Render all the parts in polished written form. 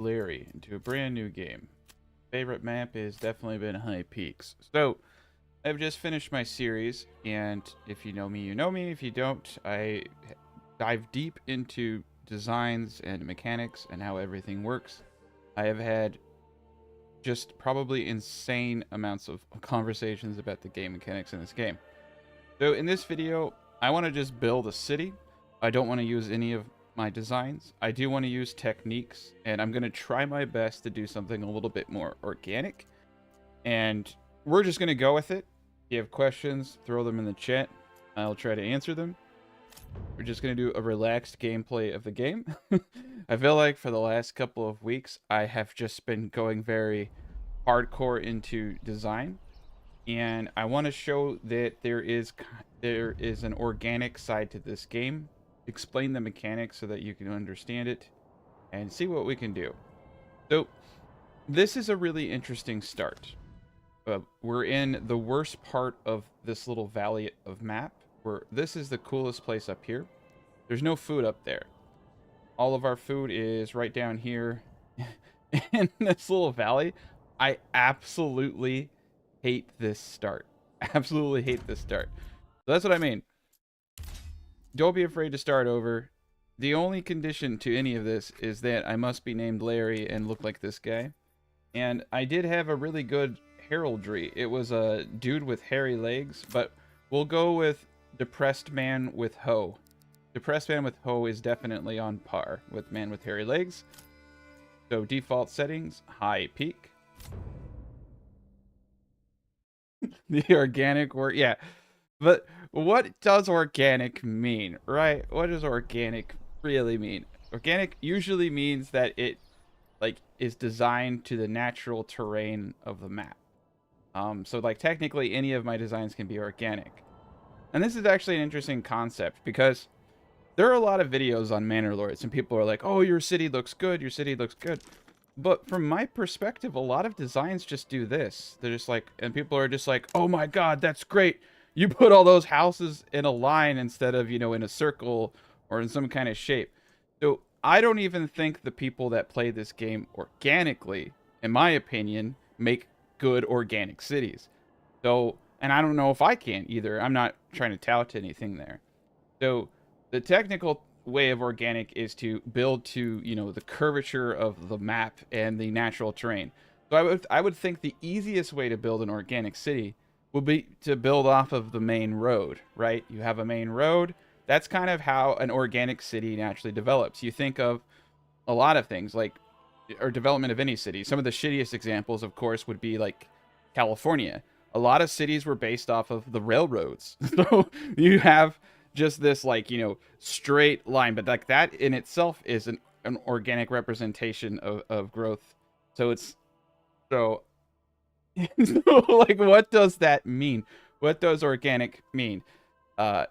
Larry into a brand new game. Favorite map has definitely been High Peaks. So, I've just finished my series, and if you know me, you know me. If you don't, I dive deep into designs and mechanics and how everything works. I have had just probably insane amounts of conversations about the game mechanics in this game. So in this video, I want to just build a city. I don't want to use any of my designs. I do want to use techniques, and I'm going to try my best to do something a little bit more organic. And we're just going to go with it. If you have questions, throw them in the chat. I'll try to answer them. We're just going to do a relaxed gameplay of the game. I feel like for the last couple of weeks, I have just been going very hardcore into design. And I want to show that there is an organic side to this game. Explain the mechanics so that you can understand it and see what we can do. So this is a really interesting start. We're in the worst part of this little valley of map. This is the coolest place up here. There's no food up there. All of our food is right down here in this little valley. I absolutely hate this start. Absolutely hate this start. So that's what I mean. Don't be afraid to start over. The only condition to any of this is that I must be named Larry and look like this guy. And I did have a really good heraldry. It was a dude with hairy legs, but we'll go with depressed man with hoe. Depressed man with hoe is definitely on par with man with hairy legs. So default settings, high peak. The organic word, yeah. But what does organic mean, right? What does organic really mean? Organic usually means that it is designed to the natural terrain of the map. So like technically any of my designs can be organic. And this is actually an interesting concept because there are a lot of videos on Manor Lords and people are like, oh, your city looks good, your city looks good. But from my perspective, a lot of designs just do this. They're just like, and people are just like, oh my God, that's great. You put all those houses in a line instead of, in a circle or in some kind of shape. So I don't even think the people that play this game organically, in my opinion, make good organic cities. So, and I don't know if I can either. I'm not trying to tout anything there. So the technical way of organic is to build to, the curvature of the map and the natural terrain. So I would think the easiest way to build an organic city would be to build off of the main road, right? You have a main road. That's kind of how an organic city naturally develops. You think of a lot of things or development of any city. Some of the shittiest examples, of course, would be like California. A lot of cities were based off of the railroads. So you have just this straight line, but like that in itself is an organic representation of growth. So it's so what does that mean? What does organic mean? I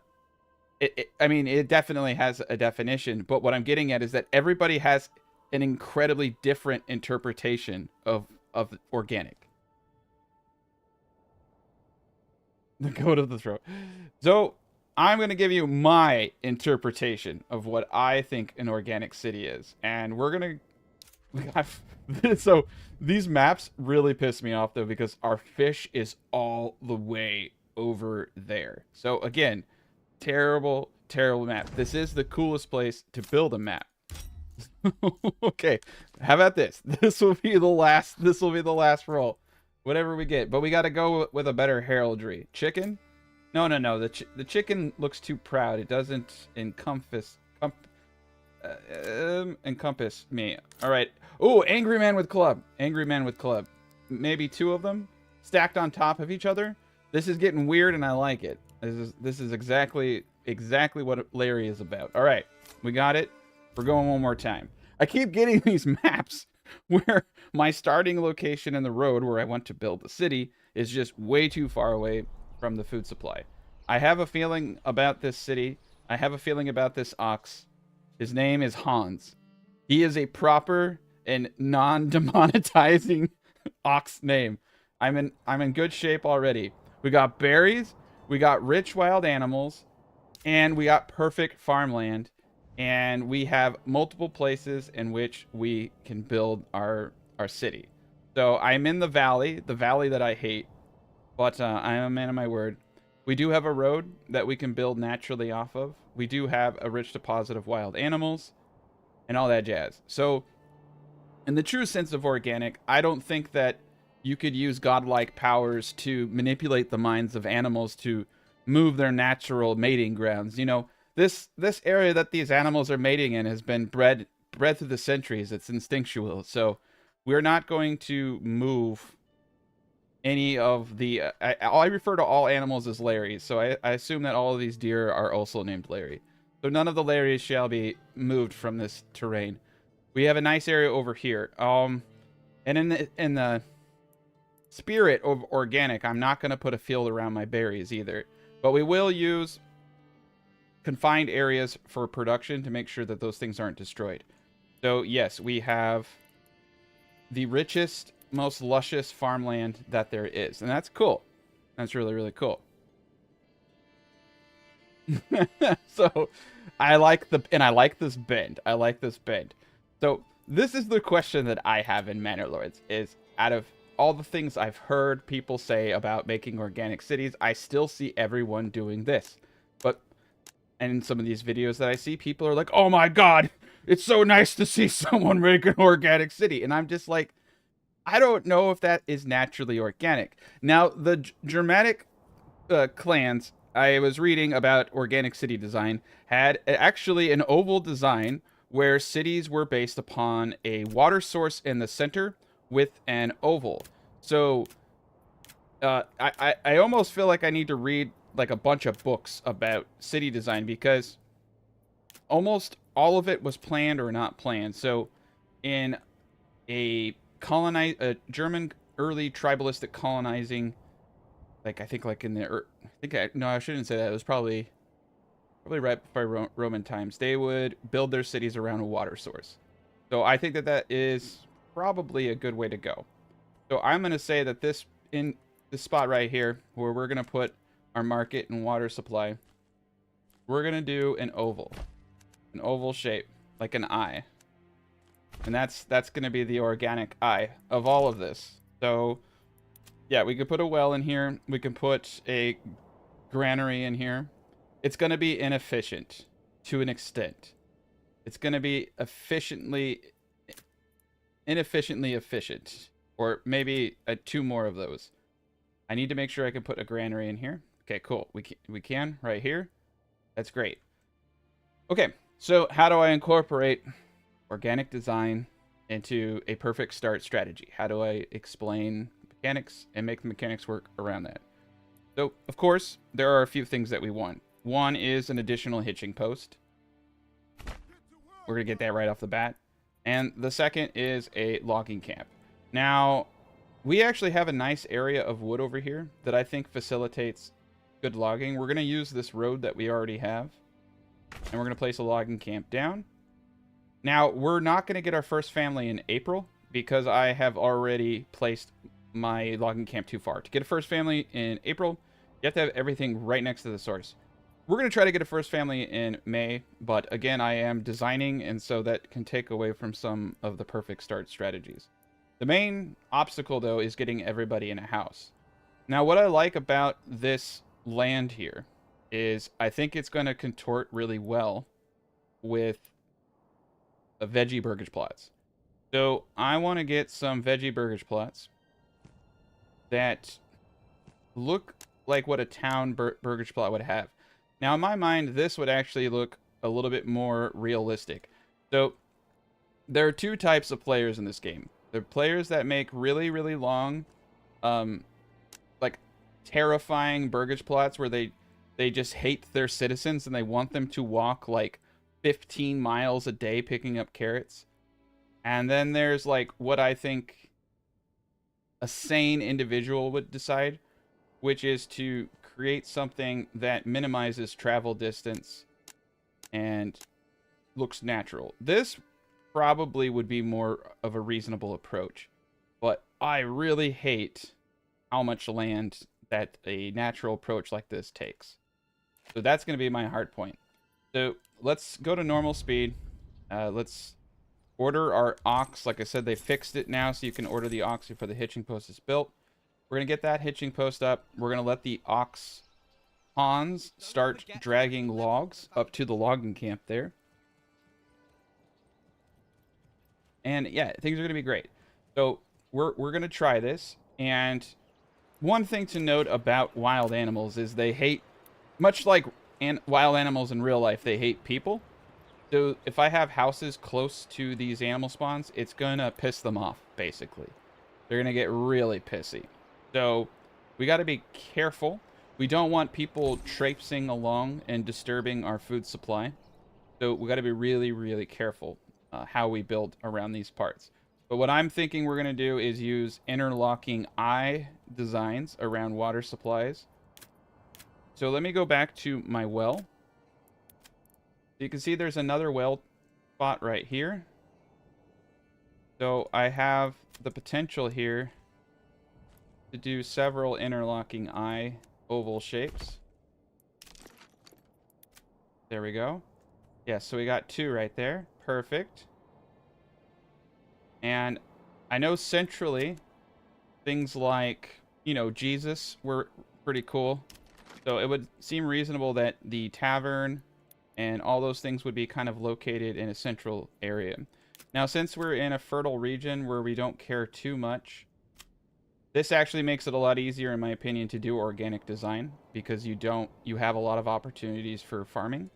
mean, it definitely has a definition, but what I'm getting at is that everybody has an incredibly different interpretation of organic. The goat of the throat. So I'm going to give you my interpretation of what I think an organic city is. And we're going to... So these maps really piss me off, though, because our fish is all the way over there. So again, terrible, terrible map. This is the coolest place to build a map. Okay, how about this? This will be the last roll. Whatever we get. But we got to go with a better heraldry. Chicken? No. The chicken looks too proud. It doesn't encompass me. All right. Oh, angry man with club. Angry man with club. Maybe two of them stacked on top of each other. This is getting weird, and I like it. This is exactly what Larry is about. All right, we got it. We're going one more time. I keep getting these maps where my starting location in the road where I want to build the city is just way too far away from the food supply. I have a feeling about this city. I have a feeling about this ox. His name is Hans. He is a proper and non-demonetizing ox name. I'm in good shape already. We got berries, we got rich wild animals, and we got perfect farmland. and we have multiple places in which we can build our city. So I'm in the valley that I hate, but I am a man of my word. We do have a road that we can build naturally off of. We do have a rich deposit of wild animals and all that jazz. So in the true sense of organic, I don't think that you could use godlike powers to manipulate the minds of animals to move their natural mating grounds. You know, this area that these animals are mating in has been bred through the centuries. It's instinctual. So we're not going to move any of the I refer to all animals as Larrys, so I assume that all of these deer are also named Larry. So none of the Larrys shall be moved from this terrain. We have a nice area over here. And in the spirit of organic, I'm not going to put a field around my berries either. But we will use confined areas for production to make sure that those things aren't destroyed. So yes, we have the richest, most luscious farmland that there is. And that's cool. That's really, really cool. So I like this bend. I like this bend. So this is the question that I have in Manor Lords is, out of all the things I've heard people say about making organic cities, I still see everyone doing this. But and in some of these videos that I see, people are like, oh my god, it's so nice to see someone make an organic city. And I'm just like, I don't know if that is naturally organic. Now, the Germanic clans I was reading about organic city design had actually an oval design where cities were based upon a water source in the center with an oval. So I almost feel like I need to read like a bunch of books about city design, because almost all of it was planned or not planned. So in a German early tribalistic colonizing, like I think like in the no, I shouldn't say that. It was probably right before Roman times. They would build their cities around a water source. So I think that that is probably a good way to go. So I'm going to say that this spot right here, where we're going to put our market and water supply, we're going to do an oval shape, like an eye. And that's going to be the organic eye of all of this. So yeah, we could put a well in here. We can put a granary in here. It's going to be inefficient to an extent. It's going to be inefficiently efficient, or maybe two more of those. I need to make sure I can put a granary in here. Okay, cool. We can right here. That's great. Okay, so how do I incorporate organic design into a perfect start strategy? How do I explain mechanics and make the mechanics work around that? So, of course, there are a few things that we want. One is an additional hitching post. We're going to get that right off the bat. And the second is a logging camp. Now, we actually have a nice area of wood over here that I think facilitates good logging. We're going to use this road that we already have, and we're going to place a logging camp down. Now, we're not going to get our first family in April because I have already placed my logging camp too far. To get a first family in April, you have to have everything right next to the source. We're going to try to get a first family in May, but again, I am designing, and so that can take away from some of the perfect start strategies. The main obstacle, though, is getting everybody in a house. Now, what I like about this land here is I think it's going to contort really well with a veggie burgage plots. So I want to get some veggie burgage plots that look like what a town burgage plot would have. Now, in my mind, this would actually look a little bit more realistic. So there are two types of players in this game. There are players that make really, really long, like terrifying burgage plots where they just hate their citizens and they want them to walk like 15 miles a day picking up carrots. And then there's like what I think a sane individual would decide, which is to create something that minimizes travel distance and looks natural. This probably would be more of a reasonable approach, but I really hate how much land that a natural approach like this takes. So that's going to be my hard point. So let's go to normal speed. Let's order our ox. Like I said, they fixed it now, so you can order the ox before the hitching post is built. We're going to get that hitching post up. We're going to let the ox Hans start dragging logs up to the logging camp there. And yeah, things are going to be great. So we're going to try this. And one thing to note about wild animals is they hate, much like wild animals in real life, they hate people. So if I have houses close to these animal spawns, it's going to piss them off, basically. They're going to get really pissy. So we got to be careful. We don't want people traipsing along and disturbing our food supply. So we got to be really, really careful how we build around these parts. But what I'm thinking we're going to do is use interlocking eye designs around water supplies. So let me go back to my well. You can see there's another well spot right here. So I have the potential here to do several interlocking eye oval shapes. There we go. Yeah, so we got 2 right there. Perfect. And I know centrally, things like, you know, Jesus were pretty cool. So it would seem reasonable that the tavern and all those things would be kind of located in a central area. Now, since we're in a fertile region where we don't care too much, this actually makes it a lot easier, in my opinion, to do organic design, because you have a lot of opportunities for farming.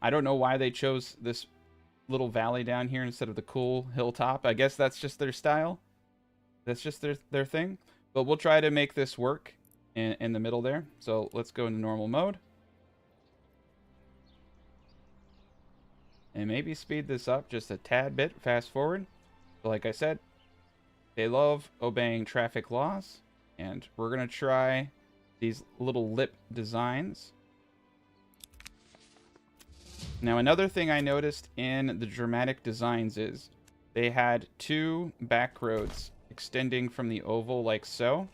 I don't know why they chose this little valley down here instead of the cool hilltop. I guess that's just their style. That's just their thing. But we'll try to make this work in the middle there. So let's go into normal mode. And maybe speed this up just a tad bit, fast forward. But like I said, they love obeying traffic laws. And we're going to try these little lip designs. Now, another thing I noticed in the dramatic designs is they had 2 back roads extending from the oval like so,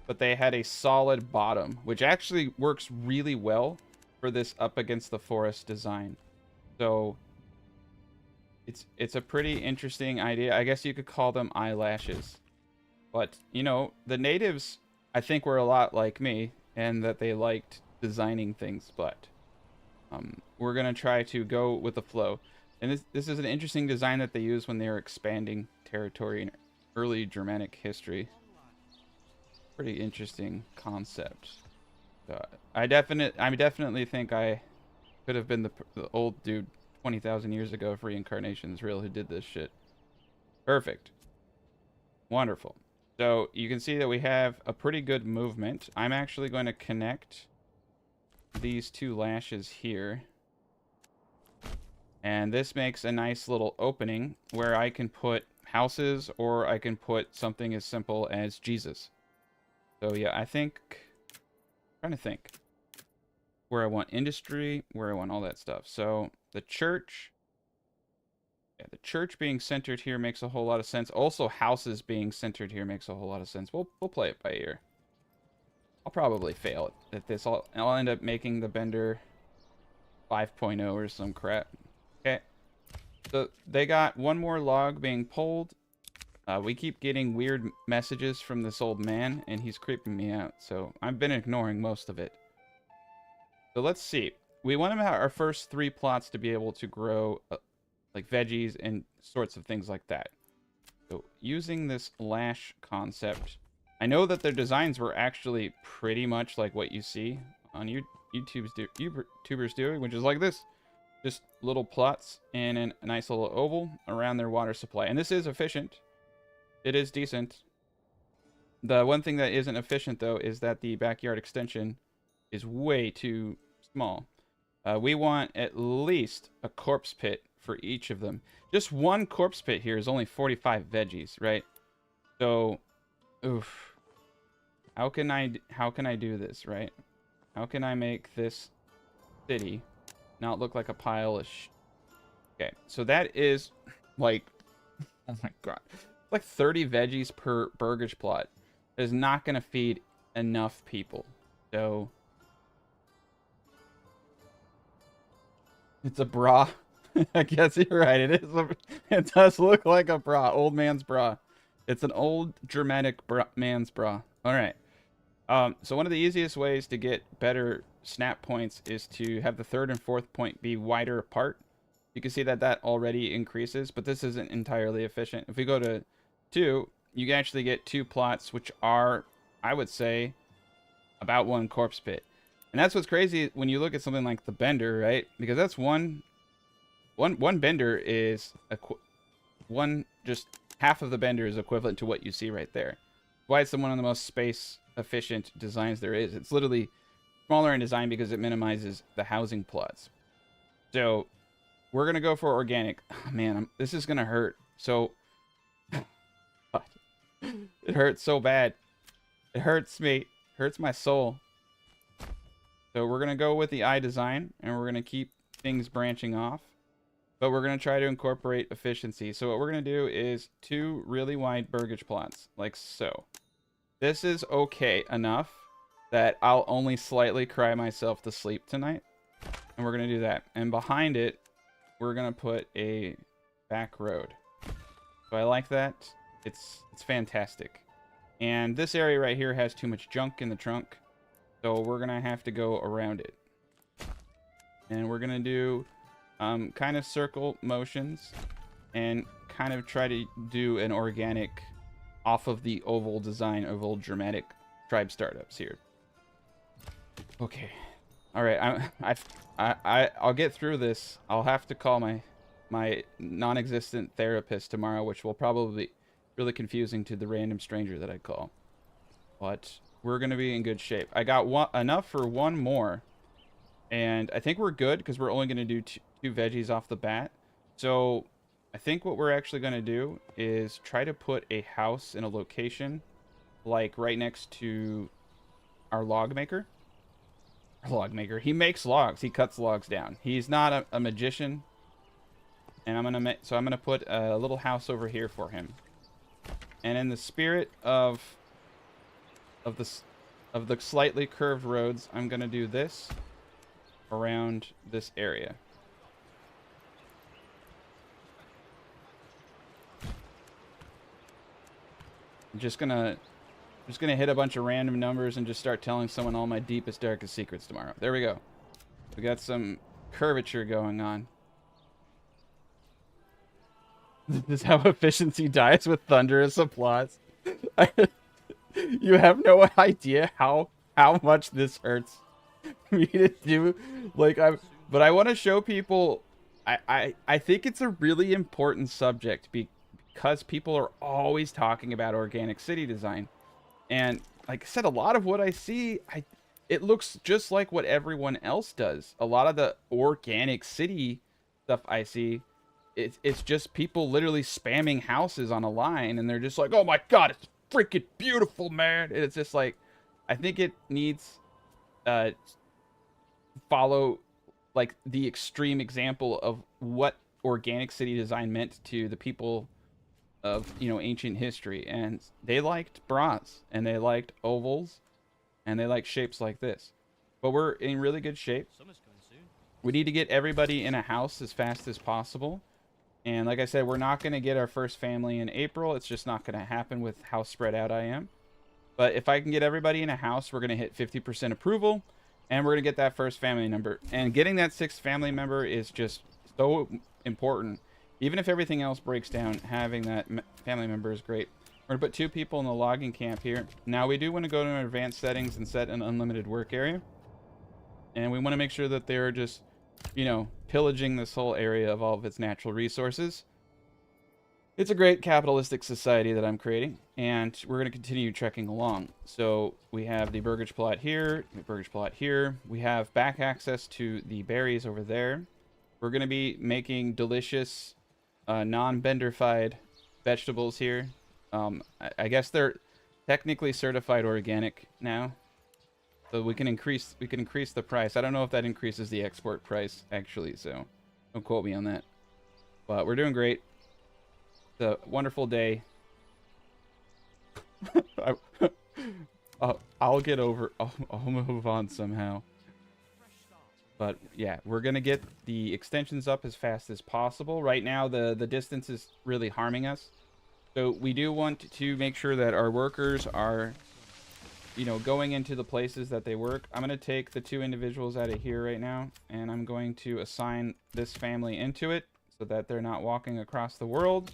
but they had a solid bottom, which actually works really well for this up against the forest design. So it's a pretty interesting idea. I guess you could call them eyelashes. But, you know, the natives, I think, were a lot like me, and that they liked designing things, but we're going to try to go with the flow. And this is an interesting design that they use when they were expanding territory in early Germanic history. Pretty interesting concept. I definitely think I could have been the old dude 20,000 years ago if reincarnation is real who did this shit. Perfect. Wonderful. So you can see that we have a pretty good movement. I'm actually going to connect these 2 lashes here. And this makes a nice little opening where I can put houses, or I can put something as simple as Jesus. So yeah, I'm trying to think where I want industry, where I want all that stuff. So the church, yeah, the church being centered here makes a whole lot of sense. Also, houses being centered here makes a whole lot of sense. We'll play it by ear. I'll probably fail at this. I'll end up making the Bender 5.0 or some crap. Okay. So they got 1 more log being pulled. We keep getting weird messages from this old man, and he's creeping me out. So I've been ignoring most of it. So let's see. We want our first 3 plots to be able to grow like veggies and sorts of things like that. So using this lash concept, I know that their designs were actually pretty much like what you see on YouTubers doing, which is like this. Just little plots in a nice little oval around their water supply. And this is efficient. It is decent. The one thing that isn't efficient, though, is that the backyard extension is way too small. We want at least a corpse pit for each of them. Just 1 corpse pit here is only 45 veggies, right? So, oof. How can I do this, right? How can I make this city not look like a pile of Okay, so that is like, oh my god, like 30 veggies per burgage plot. It is not going to feed enough people. So It's a bra. I guess you're right. It does look like a bra. Old man's bra. It's an old Germanic man's bra. All right. So one of the easiest ways to get better snap points is to have the third and fourth point be wider apart. You can see that that already increases, but this isn't entirely efficient. If we go to 2, you can actually get 2 plots, which are, I would say, about 1 corpse pit. And that's what's crazy when you look at something like the bender, right? Because that's one bender is just half of the bender is equivalent to what you see right there. Why it's one of the most space efficient designs there is. It's literally smaller in design because it minimizes the housing plots. So we're gonna go for organic. Oh, man, this is gonna hurt. So it hurts so bad. It hurts me. It hurts my soul. So we're gonna go with the eye design, and we're gonna keep things branching off. But we're going to try to incorporate efficiency. So what we're going to do is 2 really wide burgage plots, like so. This is okay enough that I'll only slightly cry myself to sleep tonight. And we're going to do that. And behind it, we're going to put a back road. So I like that. It's fantastic. And this area right here has too much junk in the trunk. So we're going to have to go around it. And we're going to do kind of circle motions and kind of try to do an organic off of the oval design of old Germanic tribe startups here. Okay. All right. I'll get through this. I'll have to call my non-existent therapist tomorrow, which will probably be really confusing to the random stranger that I call. But we're going to be in good shape. I got enough for 1 more. And I think we're good because we're only going to do 2 veggies off the bat. So I think what we're actually going to do is try to put a house in a location like right next to our log maker. Our log maker. He makes logs. He cuts logs down. He's not a magician. And I'm gonna put a little house over here for him. And in the spirit of the slightly curved roads, I'm gonna do this around this area. I'm just gonna hit a bunch of random numbers and just start telling someone all my deepest, darkest secrets tomorrow. There we go. We got some curvature going on. This is how efficiency dies with thunderous applause. You have no idea how much this hurts me to do. Like, but I want to show people. I think it's a really important subject because people are always talking about organic city design, and like I said, a lot of what I see, it looks just like what everyone else does. A lot of the organic city stuff I see, it's just people literally spamming houses on a line, and they're just like, oh my god, it's freaking beautiful, man. And it's just like, I think it needs follow like the extreme example of what organic city design meant to the people of, you know, ancient history. And they liked bras, and they liked ovals, and they liked shapes like this. But we're in really good shape. We need to get everybody in a house as fast as possible. And like I said, we're not going to get our first family in April. It's just not going to happen with how spread out I am. But if I can get everybody in a house, we're going to hit 50% approval. And we're going to get that first family member. And getting that 6th family member is just so important. Even if everything else breaks down, having that family member is great. We're going to put 2 people in the logging camp here. Now, we do want to go to advanced settings and set an unlimited work area. And we want to make sure that they're just, you know, pillaging this whole area of all of its natural resources. It's a great capitalistic society that I'm creating, and we're going to continue trekking along. So we have the burgage plot here, the burgage plot here. We have back access to the berries over there. We're going to be making delicious, non-benderfied vegetables here. I guess they're technically certified organic now. So we can increase the price. I don't know if that increases the export price, actually, so don't quote me on that. But we're doing great. It's a wonderful day. I'll get over. I'll move on somehow. But yeah, we're gonna get the extensions up as fast as possible. Right now, the distance is really harming us. So we do want to make sure that our workers are, you know, going into the places that they work. I'm gonna take the 2 individuals out of here right now, and I'm going to assign this family into it so that they're not walking across the world.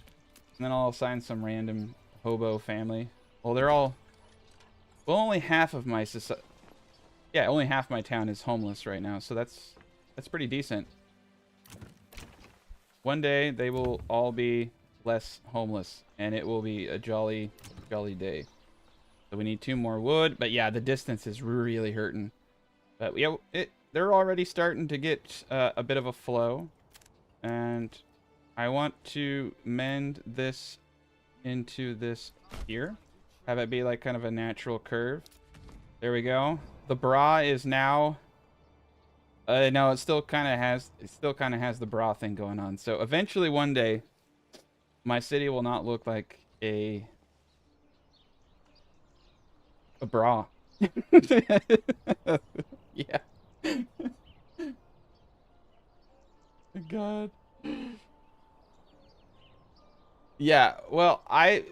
And then I'll assign some random hobo family. Well, they're all... Well, only half of my society... Yeah, only half my town is homeless right now, so that's pretty decent. One day, they will all be less homeless, and it will be a jolly, jolly day. So we need 2 more wood, but yeah, the distance is really hurting. But yeah, they're already starting to get a bit of a flow, and I want to mend this into this here. Have it be like kind of a natural curve. There we go. The bra is now... no, it still kind of has the bra thing going on. So eventually one day, my city will not look like a bra. Yeah. God. Yeah, well, I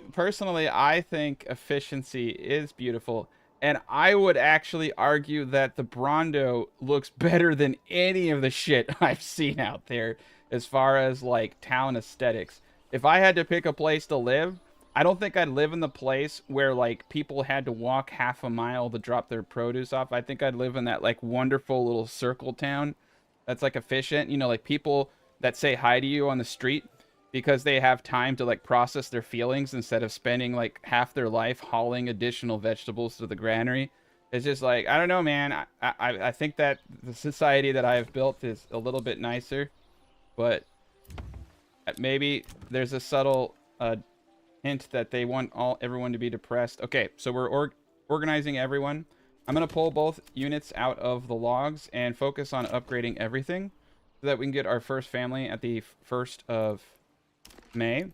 think efficiency is beautiful. And I would actually argue that the Brondo looks better than any of the shit I've seen out there as far as, like, town aesthetics. If I had to pick a place to live, I don't think I'd live in the place where, like, people had to walk half a mile to drop their produce off. I think I'd live in that, like, wonderful little circle town that's, like, efficient. You know, like, people that say hi to you on the street because they have time to, like, process their feelings instead of spending, like, half their life hauling additional vegetables to the granary. It's just like, I don't know, man. I think that the society that I have built is a little bit nicer, but maybe there's a subtle hint that they want everyone to be depressed. Okay, so we're organizing everyone. I'm going to pull both units out of the logs and focus on upgrading everything so that we can get our first family at the 1st of May.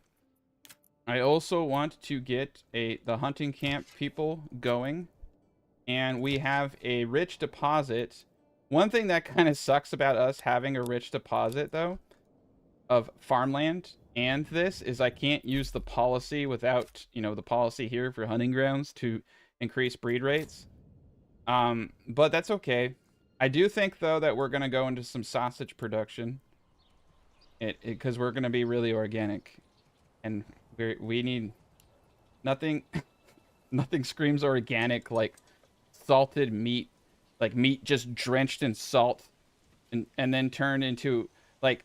I also want to get the hunting camp people going, and we have a rich deposit. One thing that kind of sucks about us having a rich deposit, though, of farmland and this is I can't use the policy without, you know, the policy here for hunting grounds to increase breed rates. But that's okay. I do think, though, that we're going to go into some sausage production. Because we're going to be really organic. And we need nothing... nothing screams organic like salted meat. Like meat just drenched in salt. And then turned into... Like,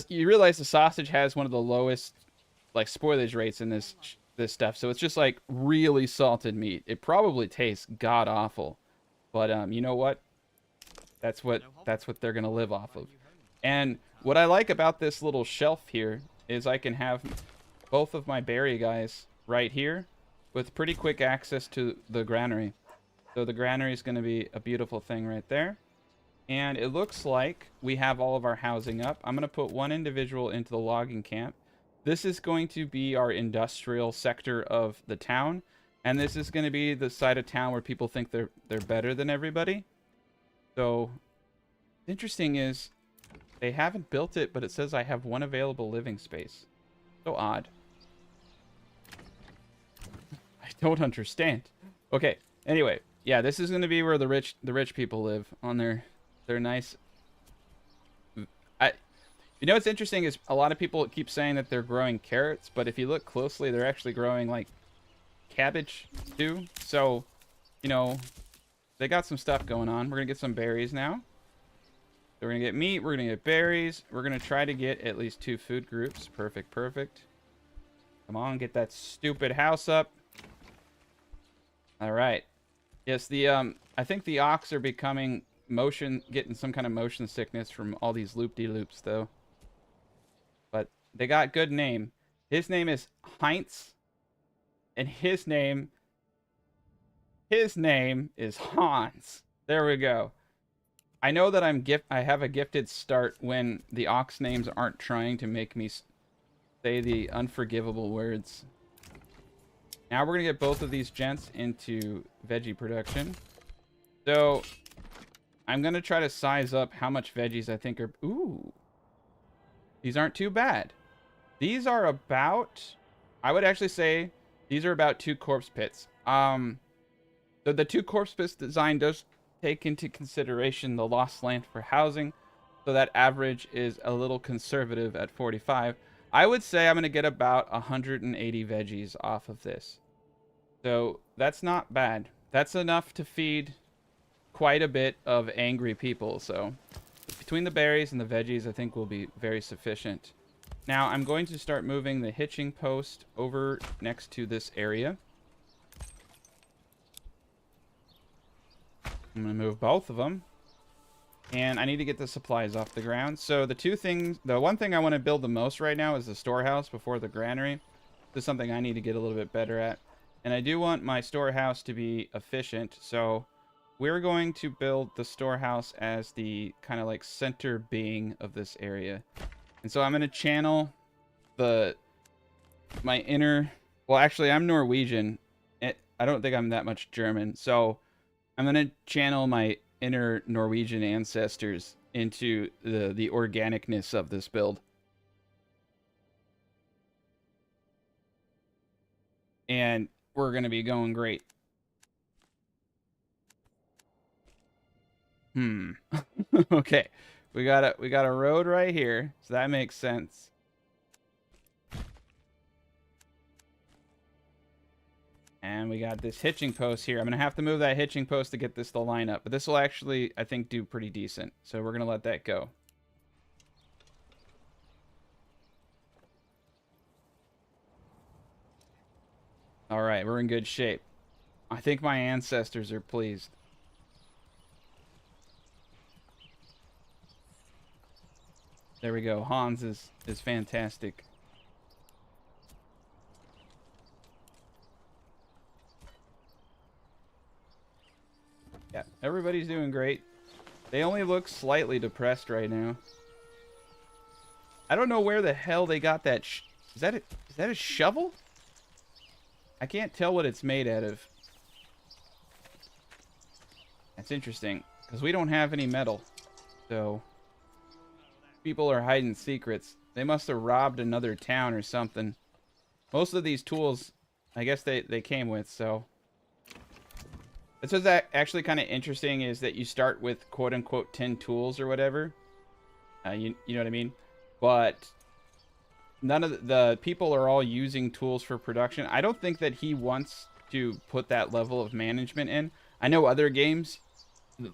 you realize the sausage has one of the lowest, like, spoilage rates in this stuff. So it's just, like, really salted meat. It probably tastes god-awful. But, you know what? That's what they're going to live off of. And what I like about this little shelf here is I can have both of my berry guys right here with pretty quick access to the granary. So the granary is going to be a beautiful thing right there. And it looks like we have all of our housing up. I'm going to put 1 individual into the logging camp. This is going to be our industrial sector of the town. And this is going to be the side of town where people think they're better than everybody. So, interesting is, they haven't built it, but it says I have 1 available living space. So odd. I don't understand. Okay, anyway. Yeah, this is going to be where the rich people live on their nice... You know what's interesting is a lot of people keep saying that they're growing carrots, but if you look closely, they're actually growing, like, cabbage, too. So, you know, they got some stuff going on. We're going to get some berries now. So we're going to get meat. We're going to get berries. We're going to try to get at least 2 food groups. Perfect, perfect. Come on, get that stupid house up. All right. Yes, I think the ox are becoming getting some kind of motion sickness from all these loop-de-loops, though. But they got good name. His name is Heinz, and his name is Hans. There we go. I know that I have a gifted start when the ox names aren't trying to make me say the unforgivable words. Now we're going to get both of these gents into veggie production. So, I'm going to try to size up how much veggies I think are... Ooh. These aren't too bad. These are about... I would actually say these are about 2 corpse pits. The 2 corpse pits design does take into consideration the lost land for housing. So that average is a little conservative at 45. I would say I'm going to get about 180 veggies off of this. So that's not bad. That's enough to feed quite a bit of angry people. So between the berries and the veggies, I think will be very sufficient. Now I'm going to start moving the hitching post over next to this area. I'm going to move both of them. And I need to get the supplies off the ground. So the one thing I want to build the most right now is the storehouse before the granary. This is something I need to get a little bit better at. And I do want my storehouse to be efficient. So we're going to build the storehouse as the kind of like center being of this area. And so I'm going to channel my inner... Well, actually, I'm Norwegian. I don't think I'm that much German. So I'm going to channel my inner Norwegian ancestors into the organicness of this build. And we're going to be going great. Okay. We got a road right here, so that makes sense. And we got this hitching post here. I'm going to have to move that hitching post to get this to line up. But this will actually, I think, do pretty decent. So we're going to let that go. All right, we're in good shape. I think my ancestors are pleased. There we go. Hans is fantastic. Yeah, everybody's doing great. They only look slightly depressed right now. I don't know where the hell they got that. Is that a shovel? I can't tell what it's made out of. That's interesting, because we don't have any metal. So, people are hiding secrets. They must have robbed another town or something. Most of these tools, I guess they came with, so... That's what's actually kind of interesting, is that you start with quote-unquote 10 tools or whatever. You know what I mean? But none of the people are all using tools for production. I don't think that he wants to put that level of management in. I know other games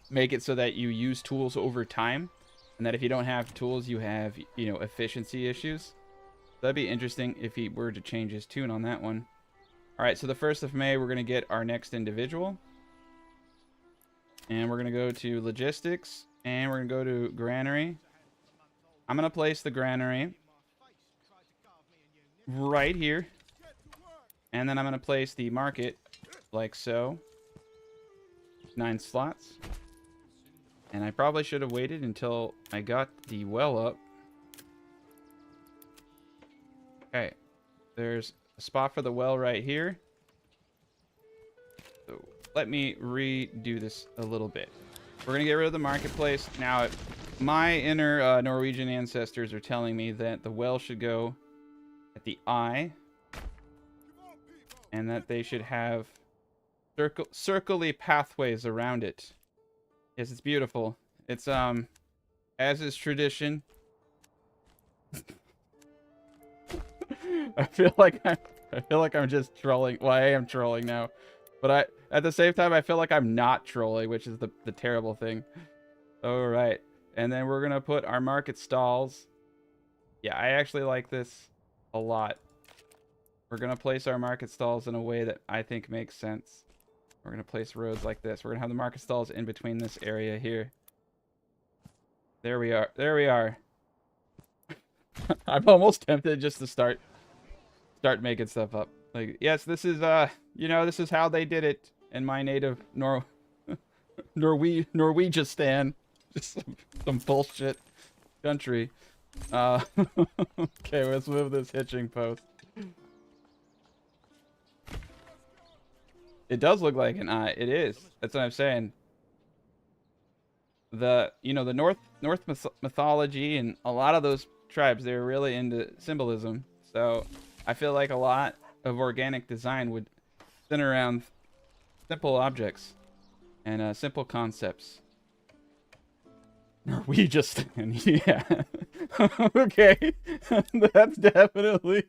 make it so that you use tools over time, and that if you don't have tools, you have, you know, efficiency issues. That'd be interesting if he were to change his tune on that one. All right, so the 1st of May, we're going to get our next individual. And we're going to go to logistics, and we're going to go to granary. I'm going to place the granary right here. And then I'm going to place the market like so. 9 slots. And I probably should have waited until I got the well up. Okay. There's a spot for the well right here. So let me redo this a little bit. We're going to get rid of the marketplace. Now, my inner Norwegian ancestors are telling me that the well should go at the eye. And that they should have circly pathways around it. Yes, it's beautiful. It's, as is tradition. I feel like I'm just trolling. Well, I am trolling now. But at the same time, I feel like I'm not trolling, which is the terrible thing. All right. And then we're going to put our market stalls. Yeah, I actually like this a lot. We're going to place our market stalls in a way that I think makes sense. We're going to place roads like this. We're going to have the market stalls in between this area here. There we are. There we are. I'm almost tempted just to start making stuff up. Like, yes, this is, you know, this is how they did it in my native Norwegistan. Just some bullshit country. Okay, let's move this hitching post. It does look like an eye. It is. That's what I'm saying. the North mythology and a lot of those tribes, they're really into symbolism. So I feel like a lot of organic design would center around simple objects and simple concepts. We just yeah. Okay. That's definitely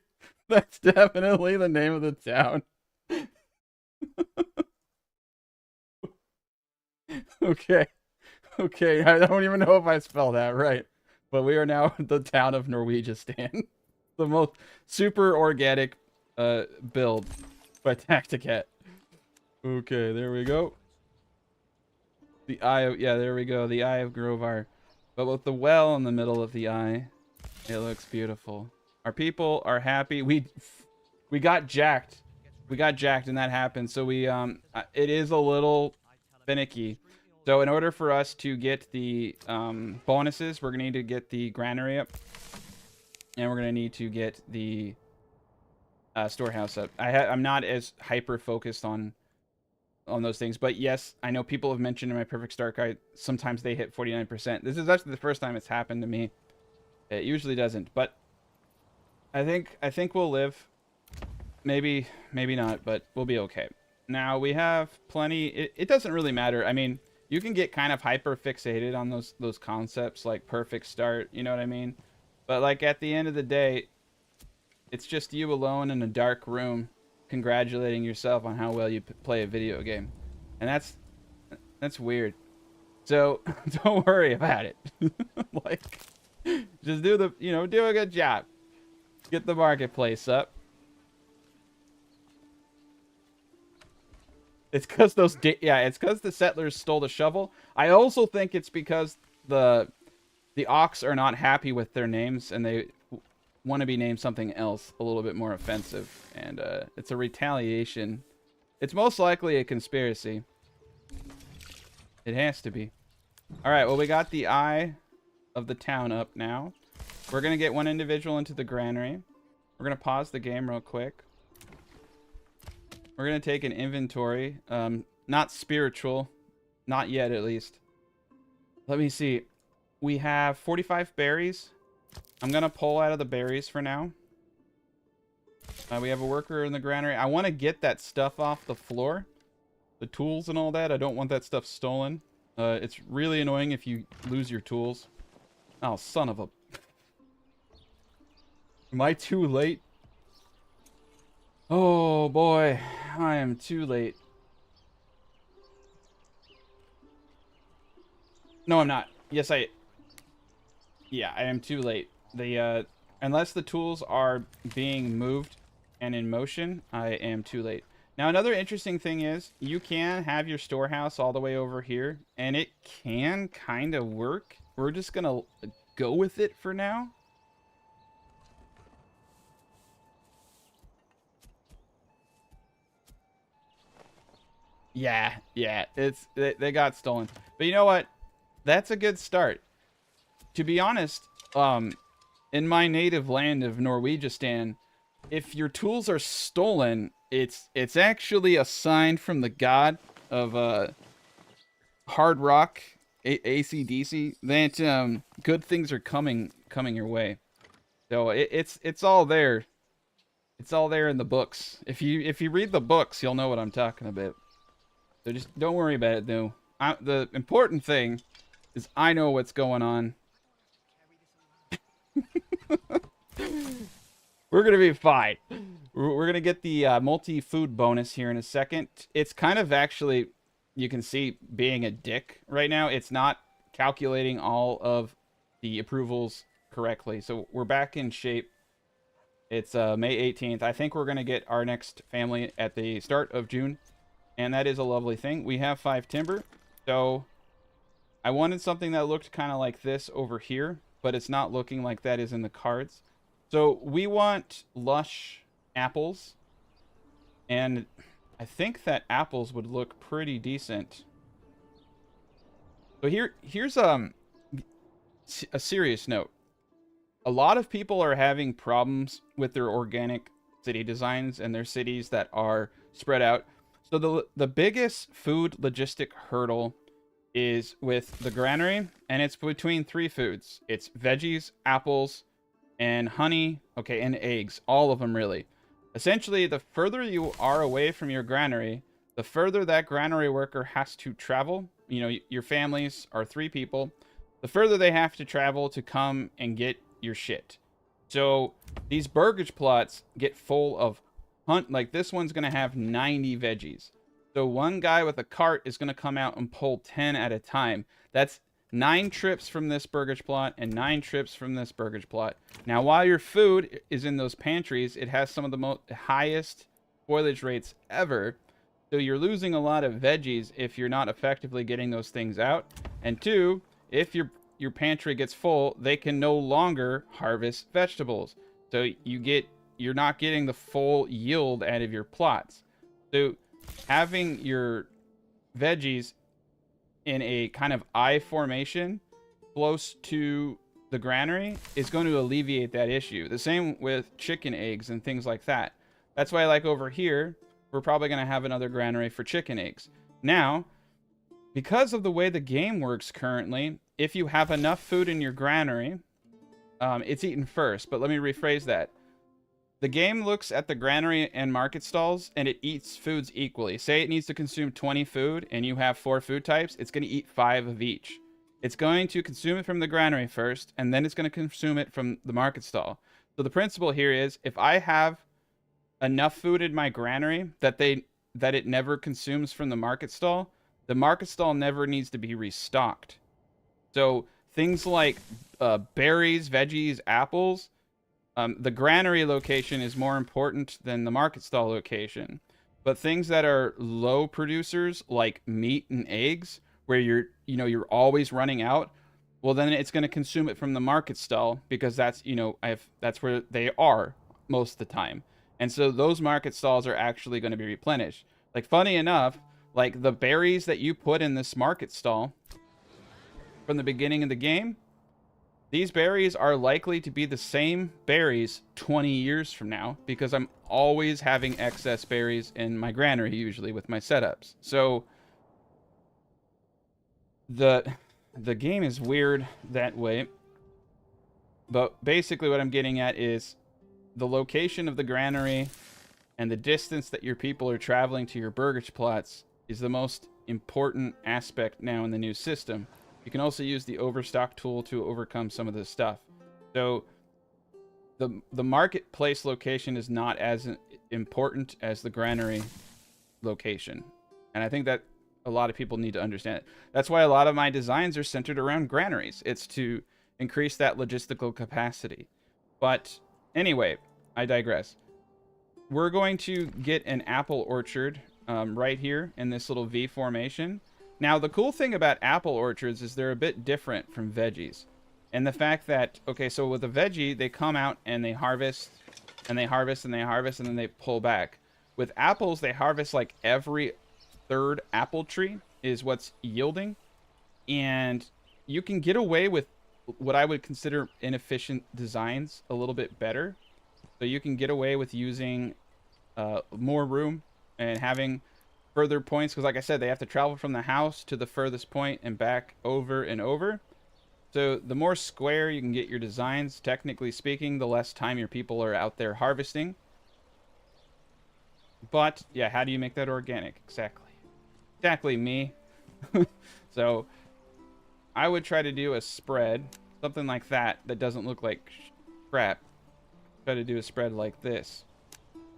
the name of the town. Okay. Okay, I don't even know if I spelled that right. But we are now the town of Norwegistan. The most super organic build by Tacticat. Okay, there we go. The eye of, yeah, there we go. The eye of Grovar. But with the well in the middle of the eye, it looks beautiful. Our people are happy. We got jacked. We got jacked and that happened. So it is a little finicky. So in order for us to get the bonuses, we're gonna need to get the granary up, and we're gonna need to get the storehouse up. I'm not as hyper focused on those things, but yes, I know people have mentioned in my perfect start guide sometimes they hit 49%. This is actually the first time it's happened to me. It usually doesn't, but I think we'll live. Maybe not, but we'll be okay. Now we have plenty. It doesn't really matter. I mean, you can get kind of hyper fixated on those concepts like perfect start, you know what I mean? But like at the end of the day, it's just you alone in a dark room congratulating yourself on how well you play a video game. And that's weird. So don't worry about it. Like, just do a good job. Get the marketplace up. It's because it's because the settlers stole the shovel. I also think it's because the Ox are not happy with their names and they want to be named something else a little bit more offensive, and it's a retaliation. It's most likely a conspiracy. It has to be. All right, well, we got the eye of the town up now. We're gonna get one individual into the granary. We're gonna pause the game real quick. We're gonna take an inventory. Not spiritual, not yet at least. Let me see. We have 45 berries. I'm gonna pull out of the berries for now. We have a worker in the granary. I want to get that stuff off the floor, the tools and all that. I don't want that stuff stolen. It's really annoying if you lose your tools. Oh, son of a... Am I too late? Oh boy, I am too late. No, I'm not. Yes, yeah, I am too late. Unless the tools are being moved and in motion, I am too late. Now, another interesting thing is you can have your storehouse all the way over here, and it can kind of work. We're just gonna go with it for now. Yeah, they got stolen. But you know what? That's a good start. To be honest, in my native land of Norwegistan, if your tools are stolen, it's actually a sign from the god of hard rock, AC/DC, that good things are coming your way. So it's all there. It's all there in the books. If you read the books, you'll know what I'm talking about. So just don't worry about it, though. The important thing is I know what's going on. We're gonna be fine. We're gonna get the multi-food bonus here in a second. It's kind of actually, you can see, being a dick right now. It's not calculating all of the approvals correctly. So we're back in shape. It's May 18th. I think we're gonna get our next family at the start of June, and that is a lovely thing. We have 5 timber, so I wanted something that looked kind of like this over here, but it's not looking like that is in the cards. So we want lush apples, and I think that apples would look pretty decent. So here's a serious note. A lot of people are having problems with their organic city designs and their cities that are spread out. So the biggest food logistic hurdle is with the granary, and it's between 3 foods. It's veggies, apples, and honey, okay, and eggs. All of them, really. Essentially, the further you are away from your granary, the further that granary worker has to travel. You know, your families are 3 people. The further they have to travel to come and get your shit. So these burgage plots get full of like this one's going to have 90 veggies. So one guy with a cart is going to come out and pull 10 at a time. That's 9 trips from this burgage plot and 9 trips from this burgage plot. Now, while your food is in those pantries, it has some of the highest spoilage rates ever. So you're losing a lot of veggies if you're not effectively getting those things out. And 2, if your pantry gets full, they can no longer harvest vegetables. So you're not getting the full yield out of your plots. So having your veggies in a kind of I formation close to the granary is going to alleviate that issue. The same with chicken eggs and things like that. That's why, like over here, we're probably going to have another granary for chicken eggs. Now, because of the way the game works currently, if you have enough food in your granary, it's eaten first. But let me rephrase that. The game looks at the granary and market stalls, and it eats foods equally. Say it needs to consume 20 food, and you have 4 food types. It's going to eat 5 of each. It's going to consume it from the granary first, and then it's going to consume it from the market stall. So the principle here is, if I have enough food in my granary that it never consumes from the market stall never needs to be restocked. So things like berries, veggies, apples, the granary location is more important than the market stall location. But things that are low producers, like meat and eggs, where you're always running out, well, then it's going to consume it from the market stall, because that's where they are most of the time. And so those market stalls are actually going to be replenished. Like, funny enough, like the berries that you put in this market stall from the beginning of the game, these berries are likely to be the same berries 20 years from now, because I'm always having excess berries in my granary, usually with my setups. So the game is weird that way. But basically what I'm getting at is the location of the granary and the distance that your people are traveling to your burgage plots is the most important aspect now in the new system. You can also use the overstock tool to overcome some of this stuff. So the marketplace location is not as important as the granary location. And I think that a lot of people need to understand it. That's why a lot of my designs are centered around granaries. It's to increase that logistical capacity. But anyway, I digress. We're going to get an apple orchard right here in this little V formation. Now, the cool thing about apple orchards is they're a bit different from veggies. And the fact that, okay, so with a veggie, they come out and they harvest, and they harvest, and they harvest, and then they pull back. With apples, they harvest like every 3rd apple tree is what's yielding. And you can get away with what I would consider inefficient designs a little bit better. So you can get away with using more room and having further points, because like I said, they have to travel from the house to the furthest point and back over and over. So the more square you can get your designs, technically speaking, the less time your people are out there harvesting. But yeah, how do you make that organic? Exactly me. So I would try to do a spread, something like that doesn't look like crap. Try to do a spread like this.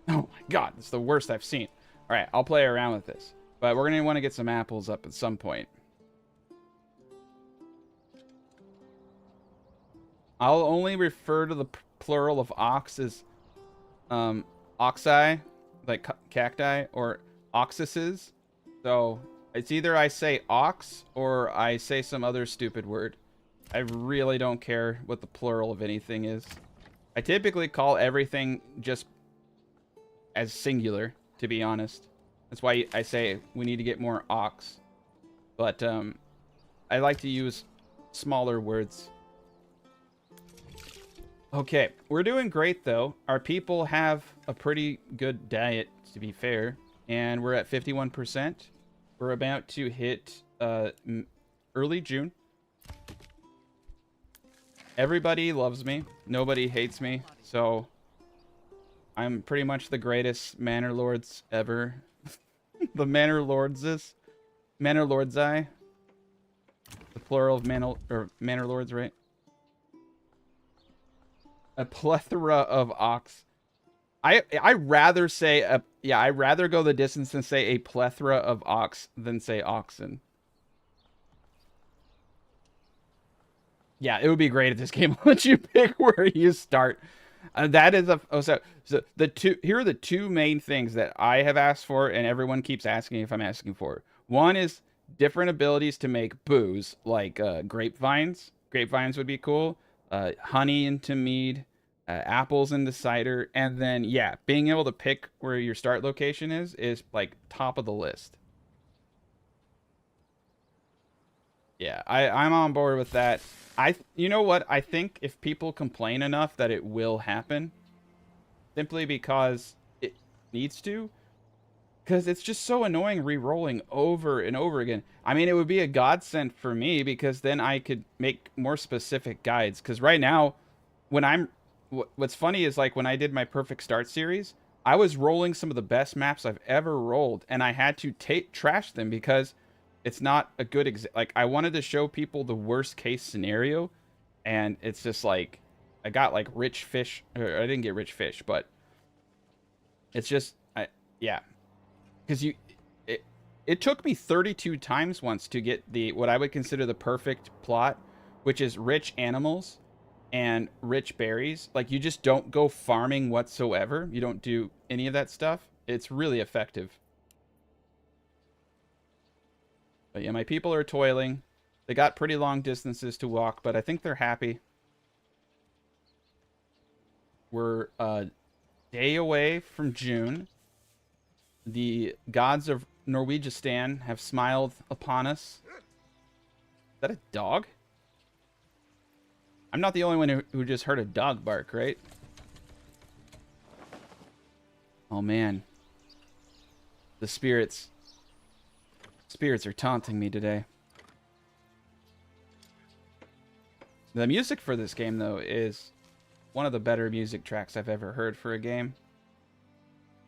Oh my god, it's the worst I've seen. All right, I'll play around with this. But we're going to want to get some apples up at some point. I'll only refer to the plural of ox as oxi, like cacti, or oxuses. So it's either I say ox or I say some other stupid word. I really don't care what the plural of anything is. I typically call everything just as singular, to be honest. That's why I say we need to get more ox. But I like to use smaller words. Okay, we're doing great though. Our people have a pretty good diet, to be fair, and we're at 51%. We're about to hit early June. Everybody loves me. Nobody hates me. So I'm pretty much the greatest Manor Lords ever. The Manor Lords. Manor Lordsai. The plural of Manor Lords, right? A plethora of ox. I rather say I rather go the distance and say a plethora of ox than say oxen. Yeah, it would be great if this game lets you pick where you start. That is so the two here are the two main things that I have asked for, and everyone keeps asking if I'm asking for. One is different abilities to make booze, like grapevines. Grapevines would be cool. Honey into mead, apples into cider, and then yeah, being able to pick where your start location is like top of the list. Yeah, I'm on board with that. You know what? I think if people complain enough that it will happen, simply because it needs to, because it's just so annoying re-rolling over and over again. I mean, it would be a godsend for me because then I could make more specific guides. Because right now, what's funny is like when I did my Perfect Start series, I was rolling some of the best maps I've ever rolled, and I had to trash them because it's not a good like I wanted to show people the worst case scenario, and it's just like I got like rich fish, or I didn't get rich fish, but it's just yeah, because it took me 32 times once to get the what I would consider the perfect plot, which is rich animals and rich berries. Like you just don't go farming whatsoever. You don't do any of that stuff. It's really effective. But yeah, my people are toiling. They got pretty long distances to walk, but I think they're happy. We're a day away from June. The gods of Norwegistan have smiled upon us. Is that a dog? I'm not the only one who just heard a dog bark, right? Oh man. The spirits are taunting me today. The music for this game, though, is one of the better music tracks I've ever heard for a game.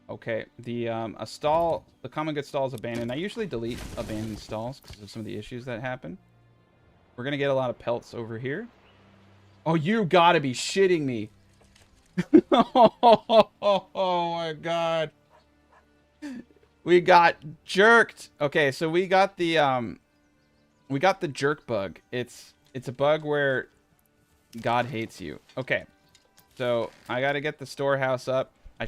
Okay, the common good stall is abandoned. I usually delete abandoned stalls because of some of the issues that happen. We're gonna get a lot of pelts over here. Oh, you gotta be shitting me! Oh my god. We got jerked. Okay, so we got the jerk bug. It's a bug where God hates you. Okay. So, I got to get the storehouse up. I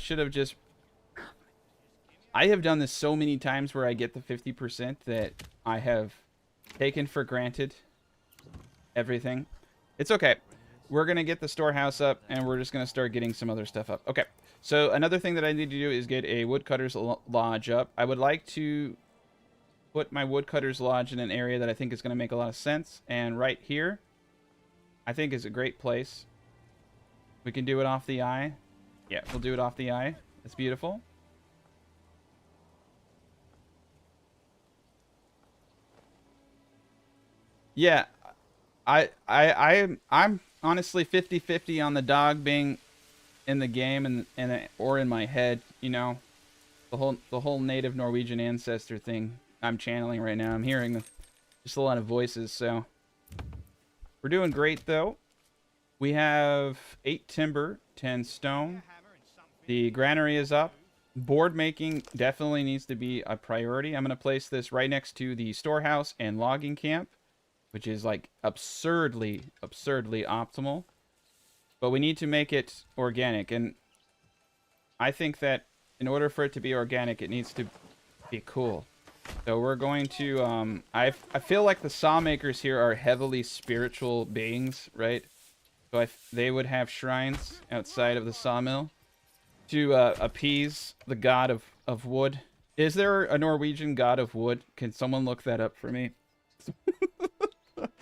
have done this so many times where I get the 50% that I have taken for granted everything. It's okay. We're going to get the storehouse up, and we're just going to start getting some other stuff up. Okay. So another thing that I need to do is get a woodcutter's lodge up. I would like to put my woodcutter's lodge in an area that I think is going to make a lot of sense. And right here, I think is a great place. We can do it off the eye. Yeah, we'll do it off the eye. It's beautiful. Yeah, I'm honestly 50-50 on the dog being in the game or in my head, you know, the whole native Norwegian ancestor thing I'm channeling right now. I'm hearing just a lot of voices, so we're doing great though. We have 8 timber, 10 stone. The granary is up. Board making definitely needs to be a priority. I'm going to place this right next to the storehouse and logging camp, which is like absurdly optimal. But we need to make it organic, and I think that in order for it to be organic, it needs to be cool. So we're going to, I feel like the saw makers here are heavily spiritual beings, right? So they would have shrines outside of the sawmill to appease the god of wood. Is there a Norwegian god of wood? Can someone look that up for me?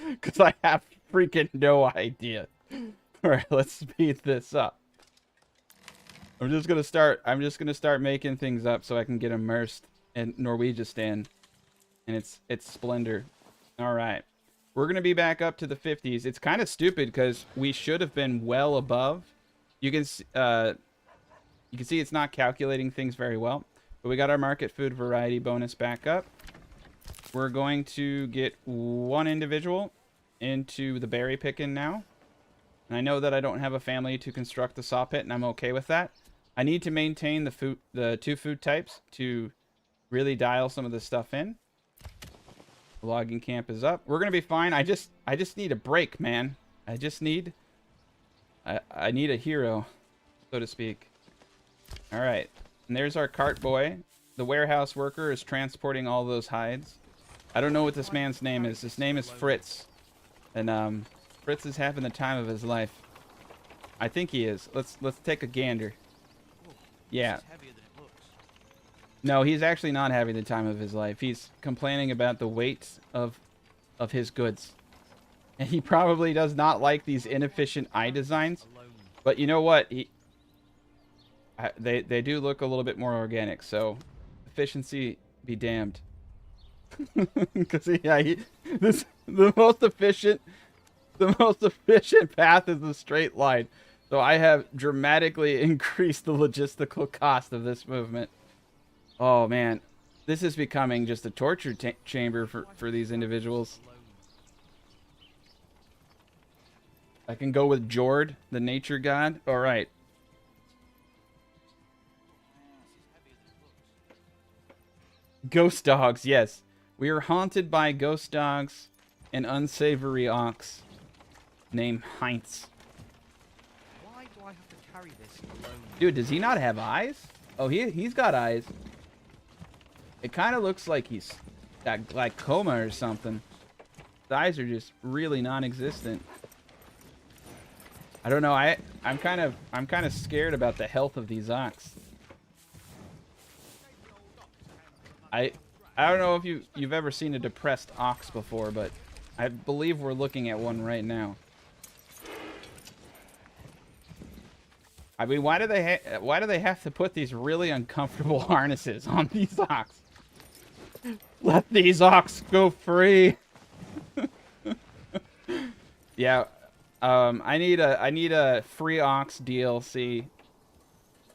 Because I have freaking no idea. Alright, let's speed this up. I'm just gonna start making things up so I can get immersed in Norwegistan and its splendor. Alright. We're going to be back up to the 50s. It's kind of stupid because we should have been well above. You can see it's not calculating things very well. But we got our market food variety bonus back up. We're going to get one individual into the berry picking now. And I know that I don't have a family to construct the saw pit, and I'm okay with that. I need to maintain the 2 food types to really dial some of this stuff in. The logging camp is up. We're gonna be fine. I just need a break, man. I need a hero, so to speak. All right, and there's our cart boy. The warehouse worker is transporting all those hides. I don't know what this man's name is. His name is Fritz, and Fritz is having the time of his life. I think he is. Let's take a gander. Yeah. No, he's actually not having the time of his life. He's complaining about the weight of his goods. And he probably does not like these inefficient eye designs. But you know what? They do look a little bit more organic, so efficiency be damned. Because the most efficient path is the straight line. So I have dramatically increased the logistical cost of this movement. Oh man, this is becoming just a torture chamber for these individuals. I can go with Jord, the nature god. All right. Ghost dogs, yes. We are haunted by ghost dogs and unsavory ox named Heinz. Why do I have to carry this alone? Dude, does he not have eyes? Oh, he's got eyes. It kind of looks like he's got glaucoma or something. The eyes are just really non-existent. I don't know. I'm kind of scared about the health of these ox. I don't know if you've ever seen a depressed ox before, but I believe we're looking at one right now. I mean, why do they have to put these really uncomfortable harnesses on these ox? Let these ox go free. Yeah, I need a free ox DLC.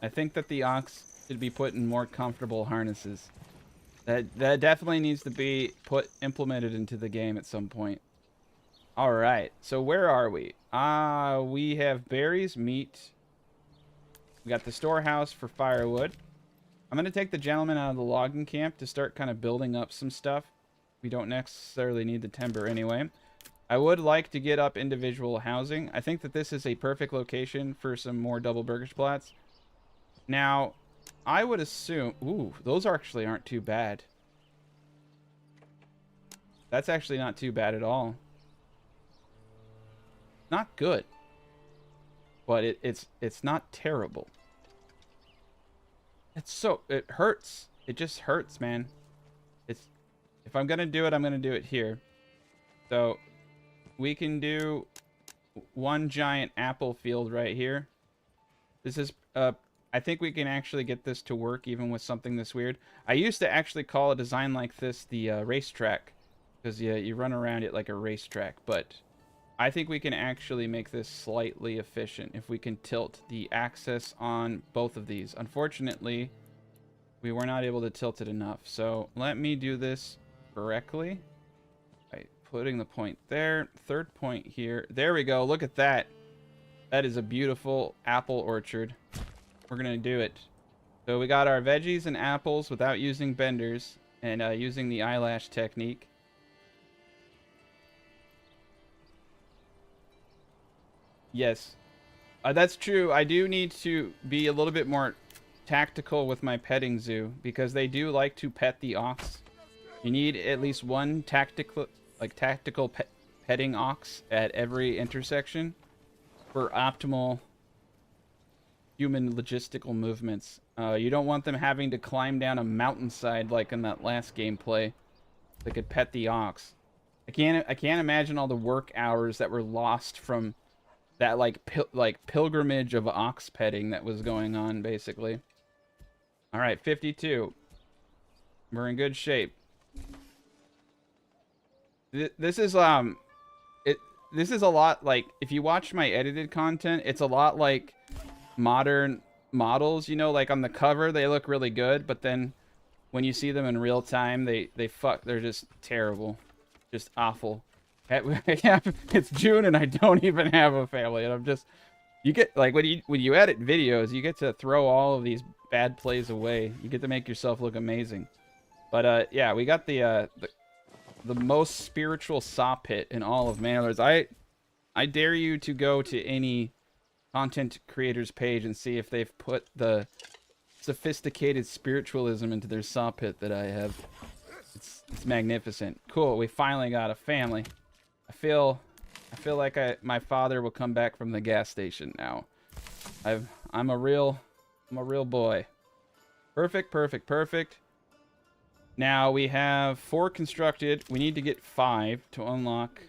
I think that the ox should be put in more comfortable harnesses. That definitely needs to be implemented into the game at some point. All right, so where are we? We have berries, meat. We got the storehouse for firewood. I'm going to take the gentleman out of the logging camp to start kind of building up some stuff. We don't necessarily need the timber anyway. I would like to get up individual housing. I think that this is a perfect location for some more double Burgersplatz. Now, I would assume... Ooh, those actually aren't too bad. That's actually not too bad at all. Not good. But it's not terrible. It hurts. It just hurts, man. If I'm gonna do it, I'm gonna do it here. So we can do one giant apple field right here. This is I think we can actually get this to work even with something this weird. I used to actually call a design like this the racetrack, because you run around it like a racetrack, but I think we can actually make this slightly efficient if we can tilt the axis on both of these. Unfortunately, we were not able to tilt it enough. So let me do this correctly by putting the point there. Third point here. There we go. Look at that. That is a beautiful apple orchard. We're going to do it. So we got our veggies and apples without using benders and using the eyelash technique. Yes, that's true. I do need to be a little bit more tactical with my petting zoo because they do like to pet the ox. You need at least one tactical petting ox at every intersection for optimal human logistical movements. You don't want them having to climb down a mountainside like in that last gameplay. They could pet the ox. I can't imagine all the work hours that were lost from that pilgrimage of ox petting that was going on, basically. All right, 52. We're in good shape. This is this is a lot like, if you watch my edited content, it's a lot like modern models, you know, like on the cover they look really good, but then when you see them in real time, they're just terrible, just awful. It's June and I don't even have a family, and I'm just, you get like when you edit videos, you get to throw all of these bad plays away. You get to make yourself look amazing. But yeah, we got the most spiritual saw pit in all of Manor Lords. I dare you to go to any content creator's page and see if they've put the sophisticated spiritualism into their saw pit that I have. It's magnificent. Cool, we finally got a family. I feel like my father will come back from the gas station now. I'm a real boy. Perfect, perfect, perfect. Now we have 4 constructed. We need to get 5 to unlock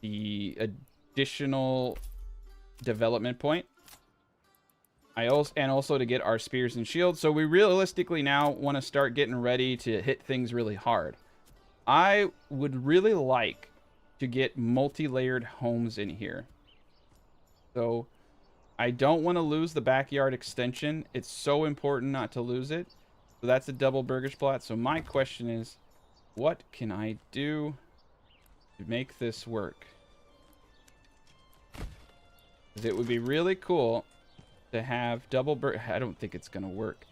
the additional development point. Also to get our spears and shields. So we realistically now want to start getting ready to hit things really hard. I would really like to get multi-layered homes in here. So I don't want to lose the backyard extension. It's so important not to lose it. So that's a double burgers plot. So my question is, what can I do to make this work? Because it would be really cool to have double I don't think it's gonna work.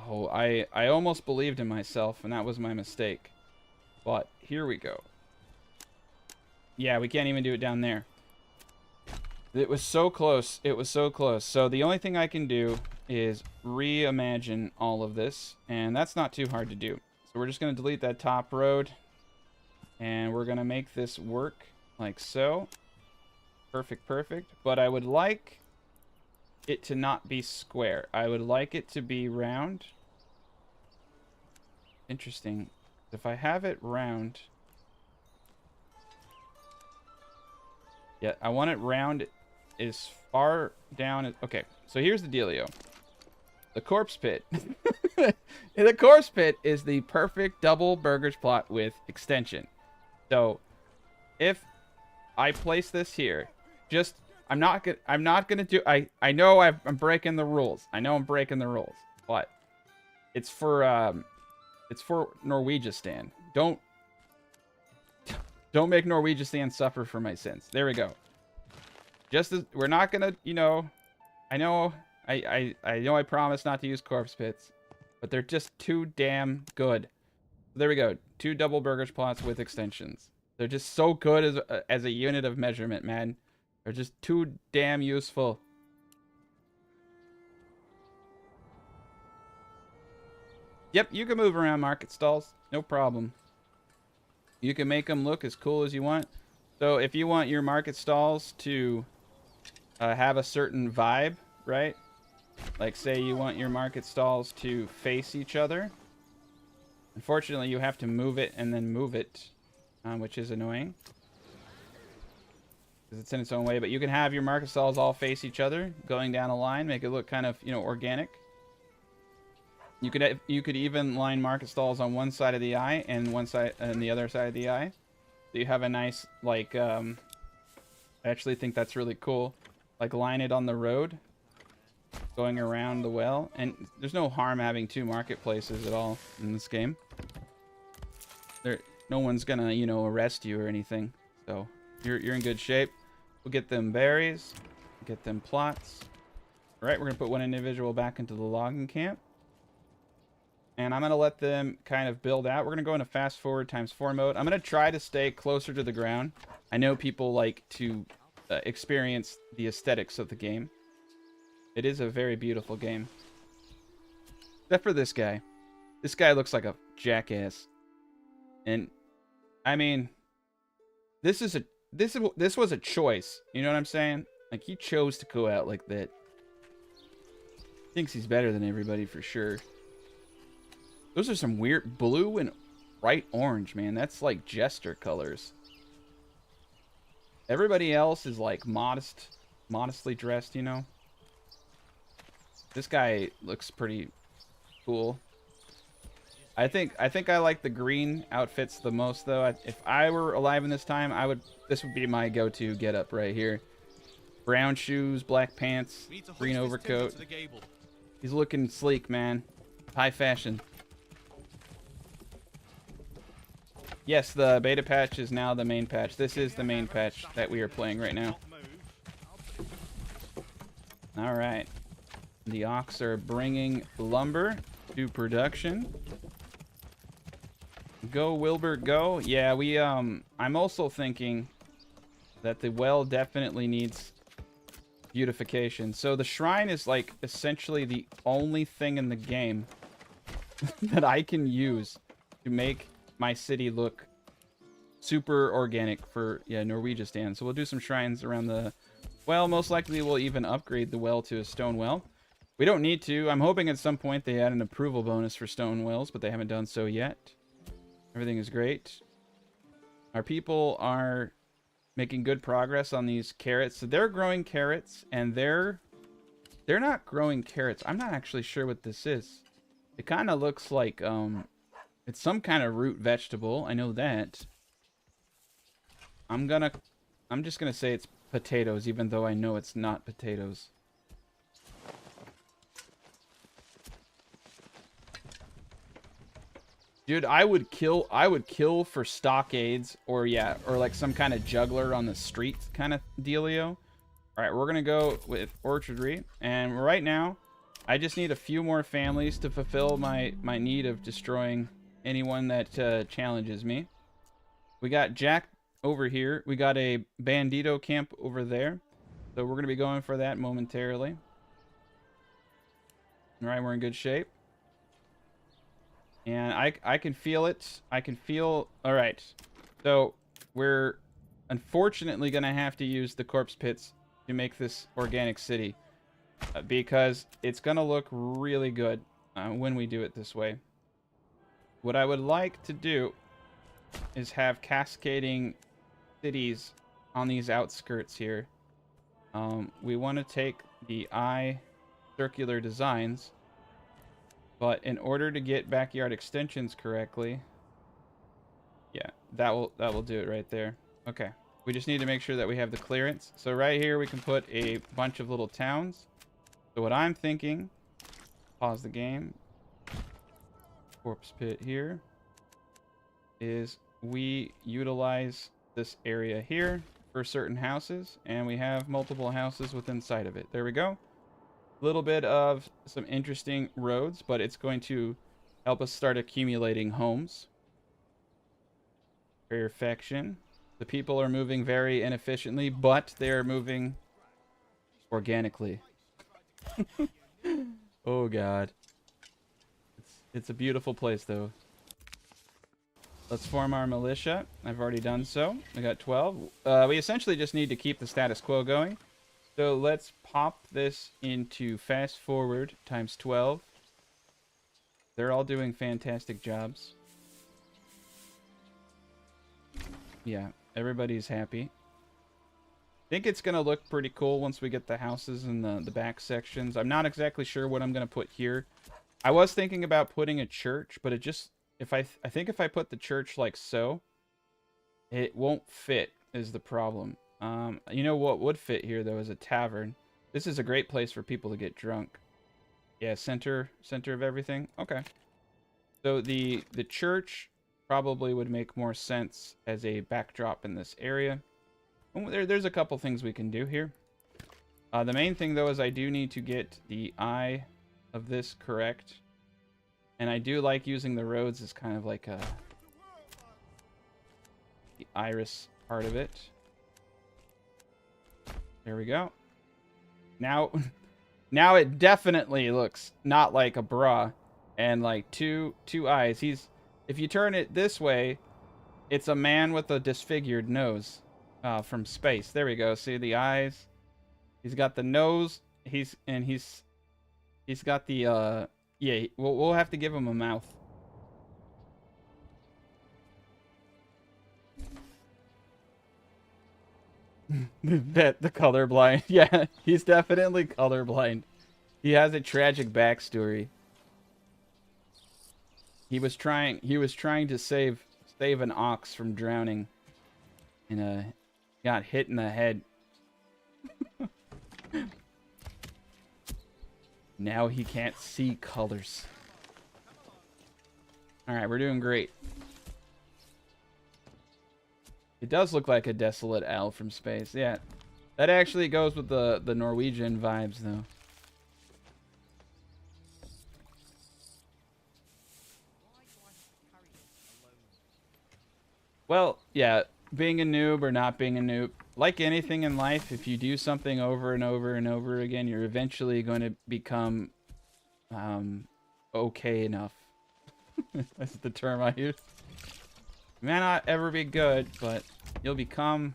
Oh, I almost believed in myself, and that was my mistake. But here we go. Yeah, we can't even do it down there. It was so close. It was so close. So the only thing I can do is reimagine all of this, and that's not too hard to do. So we're just going to delete that top road, and we're going to make this work like so. Perfect, perfect. But I would like it to not be square. I would like it to be round. Interesting. If I have it round... Yeah, I want it round as far down as... Okay, so here's the dealio. The corpse pit. The corpse pit is the perfect double burgers plot with extension. So, if I place this here, just... I'm not gonna do... I know I'm breaking the rules. I know I'm breaking the rules. But it's for Norwegistan. Don't make Norwegistan suffer for my sins. There we go. Just as we're not gonna, you know, I know I promise not to use corpse pits, but they're just too damn good. There we go. 2 double burgers plots with extensions. They're just so good as a unit of measurement, man. They're just too damn useful. Yep, you can move around market stalls. No problem. You can make them look as cool as you want. So if you want your market stalls to have a certain vibe, right? Like say you want your market stalls to face each other. Unfortunately, you have to move it and then move it, which is annoying. Because it's in its own way. But you can have your market stalls all face each other, going down a line, make it look kind of, you know, organic. You could even line market stalls on one side of the eye and one side and the other side of the eye. So you have a nice, like, I actually think that's really cool. Like, line it on the road, going around the well. And there's no harm having 2 marketplaces at all in this game. No one's gonna, you know, arrest you or anything. So you're in good shape. We'll get them berries, get them plots. All right, we're gonna put 1 individual back into the logging camp. And I'm going to let them kind of build out. We're going to go into fast forward ×4 mode. I'm going to try to stay closer to the ground. I know people like to experience the aesthetics of the game. It is a very beautiful game. Except for this guy. This guy looks like a jackass. And, I mean, this was a choice. You know what I'm saying? Like, he chose to go out like that. Thinks he's better than everybody for sure. Those are some weird blue and bright orange, man. That's like jester colors. Everybody else is like modestly dressed, you know. This guy looks pretty cool. I think I like the green outfits the most though. If I were alive in this time, this would be my go-to getup right here. Brown shoes, black pants, green overcoat. He's looking sleek, man. High fashion. Yes, the beta patch is now the main patch. This is the main patch that we are playing right now. All right. The Ox are bringing lumber to production. Go, Wilbur, go. Yeah, I'm also thinking that the well definitely needs beautification. So the shrine is like essentially the only thing in the game that I can use to make my city look super organic for, yeah, Norwegistan. So we'll do some shrines around the well. Most likely we'll even upgrade the well to a stone well. We don't need to. I'm hoping at some point they add an approval bonus for stone wells, but they haven't done so yet. Everything is great. Our people are making good progress on these carrots. So they're growing carrots, and they're not growing carrots. I'm not actually sure what this is. It kind of looks like it's some kind of root vegetable. I know that. I'm just gonna say it's potatoes, even though I know it's not potatoes. Dude, I would kill for stockades or like some kind of juggler on the street kind of dealio. All right, we're gonna go with orchardry, and right now, I just need a few more families to fulfill my need of destroying anyone that challenges me. We got Jack over here. We got a bandito camp over there, so we're gonna be going for that momentarily. All right, we're in good shape. And I can feel it. I can feel... Alright. So, we're unfortunately going to have to use the corpse pits to make this organic city. Because it's going to look really good when we do it this way. What I would like to do is have cascading cities on these outskirts here. We want to take the eye circular designs. But in order to get backyard extensions correctly, yeah, that will do it right there. Okay, we just need to make sure that we have the clearance. So right here we can put a bunch of little towns. So what I'm thinking, pause the game, corpse pit here, is we utilize this area here for certain houses, and we have multiple houses within sight of it. There we go. Little bit of some interesting roads, but it's going to help us start accumulating homes. Perfection. The people are moving very inefficiently, but they're moving organically. Oh god. It's a beautiful place though. Let's form our militia. I've already done so. I got 12. We essentially just need to keep the status quo going. So let's pop this into fast forward times 12. They're all doing fantastic jobs. Yeah, everybody's happy. I think it's going to look pretty cool once we get the houses in the back sections. I'm not exactly sure what I'm going to put here. I was thinking about putting a church, but it just... I think if I put the church like so, it won't fit is the problem. You know what would fit here though is a tavern. This is a great place for people to get drunk. Yeah, center of everything. Okay. So the church probably would make more sense as a backdrop in this area. There's a couple things we can do here. The main thing though is I do need to get the eye of this correct. And I do like using the roads as kind of like the iris part of it. There we go. Now it definitely looks not like a bra and like two eyes. If you turn it this way, it's a man with a disfigured nose from space. There we go. See the eyes? He's got the nose. He's got the yeah, we'll have to give him a mouth. Bet the colorblind. Yeah, he's definitely colorblind. He has a tragic backstory. He was trying to save an ox from drowning, and got hit in the head. Now he can't see colors. Alright, we're doing great. It does look like a desolate owl from space. Yeah, that actually goes with the Norwegian vibes, though. Well, yeah, being a noob or not being a noob, like anything in life, if you do something over and over and over again, you're eventually going to become okay enough. That's the term I use. You may not ever be good, but you'll become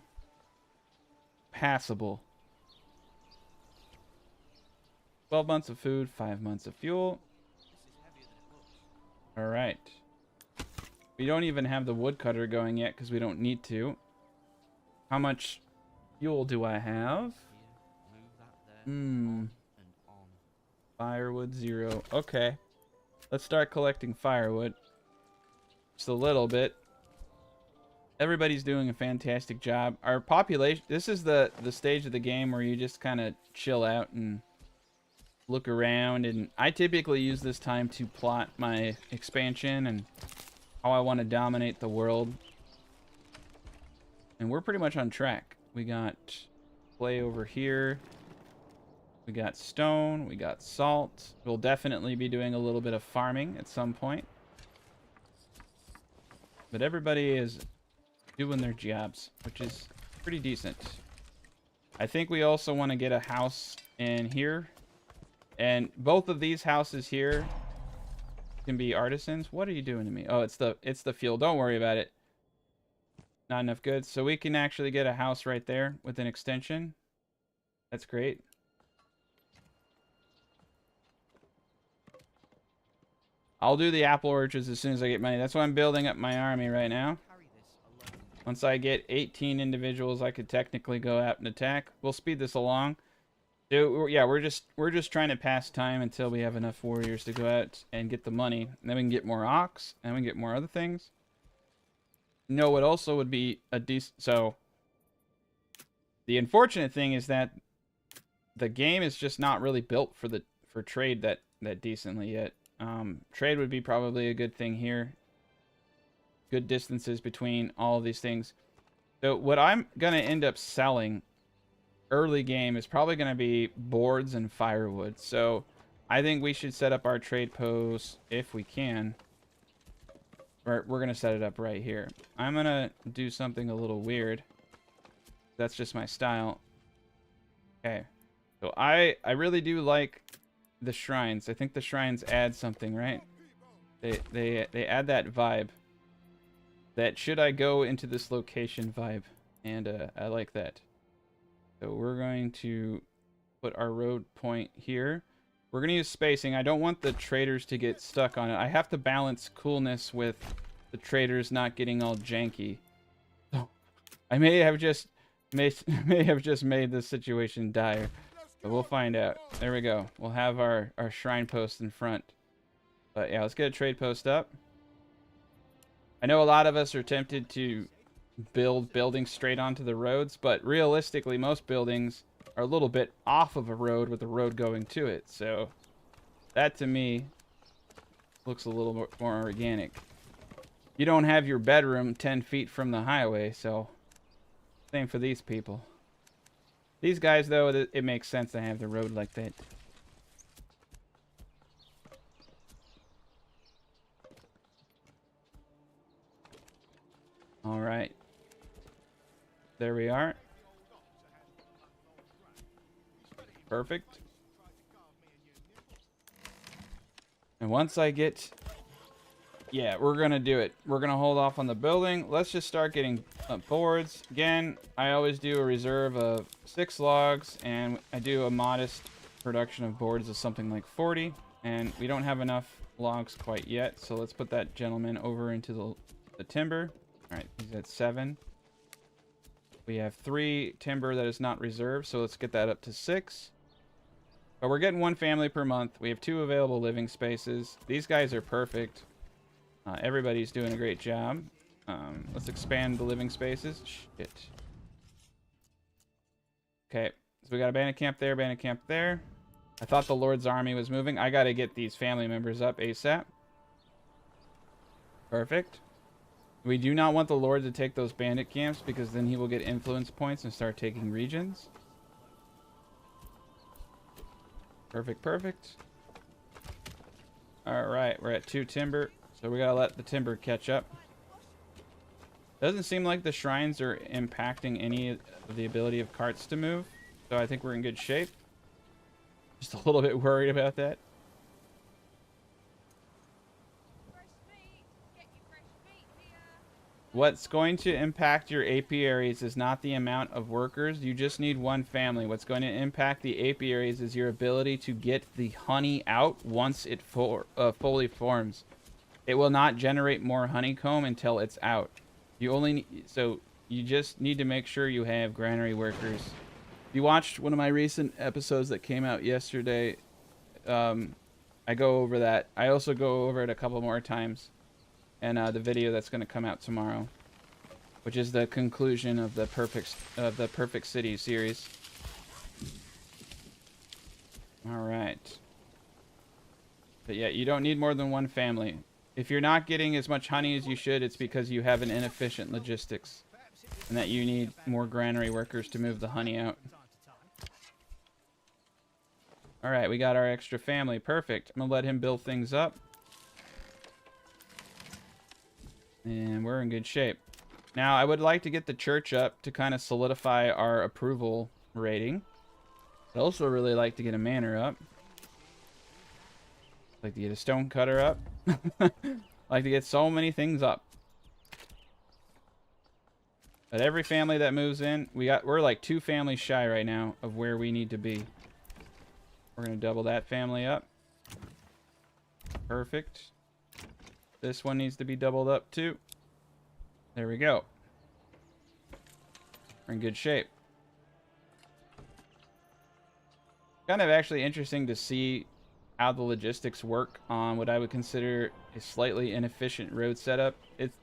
passable. 12 months of food, 5 months of fuel. Alright. We don't even have the woodcutter going yet because we don't need to. How much fuel do I have? Firewood 0. Okay. Let's start collecting firewood. Just a little bit. Everybody's doing a fantastic job. Our population... This is the stage of the game where you just kind of chill out and look around. And I typically use this time to plot my expansion and how I want to dominate the world. And we're pretty much on track. We got clay over here. We got stone. We got salt. We'll definitely be doing a little bit of farming at some point. But everybody is doing their jobs, which is pretty decent. I think we also want to get a house in here. And both of these houses here can be artisans. What are you doing to me? Oh, it's the fuel. Don't worry about it. Not enough goods. So we can actually get a house right there with an extension. That's great. I'll do the apple orchards as soon as I get money. That's why I'm building up my army right now. Once I get 18 individuals, I could technically go out and attack. We'll speed this along. Dude, yeah, we're just trying to pass time until we have enough warriors to go out and get the money. And then we can get more ox, and we can get more other things. No, it also would be a decent... So, the unfortunate thing is that the game is just not really built for trade that decently yet. Trade would be probably a good thing here. Good distances between all of these things. So what I'm going to end up selling early game is probably going to be boards and firewood. So I think we should set up our trade post if we can. We're going to set it up right here. I'm going to do something a little weird. That's just my style. Okay. So I really do like the shrines. I think the shrines add something, right? They add that vibe. That should I go into this location vibe. And I like that. So we're going to put our road point here. We're going to use spacing. I don't want the traders to get stuck on it. I have to balance coolness with the traders not getting all janky. So I may have just made this situation dire. But we'll find out. There we go. We'll have our shrine post in front. But yeah, let's get a trade post up. I know a lot of us are tempted to build buildings straight onto the roads, but realistically, most buildings are a little bit off of a road with a road going to it. So that, to me, looks a little more organic. You don't have your bedroom 10 feet from the highway, so same for these people. These guys, though, it makes sense to have the road like that. All right. There we are. Perfect. And once I get... Yeah, we're going to do it. We're going to hold off on the building. Let's just start getting boards. Again, I always do a reserve of 6 logs, and I do a modest production of boards of something like 40. And we don't have enough logs quite yet, so let's put that gentleman over into the timber. All right, he's at 7. We have 3 timber that is not reserved, so let's get that up to 6. But we're getting 1 family per month. We have 2 available living spaces. These guys are perfect. Everybody's doing a great job. Let's expand the living spaces. Shit. Okay, so we got a bandit camp there, bandit camp there. I thought the Lord's army was moving. I gotta get these family members up ASAP. Perfect. We do not want the Lord to take those bandit camps because then he will get influence points and start taking regions. Perfect, perfect. Alright, we're at 2 timber, so we gotta let the timber catch up. Doesn't seem like the shrines are impacting any of the ability of carts to move, so I think we're in good shape. Just a little bit worried about that. What's going to impact your apiaries is not the amount of workers. You just need one family. What's going to impact the apiaries is your ability to get the honey out once it fully forms. It will not generate more honeycomb until it's out. You only need, so you just need to make sure you have granary workers. If you watched one of my recent episodes that came out yesterday, I go over that. I also go over it a couple more times. And the video that's going to come out tomorrow, which is the conclusion of the Perfect City series. All right. But yeah, you don't need more than one family. If you're not getting as much honey as you should, it's because you have an inefficient logistics, and that you need more granary workers to move the honey out. All right, we got our extra family. Perfect. I'm gonna let him build things up. And we're in good shape. Now, I would like to get the church up to kind of solidify our approval rating. I'd also really like to get a manor up. Like to get a stone cutter up. Like to get so many things up. But every family that moves in, we're like 2 families shy right now of where we need to be. We're gonna double that family up. Perfect. This one needs to be doubled up too. There we go. We're in good shape. Kind of actually interesting to see how the logistics work on what I would consider a slightly inefficient road setup. It's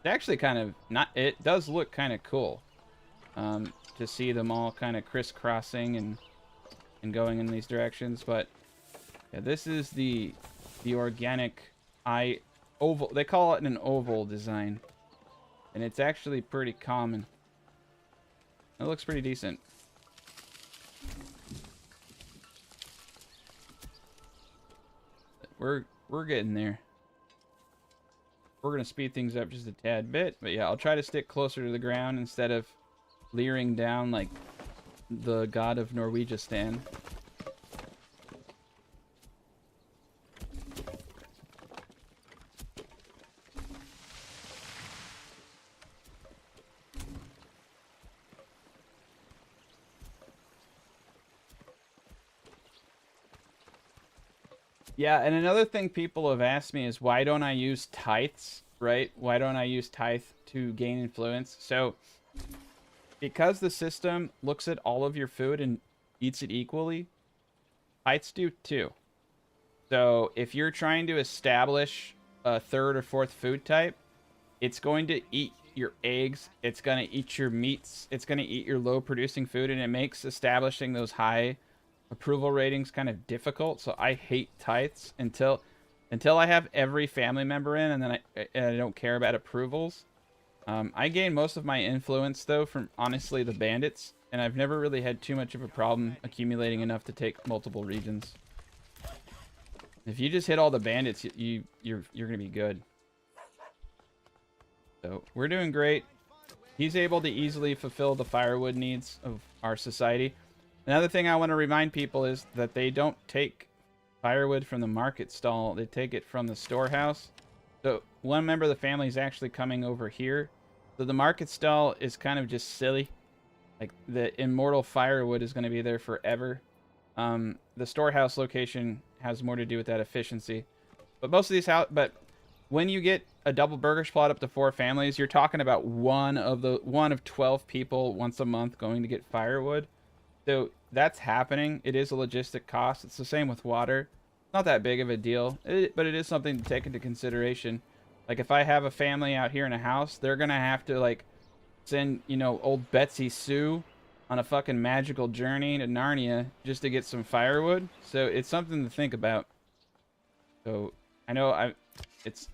actually kind of not, it does look kind of cool to see them all kind of crisscrossing and going in these directions. But yeah, this is the organic oval. They call it an oval design, and it's actually pretty common. It looks pretty decent. We're getting there. We're gonna speed things up just a tad bit, but yeah, I'll try to stick closer to the ground instead of leering down like the god of Norwegistan. Yeah, and another thing people have asked me is why don't I use tithes, right? Why don't I use tithe to gain influence? So, because the system looks at all of your food and eats it equally, tithes do too. So, if you're trying to establish a 3rd or 4th food type, it's going to eat your eggs, it's going to eat your meats, it's going to eat your low producing food, and it makes establishing those high approval ratings kind of difficult. So I hate tithes until I have every family member in, and then I don't care about approvals. I gain most of my influence though from honestly the bandits, and I've never really had too much of a problem accumulating enough to take multiple regions. If you just hit all the bandits, you're gonna be good. So we're doing great. He's able to easily fulfill the firewood needs of our society. Another thing I want to remind people is that they don't take firewood from the market stall. They take it from the storehouse. So one member of the family is actually coming over here. So the market stall is kind of just silly. Like the immortal firewood is going to be there forever. The storehouse location has more to do with that efficiency. But most of these but when you get a double burgers plot up to 4 families, you're talking about one of 12 people once a month going to get firewood. So that's happening. It is a logistic cost. It's the same with water. Not that big of a deal, but it is something to take into consideration. Like, if I have a family out here in a house, they're gonna have to, like, send, you know, old Betsy Sue on a fucking magical journey to Narnia just to get some firewood. So it's something to think about. So I know it's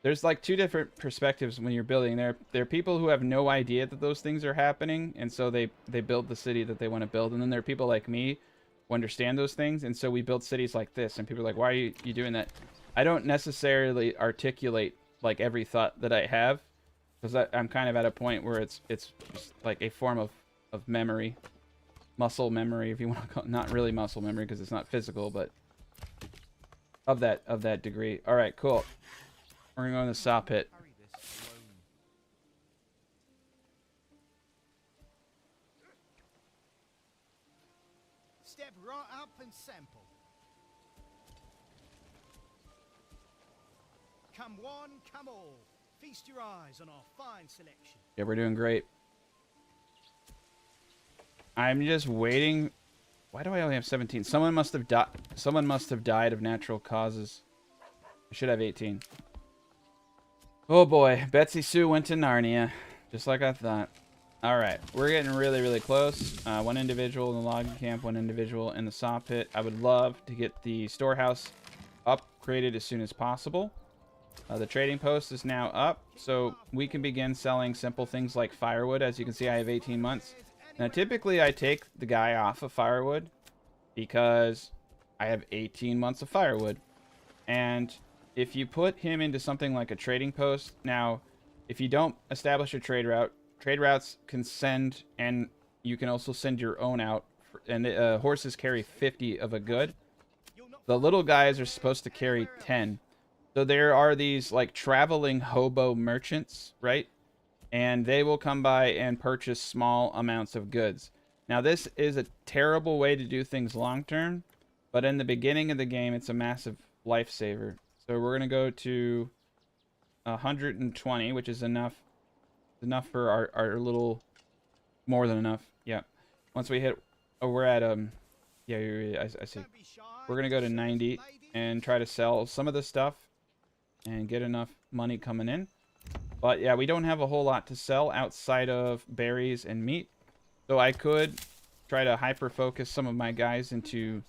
there's like two different perspectives when you're building. There are people who have no idea that those things are happening, and so they build the city that they want to build. And then there are people like me who understand those things, and so we build cities like this. And people are like, "Why are you doing that?" I don't necessarily articulate like every thought that I have, because I'm kind of at a point where it's just like a form of memory, muscle memory, if you want to call it. Not really muscle memory because it's not physical, but of that degree. All right, cool. We're gonna go in the saw pit. Carry this alone. Step right up and sample. Come one, come all. Feast your eyes on our fine selection. Yeah, we're doing great. I'm just waiting. Why do I only have 17? Someone must have died. Someone must have died of natural causes. I should have 18. Oh boy, Betsy Sue went to Narnia, just like I thought. All right, we're getting really, really close. One individual in the logging camp, one individual in the saw pit. I would love to get the storehouse upgraded as soon as possible. The trading post is now up, so we can begin selling simple things like firewood. As you can see, I have 18 months. Now, typically, I take the guy off of firewood because I have 18 months of firewood. And if you put him into something like a trading post, now, if you don't establish a trade route, trade routes can send, and you can also send your own out. And horses carry 50 of a good. The little guys are supposed to carry 10. So there are these like traveling hobo merchants, right? And they will come by and purchase small amounts of goods. Now, this is a terrible way to do things long term, but in the beginning of the game, it's a massive lifesaver. So we're gonna go to 120, which is enough for our little, more than enough. Yeah. Once we hit, oh, we're at yeah, I see. We're gonna go to 90 and try to sell some of this stuff and get enough money coming in. But yeah, we don't have a whole lot to sell outside of berries and meat. So I could try to hyper-focus some of my guys into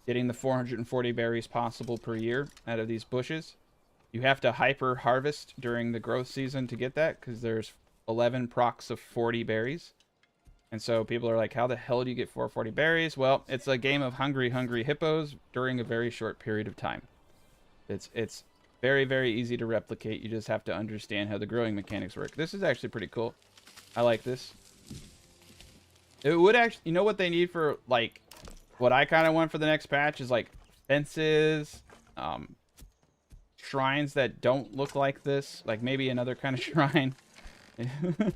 getting the 440 berries possible per year out of these bushes. You have to hyper-harvest during the growth season to get that, because there's 11 procs of 40 berries. And so people are like, how the hell do you get 440 berries? Well, it's a game of hungry, hungry hippos during a very short period of time. It's very, very easy to replicate. You just have to understand how the growing mechanics work. This is actually pretty cool. I like this. It would actually, you know what they need for, like, what I kind of want for the next patch is, like, fences, shrines that don't look like this. Like, maybe another kind of shrine. That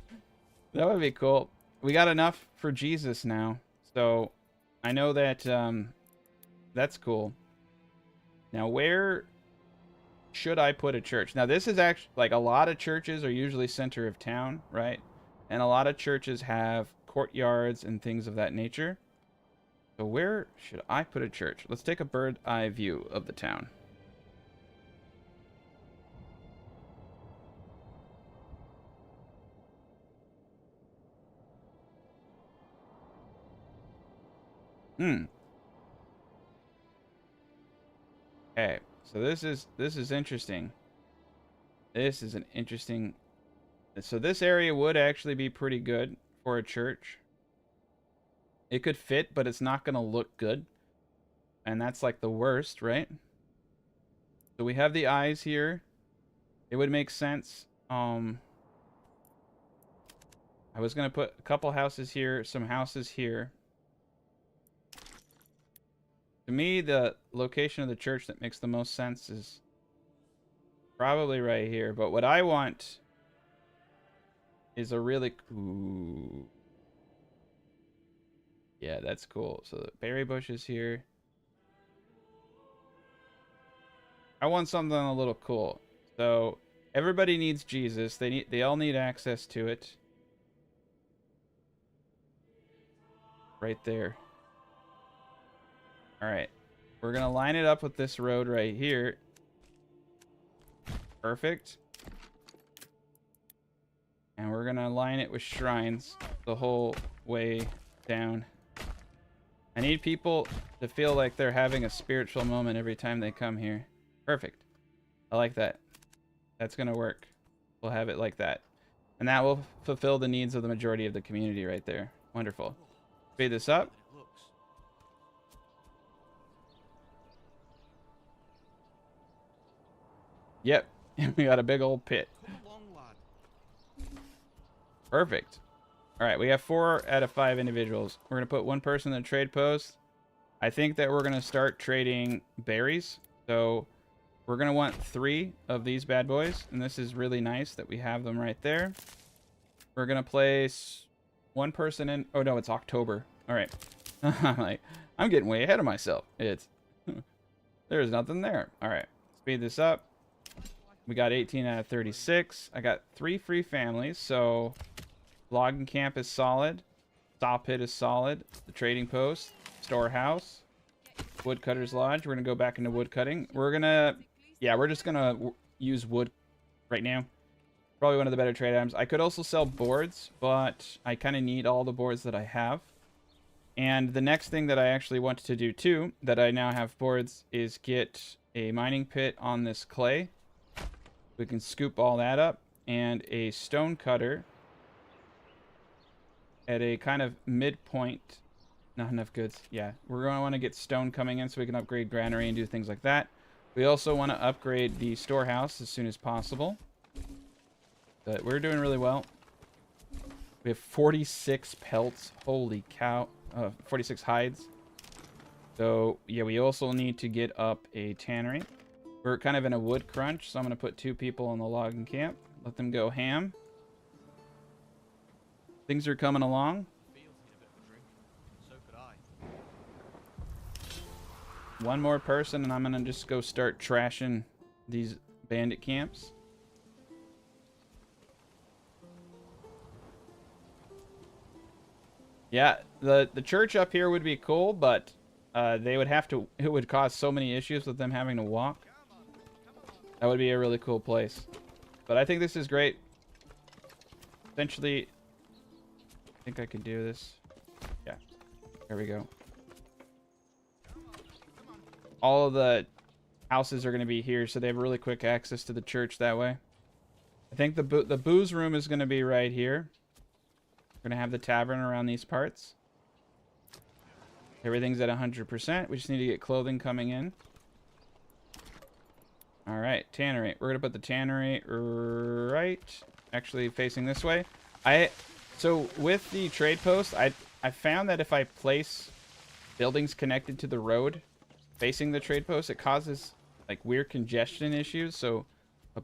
would be cool. We got enough for Jesus now. So, I know that, that's cool. Now, where should I put a church? Now, this is actually, like, a lot of churches are usually center of town, right? And a lot of churches have courtyards and things of that nature. So where should I put a church? Let's take a bird's eye view of the town. Okay, so this is interesting. This is an interesting. So this area would actually be pretty good for a church. It could fit, but it's not going to look good. And that's like the worst, right? So we have the eyes here. It would make sense. I was going to put a couple houses here, some houses here. To me, the location of the church that makes the most sense is probably right here. But what I want is a really... Ooh. Yeah, that's cool. So the berry bush is here. I want something a little cool. So everybody needs Jesus. They all need access to it. Right there. All right. We're going to line it up with this road right here. Perfect. And we're gonna align it with shrines the whole way down. I need people to feel like they're having a spiritual moment every time they come here. Perfect. I like that. That's gonna work. We'll have it like that. And that will fulfill the needs of the majority of the community right there. Wonderful. Speed this up. It looks. Yep. We got a big old pit. Come along, lad. Perfect. All right, we have 4 out of 5 individuals. We're going to put one person in the trade post. I think that we're going to start trading berries. So we're going to want 3 of these bad boys. And this is really nice that we have them right there. We're going to place one person in. Oh, no, it's October. All right. I'm getting way ahead of myself. There's nothing there. All right. Speed this up. We got 18 out of 36. I got 3 free families. So logging camp is solid. Saw pit is solid. The trading post. Storehouse. Woodcutter's lodge. We're going to go back into woodcutting. We're just going to use wood right now. Probably one of the better trade items. I could also sell boards, but I kind of need all the boards that I have. And the next thing that I actually want to do too, that I now have boards, is get a mining pit on this clay. We can scoop all that up. And a stone cutter at a kind of midpoint. Not enough goods. Yeah, we're going to want to get stone coming in so we can upgrade granary and do things like that. We also want to upgrade the storehouse as soon as possible. But we're doing really well. We have 46 pelts. Holy cow. 46 hides. So, yeah, we also need to get up a tannery. We're kind of in a wood crunch, so I'm going to put 2 people in the logging camp. Let them go ham. Things are coming along. Feels need a bit of a drink. So could I. One more person, and I'm going to just go start trashing these bandit camps. Yeah, the church up here would be cool, but they would have to. It would cause so many issues with them having to walk. That would be a really cool place. But I think this is great. Essentially, I think I can do this. Yeah, there we go. All of the houses are going to be here, so they have really quick access to the church that way. I think the booze room is going to be right here. We're going to have the tavern around these parts. Everything's at 100%. We just need to get clothing coming in. All right, tannery. We're going to put the tannery right, actually facing this way. So with the trade post, I found that if I place buildings connected to the road facing the trade post, it causes like weird congestion issues. So a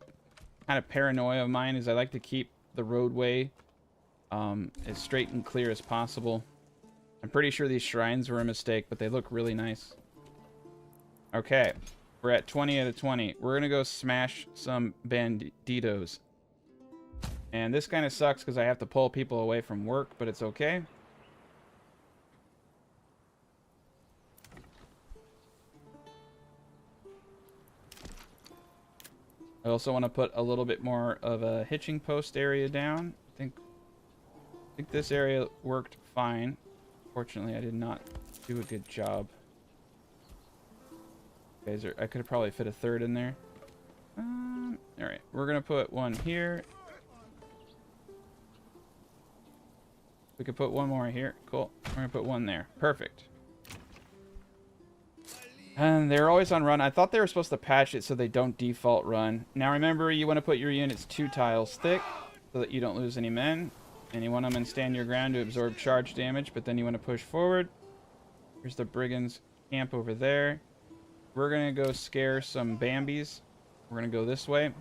kind of paranoia of mine is I like to keep the roadway as straight and clear as possible. I'm pretty sure these shrines were a mistake, but they look really nice. Okay, we're at 20 out of 20. We're gonna go smash some banditos. And this kind of sucks because I have to pull people away from work, but it's okay. I also want to put a little bit more of a hitching post area down. I think this area worked fine. Fortunately, I did not do a good job. Guys, I could have probably fit a third in there. All right, we're gonna put one here. We could put one more here. Cool. We're gonna put one there. Perfect. And they're always on run. I thought they were supposed to patch it so they don't default run. Now remember, you want to put your units 2 tiles thick so that you don't lose any men. And you want them in stand your ground to absorb charge damage, but then you want to push forward. Here's the brigands camp over there. We're going to go scare some Bambis. We're going to go this way.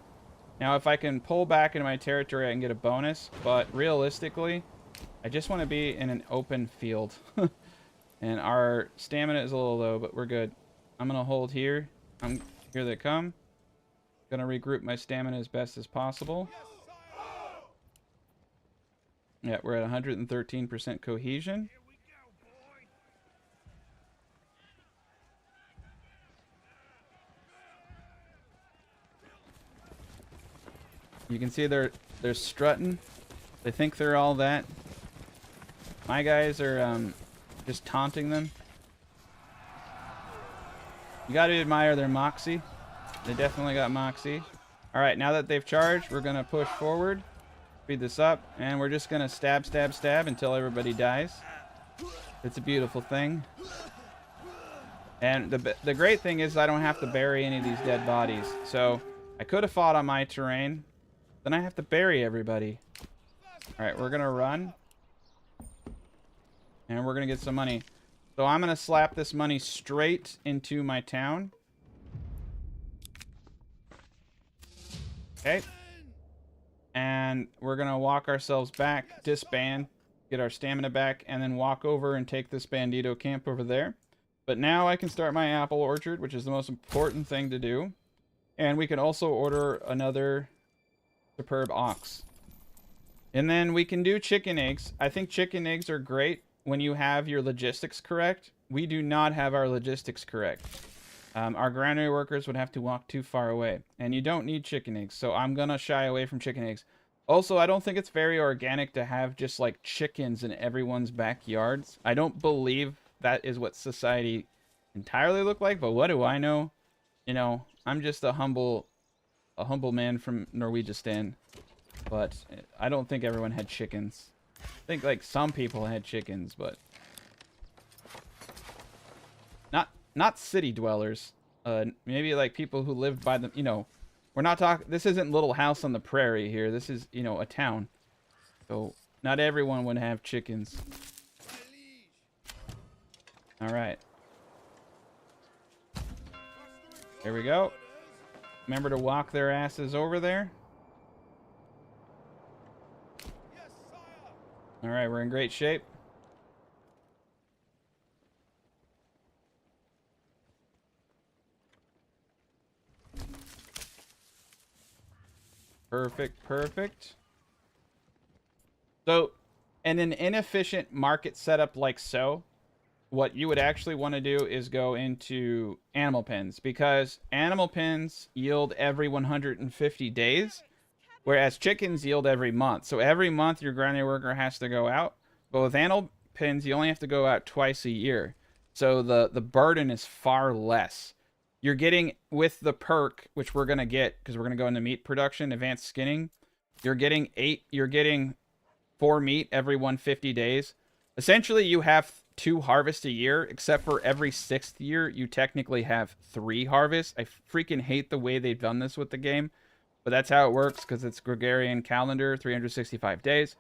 Now, if I can pull back into my territory, I can get a bonus. But realistically, I just want to be in an open field. And our stamina is a little low, but we're good. I'm going to hold here. Here they come. Going to regroup my stamina as best as possible. Yeah, we're at 113% cohesion. You can see they're strutting. They think they're all that. My guys are just taunting them. You got to admire their moxie. They definitely got moxie. All right, now that they've charged, we're going to push forward, speed this up, and we're just going to stab, stab, stab until everybody dies. It's a beautiful thing. And the great thing is I don't have to bury any of these dead bodies. So I could have fought on my terrain. Then I have to bury everybody. All right, we're going to run. And we're going to get some money. So I'm going to slap this money straight into my town. Okay. And we're going to walk ourselves back, disband, get our stamina back, and then walk over and take this bandito camp over there. But now I can start my apple orchard, which is the most important thing to do. And we can also order another superb ox. And then we can do chicken eggs. I think chicken eggs are great when you have your logistics correct. We do not have our logistics correct. Our granary workers would have to walk too far away. And you don't need chicken eggs, so I'm going to shy away from chicken eggs. Also, I don't think it's very organic to have just like chickens in everyone's backyards. I don't believe that is what society entirely looked like, but what do I know? You know, I'm just a humble man from Norwegistan. But I don't think everyone had chickens. I think like some people had chickens, but not city dwellers. Maybe like people who lived by them, you know. We're not talking, this isn't Little House on the Prairie here. This is, you know, a town. So not everyone would have chickens. All right. Here we go. Remember to walk their asses over there. All right, we're in great shape. Perfect, perfect. So, in an inefficient market setup like so, what you would actually want to do is go into animal pens, because animal pens yield every 150 days, whereas chickens yield every month. So every month your granary worker has to go out, but with animal pens you only have to go out twice a year. So the burden is far less. You're getting, with the perk, which we're going to get, because we're going to go into meat production, advanced skinning, you're getting 4 meat every 150 days. Essentially, you have 2 harvests a year, except for every 6th year, you technically have 3 harvests. I freaking hate the way they've done this with the game, but that's how it works, because it's Gregorian calendar, 365 days.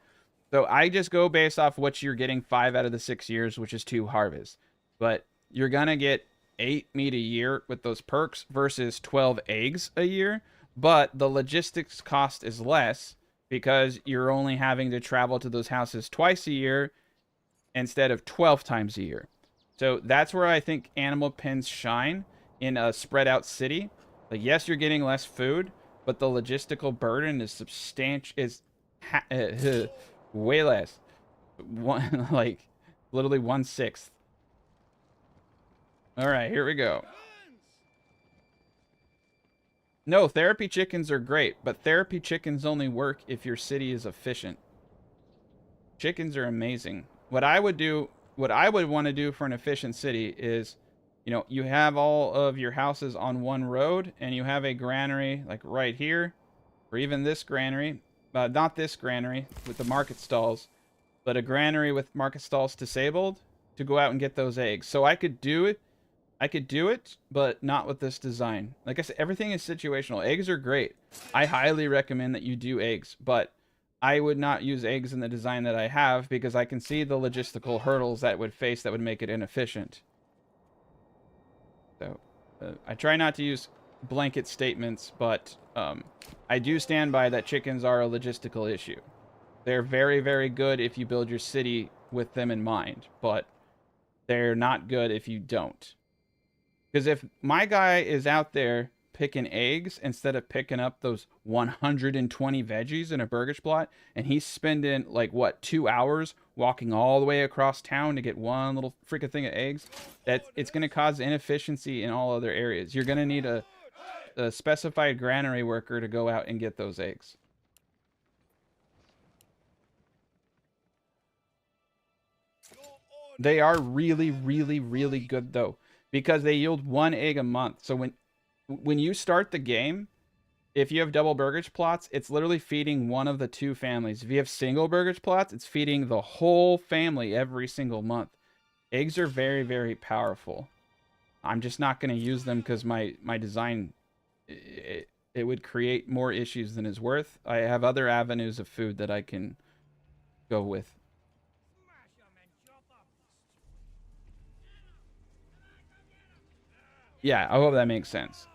So I just go based off what you're getting 5 out of the 6 years, which is 2 harvests. But you're going to get 8 meat a year with those perks versus 12 eggs a year, but the logistics cost is less because you're only having to travel to those houses twice a year instead of 12 times a year. So that's where I think animal pens shine in a spread out city. Like, yes, you're getting less food, but the logistical burden is way less. Like literally 1/6. All right, here we go. No, therapy chickens are great, but therapy chickens only work if your city is efficient. Chickens are amazing. What I would want to do for an efficient city is, you know, you have all of your houses on one road, and you have a granary like right here, or even this granary, not this granary with the market stalls, but a granary with market stalls disabled to go out and get those eggs. So I could do it. But not with this design. Like I said, everything is situational. Eggs are great. I highly recommend that you do eggs, but I would not use eggs in the design that I have because I can see the logistical hurdles that would make it inefficient. So I try not to use blanket statements, but I do stand by that chickens are a logistical issue. They're very, very good if you build your city with them in mind, but they're not good if you don't. Because if my guy is out there picking eggs instead of picking up those 120 veggies in a burgage plot, and he's spending like what 2 hours walking all the way across town to get one little freaking thing of eggs, it's going to cause inefficiency in all other areas. You're going to need a specified granary worker to go out and get those eggs. They are really, really, really good though, because they yield 1 egg a month. So when you start the game, if you have double burgage plots, it's literally feeding one of the two families. If you have single burgage plots, it's feeding the whole family every single month. Eggs are very, very powerful. I'm just not going to use them because my design, it would create more issues than is worth. I have other avenues of food that I can go with. Yeah, I hope that makes sense.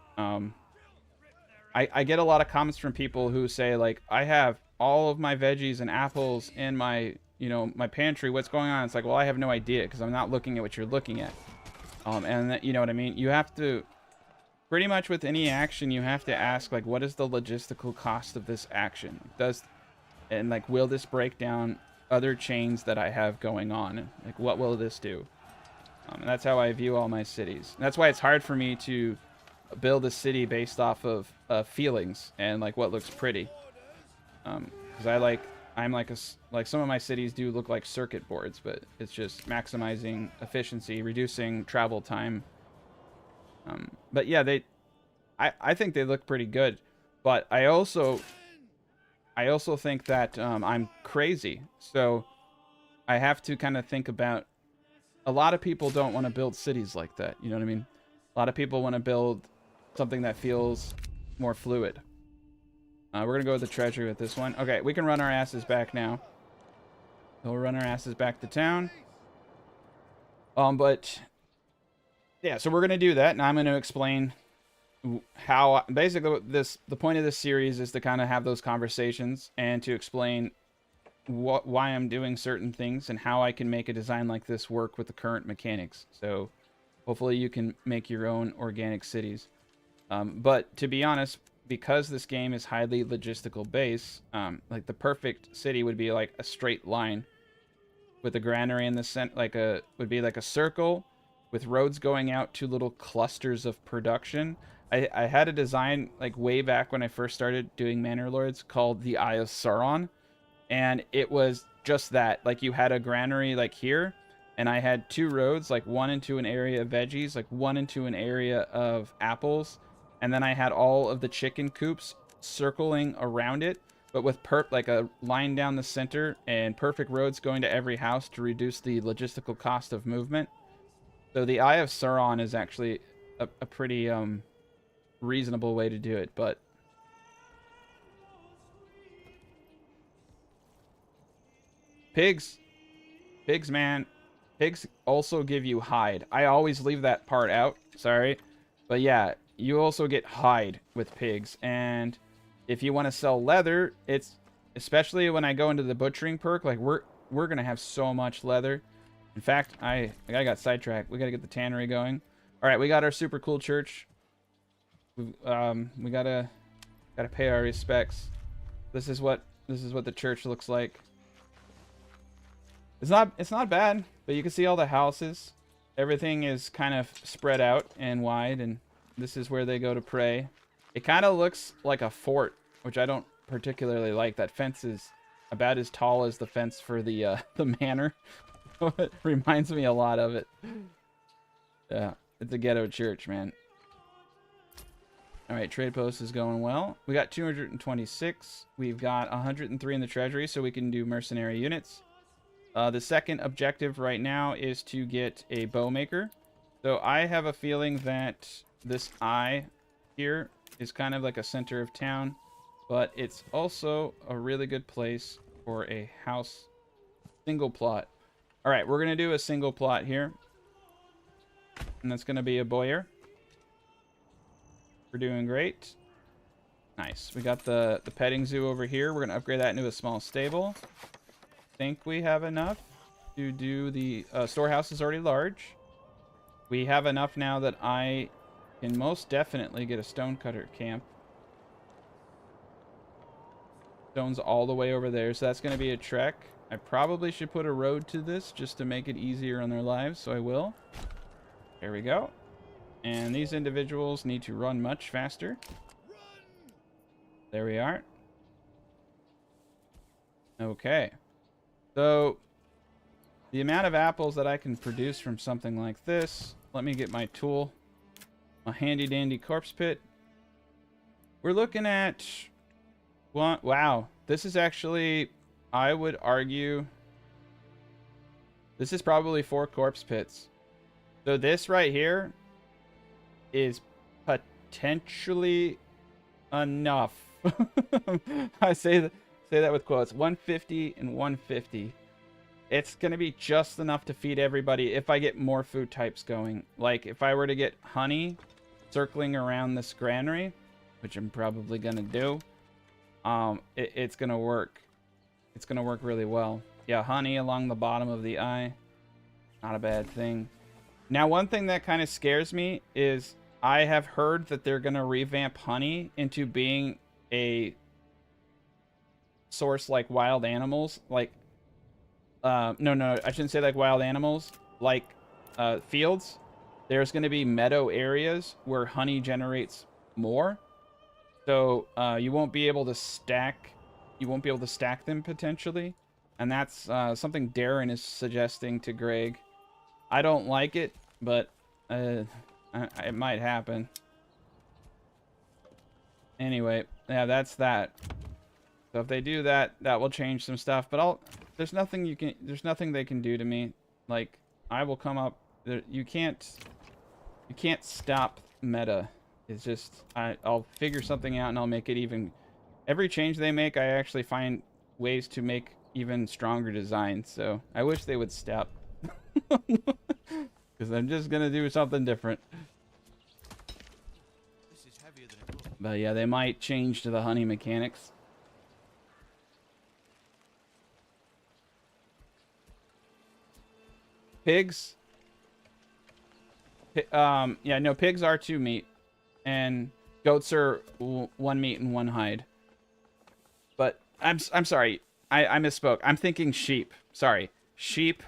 I get a lot of comments from people who say, like, I have all of my veggies and apples in my, my pantry. What's going on? It's like, well, I have no idea because I'm not looking at what you're looking at. And you know what I mean? You have to, pretty much with any action, you have to ask, like, what is the logistical cost of this action? And like, will this break down other chains that I have going on? Like, what will this do? And that's how I view all my cities. And that's why it's hard for me to build a city based off of feelings and like what looks pretty. Because I'm like some of my cities do look like circuit boards, but it's just maximizing efficiency, reducing travel time. But yeah, I think they look pretty good. But I also think that I'm crazy. So I have to kind of think about, a lot of people don't want to build cities like that. You know what I mean? A lot of people want to build something that feels more fluid. We're going to go with the treasury with this one. Okay, we can run our asses back now. We'll run our asses back to town. But yeah, so we're going to do that, and I'm going to explain how, basically the point of this series is to kind of have those conversations and to explain why I'm doing certain things and how I can make a design like this work with the current mechanics. So hopefully you can make your own organic cities. But to be honest, because this game is highly logistical based, like the perfect city would be like a straight line with a granary in the center, would be like a circle with roads going out to little clusters of production. I had a design like way back when I first started doing Manor Lords called the Eye of Sauron, and it was just that. Like, you had a granary like here, and I had two roads, like one into an area of veggies, like one into an area of apples, and then I had all of the chicken coops circling around it, but with like a line down the center and perfect roads going to every house to reduce the logistical cost of movement. So the Eye of Sauron is actually a pretty reasonable way to do it. But pigs, man, pigs also give you hide. I always leave that part out, sorry, but yeah, you also get hide with pigs. And if you want to sell leather, it's, especially when I go into the butchering perk, like we're gonna have so much leather. In fact, I got sidetracked. We gotta get the tannery going. All right, we got our super cool church. We gotta pay our respects. This is what the church looks like. It's not bad, but you can see all the houses. Everything is kind of spread out and wide, and this is where they go to pray. It kind of looks like a fort, which I don't particularly like. That fence is about as tall as the fence for the manor. It reminds me a lot of it. Yeah, it's a ghetto church, man. All right, trade post is going well. We got 226. We've got 103 in the treasury, so we can do mercenary units. The second objective right now is to get a bow maker. So I have a feeling that this eye here is kind of like a center of town, but it's also a really good place for a house single plot. All right, we're going to do a single plot here, and that's going to be a boyer. We're doing great. Nice. We got the petting zoo over here. We're going to upgrade that into a small stable. Think we have enough to do the storehouse is already large. We have enough now that I can most definitely get a stonecutter camp. Stone's all the way over there, so that's going to be a trek. I probably should put a road to this just to make it easier on their lives, so I will. There we go. And these individuals need to run much faster. There we are. Okay. So The amount of apples that I can produce from something like this. Let me get my tool. A handy dandy corpse pit. We're looking at one. Wow, this is actually, I would argue, this is probably 4 corpse pits. So this right here is potentially enough. I say that with quotes. 150 and 150. It's going to be just enough to feed everybody if I get more food types going. Like, if I were to get honey circling around this granary, which I'm probably going to do, it's going to work. It's going to work really well. Yeah, honey along the bottom of the eye. Not a bad thing. Now, one thing that kind of scares me is I have heard that they're going to revamp honey into being a source like wild animals. Like, no, I shouldn't say like wild animals. Like, fields. There's going to be meadow areas where honey generates more. So, you won't be able to stack. You won't be able to stack them potentially. And that's something Darren is suggesting to Greg. I don't like it, but it might happen. Anyway, yeah, that's that. So if they do that, that will change some stuff. But there's nothing they can do to me. Like, I will come up. You can't stop meta. It's just I'll figure something out and I'll make it even. Every change they make, I actually find ways to make even stronger designs. So I wish they would stop. Because I'm just gonna do something different. This is heavier than it looks. But yeah, they might change to the honey mechanics. Pigs. Yeah, no, pigs are 2 meat, and goats are 1 meat and 1 hide. But I'm sorry, I misspoke. I'm thinking sheep. Sorry, sheep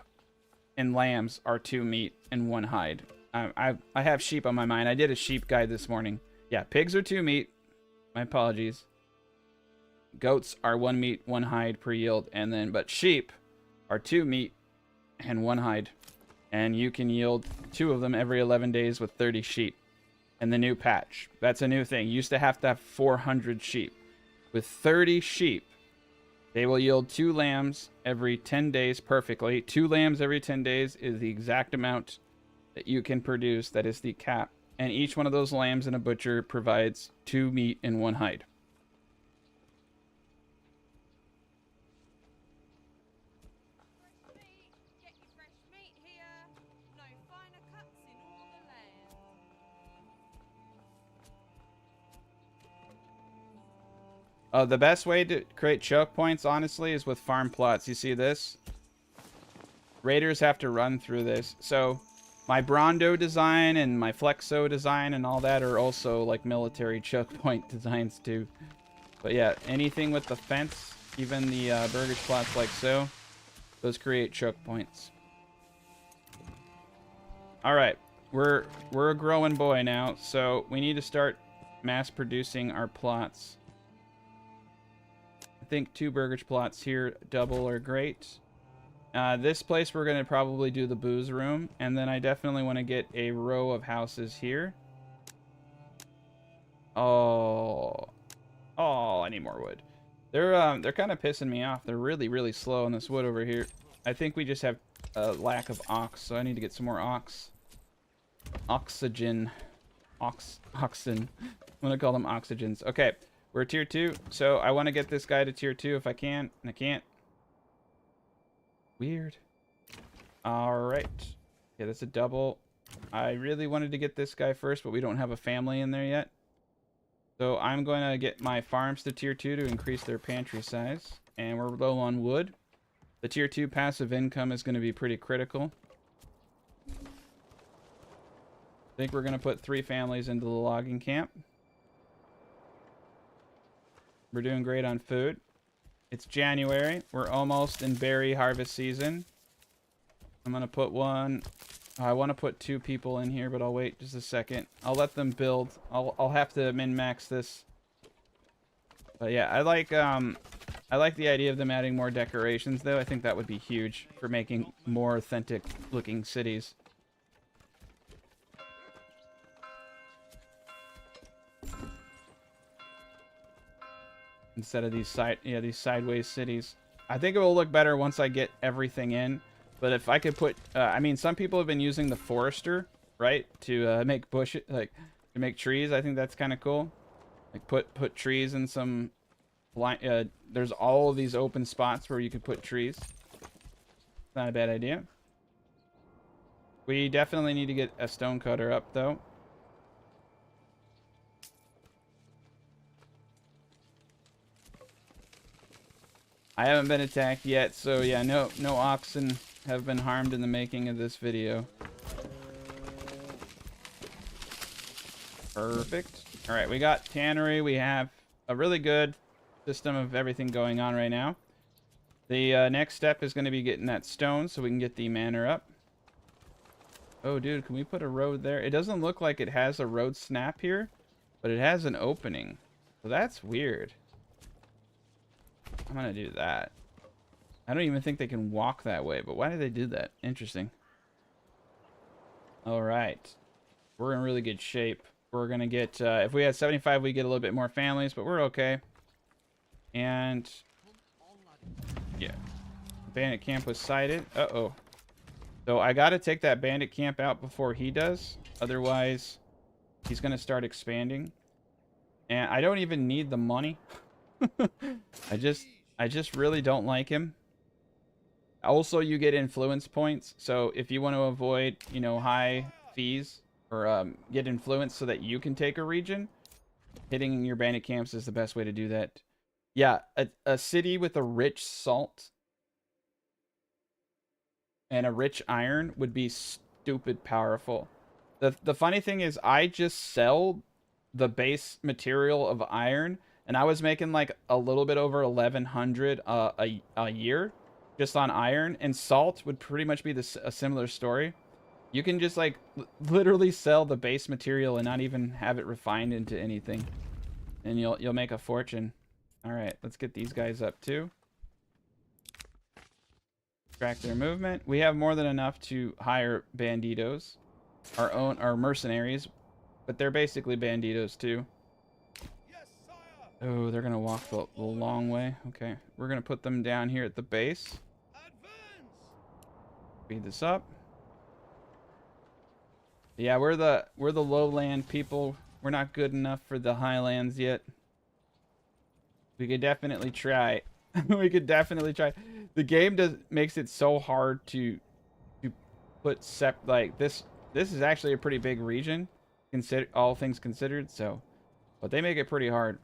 and lambs are 2 meat and 1 hide. I have sheep on my mind. I did a sheep guide this morning. Yeah, pigs are 2 meat. My apologies. Goats are 1 meat, 1 hide per yield, and then but sheep are 2 meat and 1 hide. And you can yield 2 of them every 11 days with 30 sheep. In the new patch. That's a new thing. You used to have 400 sheep. With 30 sheep, they will yield 2 lambs every 10 days perfectly. 2 lambs every 10 days is the exact amount that you can produce. That is the cap. And each one of those lambs in a butcher provides 2 meat and 1 hide. The best way to create choke points, honestly, is with farm plots. You see this? Raiders have to run through this. So, my Brondo design and my Flexo design and all that are also, like, military choke point designs, too. But yeah, anything with the fence, even the burgage plots like so, those create choke points. Alright, we're a growing boy now, so we need to start mass producing our plots. I think 2 burgage plots here, double are great. This place we're going to probably do the booze room, and then I definitely want to get a row of houses here. Oh, I need more wood. They're kind of pissing me off. They're really, really slow on this wood over here. I think we just have a lack of ox, so I need to get some more ox. Oxen. I'm gonna call them oxygens. Okay. We're tier 2, so I want to get this guy to tier 2 if I can, and I can't. Weird. Alright. Yeah, that's a double. I really wanted to get this guy first, but we don't have a family in there yet. So I'm going to get my farms to tier 2 to increase their pantry size. And we're low on wood. The tier 2 passive income is going to be pretty critical. I think we're going to put 3 families into the logging camp. We're doing great on food. It's January. We're almost in berry harvest season. I'm going to put one. I want to put 2 people in here, but I'll wait just a second. I'll let them build. I'll have to min-max this. But yeah, I I like the idea of them adding more decorations, though. I think that would be huge for making more authentic-looking cities. Instead of these these sideways cities. I think it will look better once I get everything in. But if I could put, I mean, some people have been using the forester, right, to make bushes, like to make trees. I think that's kind of cool. Like put trees in some. There's all of these open spots where you could put trees. It's not a bad idea. We definitely need to get a stone cutter up, though. I haven't been attacked yet, so yeah, no oxen have been harmed in the making of this video. Perfect. All right, we got tannery. We have a really good system of everything going on right now. The next step is going to be getting that stone so we can get the manor up. Oh, dude, can we put a road there? It doesn't look like it has a road snap here, but it has an opening. So that's weird. I'm going to do that. I don't even think they can walk that way, but why did they do that? Interesting. All right. We're in really good shape. We're going to get, if we had 75, we get a little bit more families, but we're okay. And, yeah. Bandit camp was sighted. Uh-oh. So I got to take that bandit camp out before he does. Otherwise, he's going to start expanding. And I don't even need the money. I just really don't like him. Also, you get influence points. So if you want to avoid, you know, high fees or get influence so that you can take a region, hitting your bandit camps is the best way to do that. Yeah, a city with a rich salt and a rich iron would be stupid powerful. The funny thing is I just sell the base material of iron and I was making like a little bit over 1100 a year just on iron, and salt would pretty much be a similar story. You can just like literally sell the base material and not even have it refined into anything, and you'll make a fortune. All right, let's get these guys up too. Track their movement. We have more than enough to hire banditos, our mercenaries, but they're basically banditos too. Oh, they're gonna walk the long way. Okay, we're gonna put them down here at the base. Speed this up. Yeah, we're the lowland people. We're not good enough for the highlands yet. We could definitely try. We could definitely try. The game makes it so hard to put like this. This is actually a pretty big region, all things considered. So, but they make it pretty hard.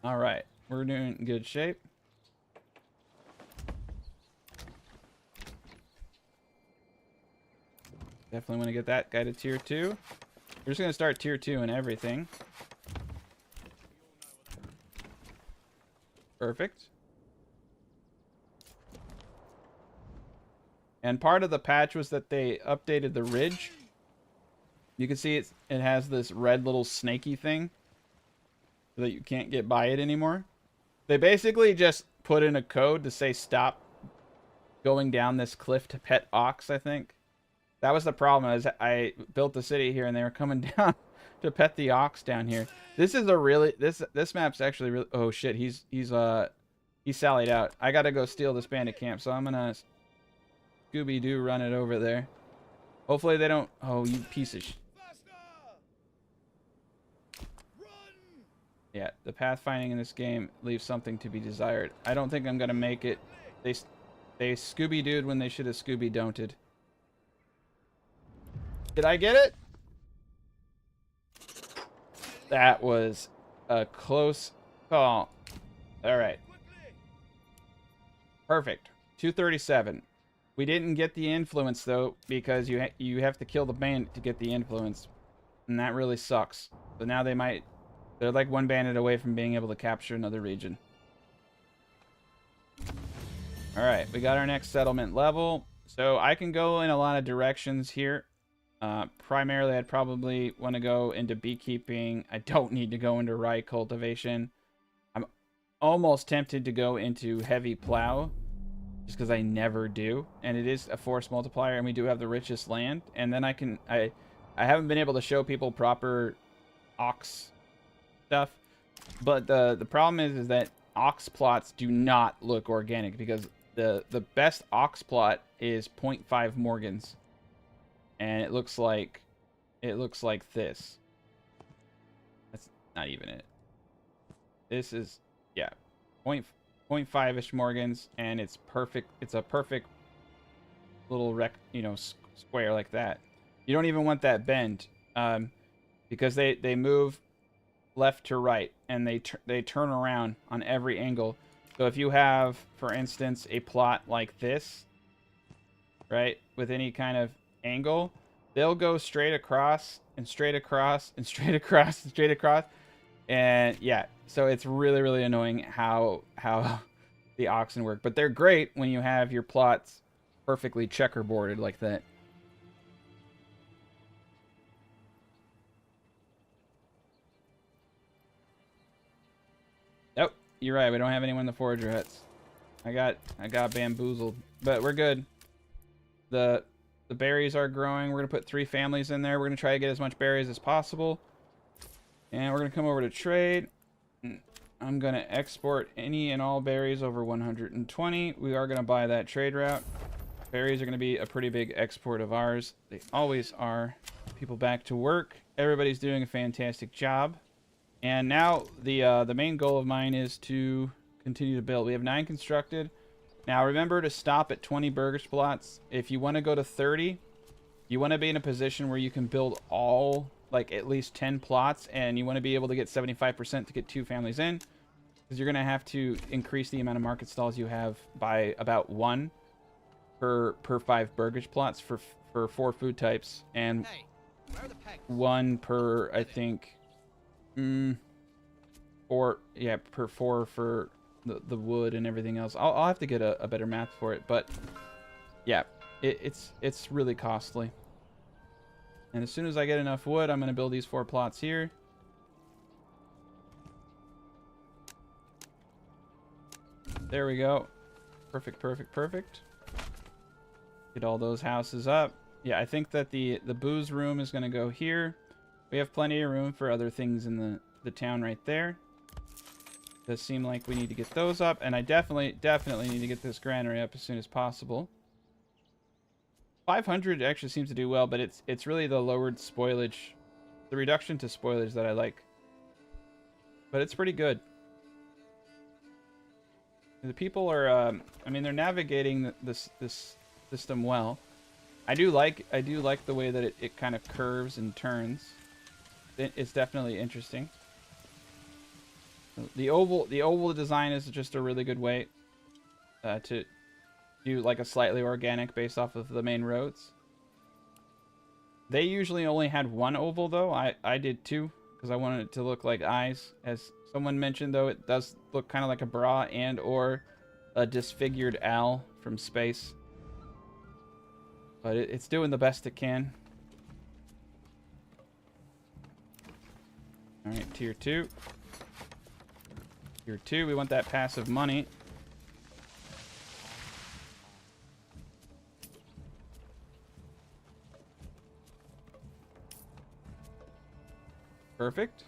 All right, we're doing good shape. Definitely want to get that guy to tier 2. We're just going to start tier 2 and everything. Perfect. And part of the patch was that they updated the ridge. You can see it has this red little snaky thing so that you can't get by it anymore. They basically just put in a code to say stop going down this cliff to pet ox, I think. That was the problem. Is I built the city here and they were coming down to pet the ox down here. This is a really this map's actually really, oh shit, he's sallied out. I got to go steal this bandit camp, so I'm going to Scooby-Doo run it over there. Hopefully they don't, oh, you piece of Yeah, the pathfinding in this game leaves something to be desired. I don't think I'm going to make it. They Scooby-Dooed when they should have Scooby-Don'ted. Did I get it? That was a close call. All right. Perfect. 237. We didn't get the influence, though, because you have to kill the bandit to get the influence. And that really sucks. So now they're like one bandit away from being able to capture another region. All right, we got our next settlement level. So I can go in a lot of directions here. Primarily, I'd probably want to go into beekeeping. I don't need to go into rye cultivation. I'm almost tempted to go into heavy plow, just because I never do, and it is a force multiplier, and we do have the richest land. And then I haven't been able to show people proper ox stuff, but the problem is that ox plots do not look organic, because the best ox plot is 0.5 Morgans, and it looks like this. That's not even it. This is, yeah, 0.5-ish Morgans, and it's perfect. It's a perfect little square like that. You don't even want that bend, because they move left to right, and they turn around on every angle. So if you have, for instance, a plot like this, right, with any kind of angle, they'll go straight across and straight across and straight across and straight across. And yeah, so it's really, really annoying how the oxen work. But they're great when you have your plots perfectly checkerboarded like that. Oh, you're right. We don't have anyone in the forager huts. I got bamboozled, but we're good. The berries are growing. We're gonna put 3 families in there. We're gonna try to get as much berries as possible. And we're going to come over to trade. I'm going to export any and all berries over 120. We are going to buy that trade route. Berries are going to be a pretty big export of ours. They always are. People back to work. Everybody's doing a fantastic job. And now the main goal of mine is to continue to build. We have 9 constructed. Now remember to stop at 20 burgage plots. If you want to go to 30, you want to be in a position where you can build all, like, at least 10 plots, and you want to be able to get 75% to get 2 families in, because you're going to have to increase the amount of market stalls you have by about 1 per 5 burgage plots for 4 food types, and Hey, where are the pegs? 1 per, I think, 4, yeah, per 4 for the wood and everything else. I'll have to get a better math for it, but yeah, it's really costly. And as soon as I get enough wood, I'm going to build these 4 plots here. There we go. Perfect, perfect, perfect. Get all those houses up. Yeah, I think that the booze room is going to go here. We have plenty of room for other things in the town right there. Does seem like we need to get those up. And I definitely need to get this granary up as soon as possible. 500 actually seems to do well, but it's really the lowered spoilage, the reduction to spoilage that I like. But it's pretty good. The people are, I mean, they're navigating this system well. I do like the way that it kind of curves and turns. It's definitely interesting. The oval design is just a really good way to do like a slightly organic based off of the main roads. They usually only had 1 oval though. I did 2 because I wanted it to look like eyes. As someone mentioned though, it does look kind of like a bra and or a disfigured owl from space. But it's doing the best it can. Alright, tier 2. Tier 2, we want that passive money. Perfect.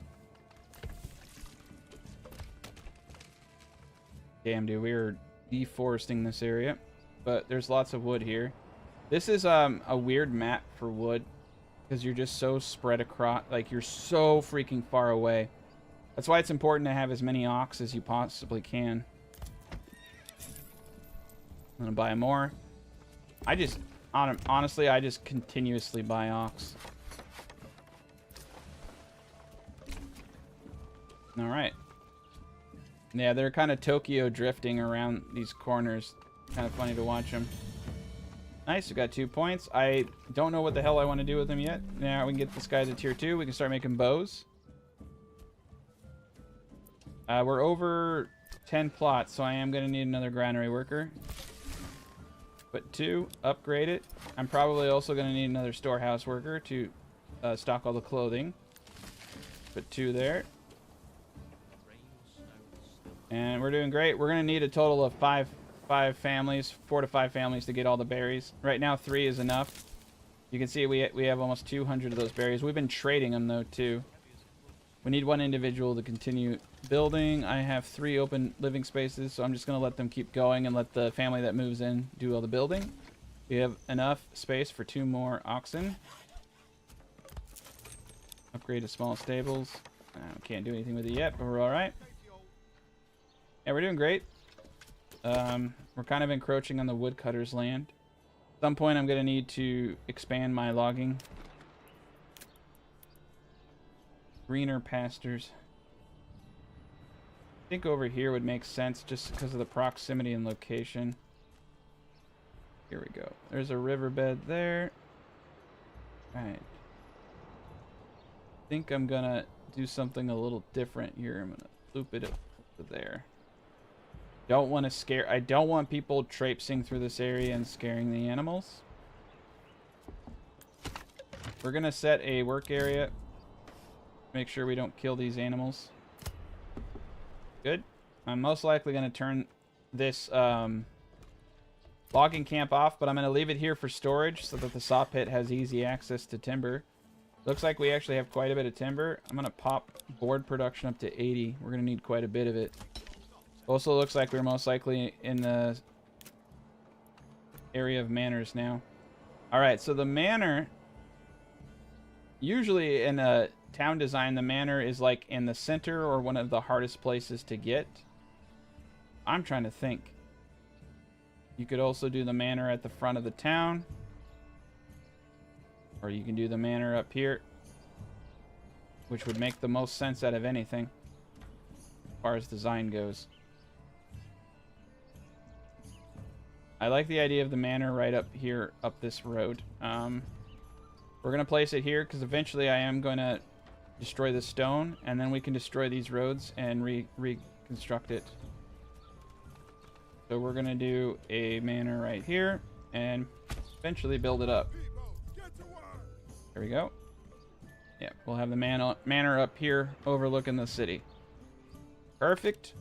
Damn, dude, we are deforesting this area. But there's lots of wood here. This is a weird map for wood, because you're just so spread across, like you're so freaking far away. That's why it's important to have as many ox as you possibly can. I'm gonna buy more. Honestly, I just continuously buy ox. All right. Yeah, they're kind of Tokyo drifting around these corners. Kind of funny to watch them. Nice, we got 2 points. I don't know what the hell I want to do with them yet. Now we can get this guy to tier 2. We can start making bows. We're over 10 plots, so I am going to need another granary worker. Put 2, upgrade it. I'm probably also going to need another storehouse worker to stock all the clothing. Put 2 there. And we're doing great. We're going to need a total of 4 to 5 families to get all the berries. Right now, 3 is enough. You can see we have almost 200 of those berries. We've been trading them, though, too. We need 1 individual to continue building. I have 3 open living spaces, so I'm just going to let them keep going and let the family that moves in do all the building. We have enough space for 2 more oxen. Upgrade to small stables. Can't do anything with it yet, but we're all right. Yeah, we're doing great. We're kind of encroaching on the woodcutter's land. At some point, I'm going to need to expand my logging. Greener pastures. I think over here would make sense just because of the proximity and location. Here we go. There's a riverbed there. Alright. I think I'm gonna do something a little different here. I'm gonna loop it up to there. Don't want to scare... I don't want people traipsing through this area and scaring the animals. We're gonna set a work area. Make sure we don't kill these animals. Good. I'm most likely gonna turn this logging camp off, but I'm gonna leave it here for storage so that the saw pit has easy access to timber. Looks like we actually have quite a bit of timber. I'm gonna pop board production up to 80. We're gonna need quite a bit of it. Also looks like we're most likely in the area of manors now. Alright, so the manor, usually in a town design, the manor is like in the center or one of the hardest places to get. I'm trying to think. You could also do the manor at the front of the town. Or you can do the manor up here, which would make the most sense out of anything as far as design goes. I like the idea of the manor right up here, up this road. We're going to place it here because eventually I am going to destroy the stone, and then we can destroy these roads and reconstruct it. So we're going to do a manor right here and eventually build it up. There we go. Yeah, we'll have the manor up here overlooking the city. Perfect.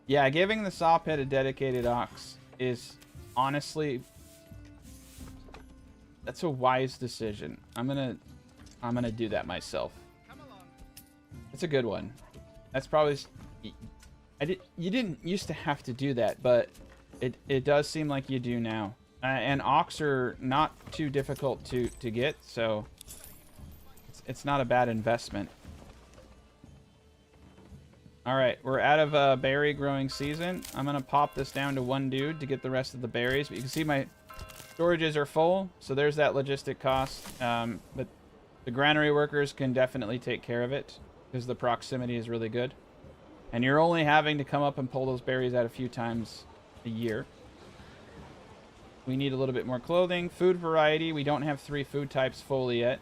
Yeah, giving the saw pit a dedicated ox is honestly, that's a wise decision. I'm gonna do that myself. It's a good one. That's probably, you didn't used to have to do that, but it does seem like you do now. And ox are not too difficult to get, so it's not a bad investment. Alright, we're out of berry growing season. I'm going to pop this down to 1 dude to get the rest of the berries. But you can see my storages are full, so there's that logistic cost. But the granary workers can definitely take care of it because the proximity is really good. And you're only having to come up and pull those berries out a few times a year. We need a little bit more clothing. Food variety, we don't have 3 food types fully yet.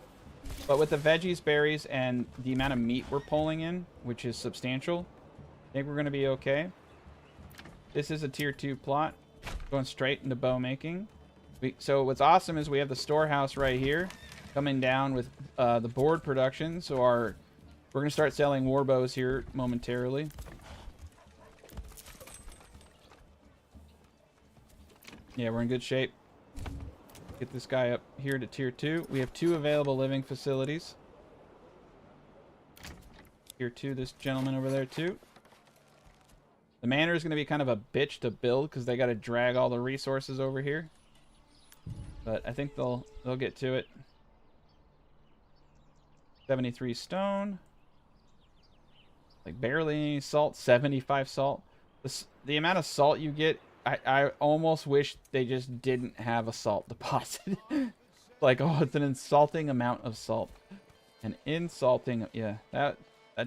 But with the veggies, berries, and the amount of meat we're pulling in, which is substantial, I think we're going to be okay. This is a tier 2 plot, going straight into bow making. So what's awesome is we have the storehouse right here, coming down with the board production. So we're going to start selling war bows here momentarily. Yeah, we're in good shape. Get this guy up here to tier 2. We have 2 available living facilities. Tier 2, this gentleman over there too. The manor is going to be kind of a bitch to build because they got to drag all the resources over here. But I think they'll get to it. 73 stone. Like barely any salt. 75 salt. The amount of salt you get, I almost wish they just didn't have a salt deposit. Like, oh, it's an insulting amount of salt. An insulting, yeah, that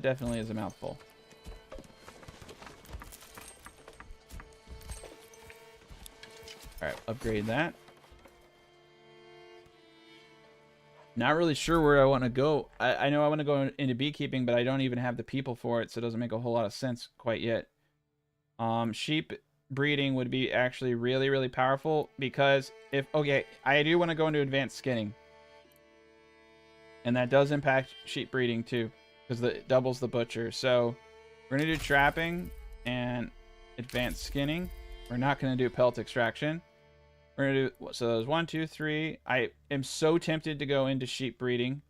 definitely is a mouthful. Alright, upgrade that. Not really sure where I want to go. I know I want to go into beekeeping, but I don't even have the people for it, so it doesn't make a whole lot of sense quite yet. Sheep breeding would be actually really, really powerful because okay, I do want to go into advanced skinning. And that does impact sheep breeding too. because it doubles the butcher. So we're gonna do trapping and advanced skinning. We're not gonna do pelt extraction. We're gonna do, so there's 1, 2, 3. I am so tempted to go into sheep breeding.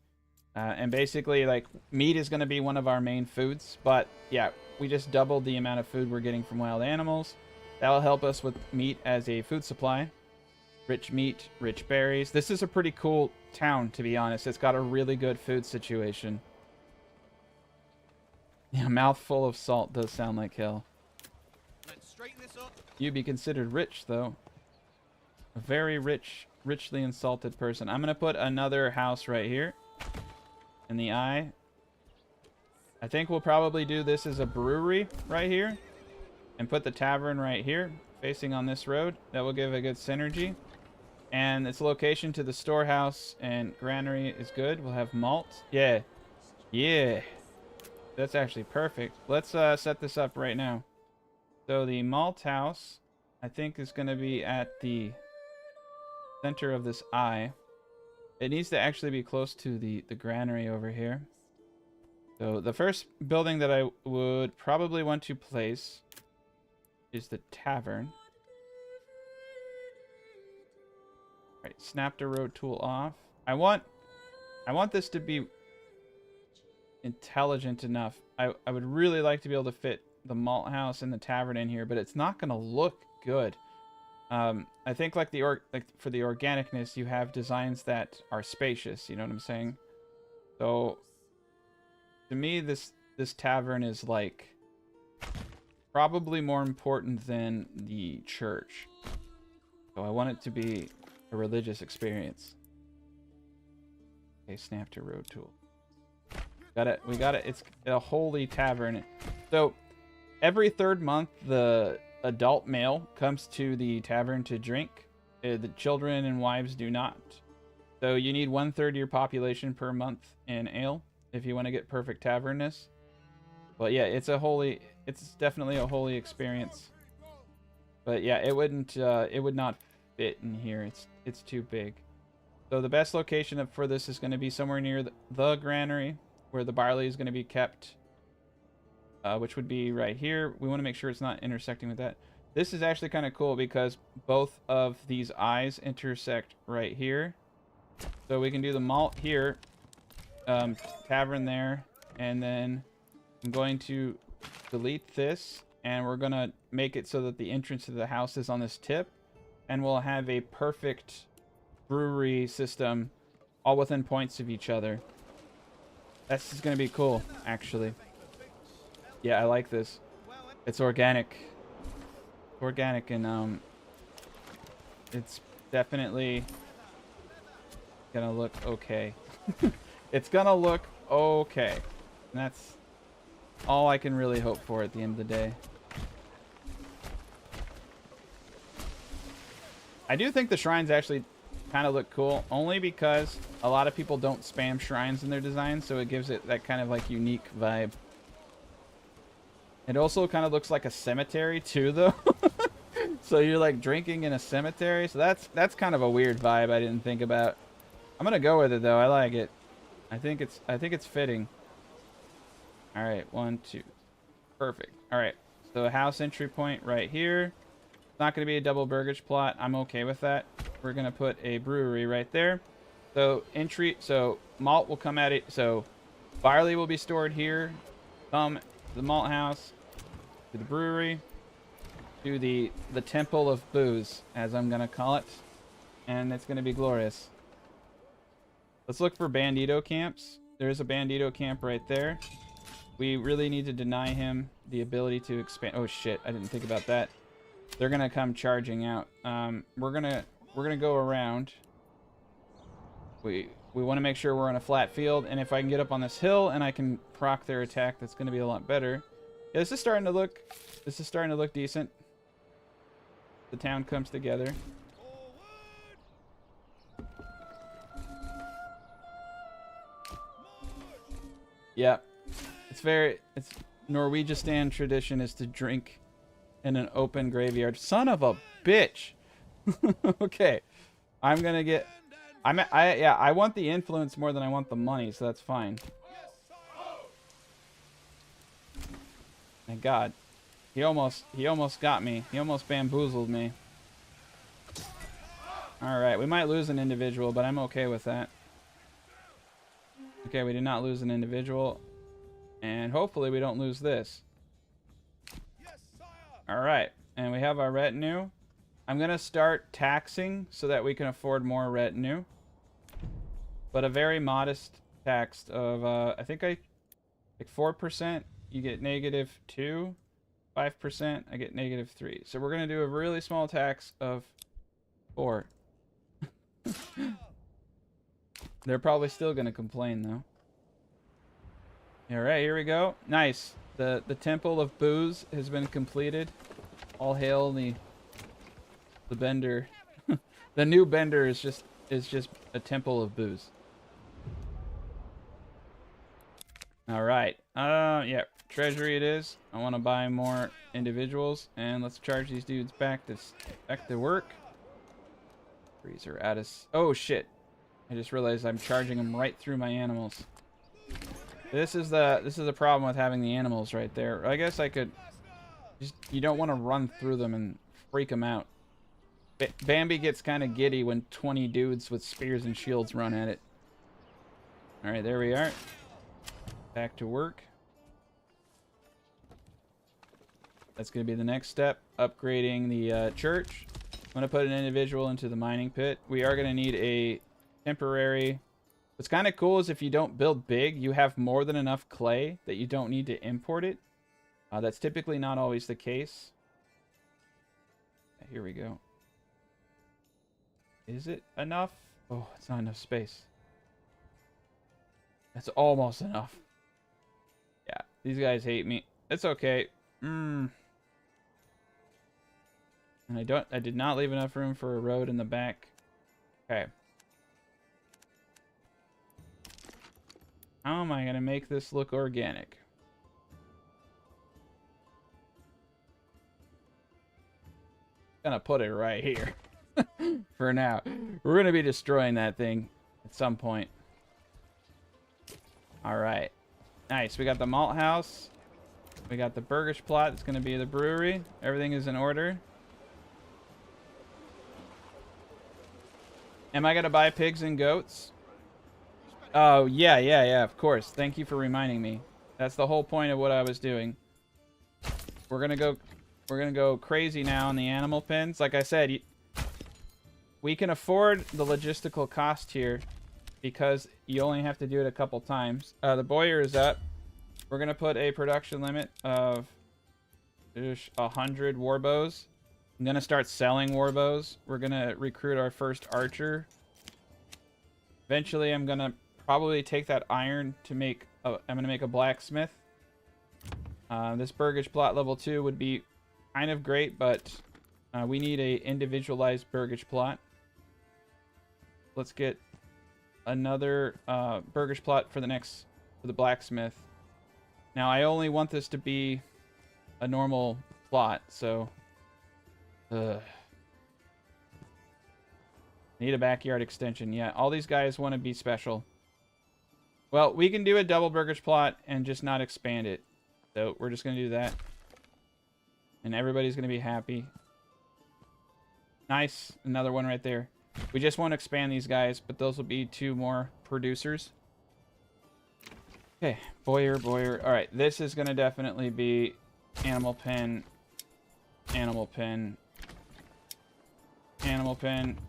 And basically, like, meat is going to be one of our main foods. But, yeah, we just doubled the amount of food we're getting from wild animals. That'll help us with meat as a food supply. Rich meat, rich berries. This is a pretty cool town, to be honest. It's got a really good food situation. Yeah, a mouthful of salt does sound like hell. Let's straighten this up. You'd be considered rich, though. A very rich, richly insulted person. I'm going to put another house right here. In the eye. I think we'll probably do this as a brewery right here. And put the tavern right here, facing on this road. That will give a good synergy. And its location to the storehouse and granary is good. We'll have malt. Yeah. Yeah. That's actually perfect. Let's set this up right now. So the malt house, I think, is going to be at the center of this eye. It needs to actually be close to the granary over here. So the first building that I would probably want to place is the tavern. Alright, snap the road tool off. I want this to be intelligent enough. I would really like to be able to fit the malt house and the tavern in here, but it's not going to look good. I think like for the organicness, you have designs that are spacious. You know what I'm saying? So to me, this tavern is like probably more important than the church. So I want it to be a religious experience. Okay, snap to road tool. Got it. We got it. It's a holy tavern. So every 3rd month, the adult male comes to the tavern to drink. The children and wives do not. So you need 1/3 of your population per month in ale if you want to get perfect tavernness. But yeah, it's definitely a holy experience. But yeah, it would not fit in here. It's too big. So the best location for this is going to be somewhere near the granary, where the barley is going to be kept. Which would be right here. We want to make sure it's not intersecting with that. This is actually kind of cool because both of these eyes intersect right here. So we can do the malt here, tavern there, and then I'm going to delete this, and we're going to make it so that the entrance to the house is on this tip, and we'll have a perfect brewery system all within points of each other. This is going to be cool, actually. Yeah, I like this. It's organic. Organic, and it's definitely gonna look okay. It's gonna look okay. And that's all I can really hope for at the end of the day. I do think the shrines actually kind of look cool, only because a lot of people don't spam shrines in their designs, so it gives it that kind of like unique vibe. It also kind of looks like a cemetery too, though. So you're like drinking in a cemetery. So that's kind of a weird vibe I didn't think about. I'm gonna go with it though. I like it. I think it's fitting. All right, 1, 2, perfect. All right, so house entry point right here. It's not gonna be a double burgage plot. I'm okay with that. We're gonna put a brewery right there. So so malt will come at it. So barley will be stored here. Come the malt house. To the brewery, to the temple of booze, as I'm gonna call it, and it's gonna be glorious. Let's look for bandito camps. There's a bandito camp right there. We really need to deny him the ability to expand. Oh shit, I didn't think about that. They're gonna come charging out. We're gonna go around. We want to make sure we're on a flat field, and if I can get up on this hill and I can proc their attack, that's gonna be a lot better. Yeah, this is starting to look decent. The town comes together. Yeah. It's Norwegistan tradition is to drink in an open graveyard. Son of a bitch. Okay. I want the influence more than I want the money, so that's fine. Thank God. He almost got me. He almost bamboozled me. Alright, we might lose an individual, but I'm okay with that. Okay, we did not lose an individual. And hopefully we don't lose this. Alright, and we have our retinue. I'm going to start taxing so that we can afford more retinue. But a very modest tax of, I think like 4%, you get -2. 5%, I get -3. So we're going to do a really small tax of 4. They're probably still going to complain, though. Alright, here we go. Nice. The Temple of Booze has been completed. All hail the Bender. The new Bender is just a Temple of Booze. Alright. Yeah. Treasury it is. I want to buy more individuals. And let's charge these dudes back to work. Freezer at us. Oh, shit. I just realized I'm charging them right through my animals. This is the problem with having the animals right there. I guess I could just, you don't want to run through them and freak them out. Bambi gets kind of giddy when 20 dudes with spears and shields run at it. All right, there we are. Back to work. That's going to be the next step, upgrading the church. I'm going to put an individual into the mining pit. We are going to need a temporary. What's kind of cool is if you don't build big, you have more than enough clay that you don't need to import it. That's typically not always the case. Here we go. Is it enough? Oh, it's not enough space. That's almost enough. Yeah, these guys hate me. It's okay. And I did not leave enough room for a road in the back. Okay. How am I going to make this look organic? Gonna put it right here. For now. We're going to be destroying that thing at some point. Alright. Nice. We got the malt house. We got the burgers plot. It's going to be the brewery. Everything is in order. Am I going to buy pigs and goats? Oh, yeah, of course. Thank you for reminding me. That's the whole point of what I was doing. We're gonna go crazy now on the animal pens. Like I said, we can afford the logistical cost here because you only have to do it a couple times. The boiler is up. We're gonna put a production limit of 100 warbows. I'm gonna start selling warbows. We're gonna recruit our first archer. Eventually, I'm gonna probably take that iron to make I'm gonna make a blacksmith. This burgage plot level 2 would be kind of great, but we need a individualized burgage plot. Let's get another burgage plot for the blacksmith. Now I only want this to be a normal plot, so need a backyard extension. Yeah, all these guys want to be special. Well, we can do a double burgage plot and just not expand it. So we're just going to do that. And everybody's going to be happy. Nice. Another one right there. We just won't expand these guys, but those will be 2 more producers. Okay. Boyer. Alright, this is going to definitely be animal pen. Animal pen. Animal pen.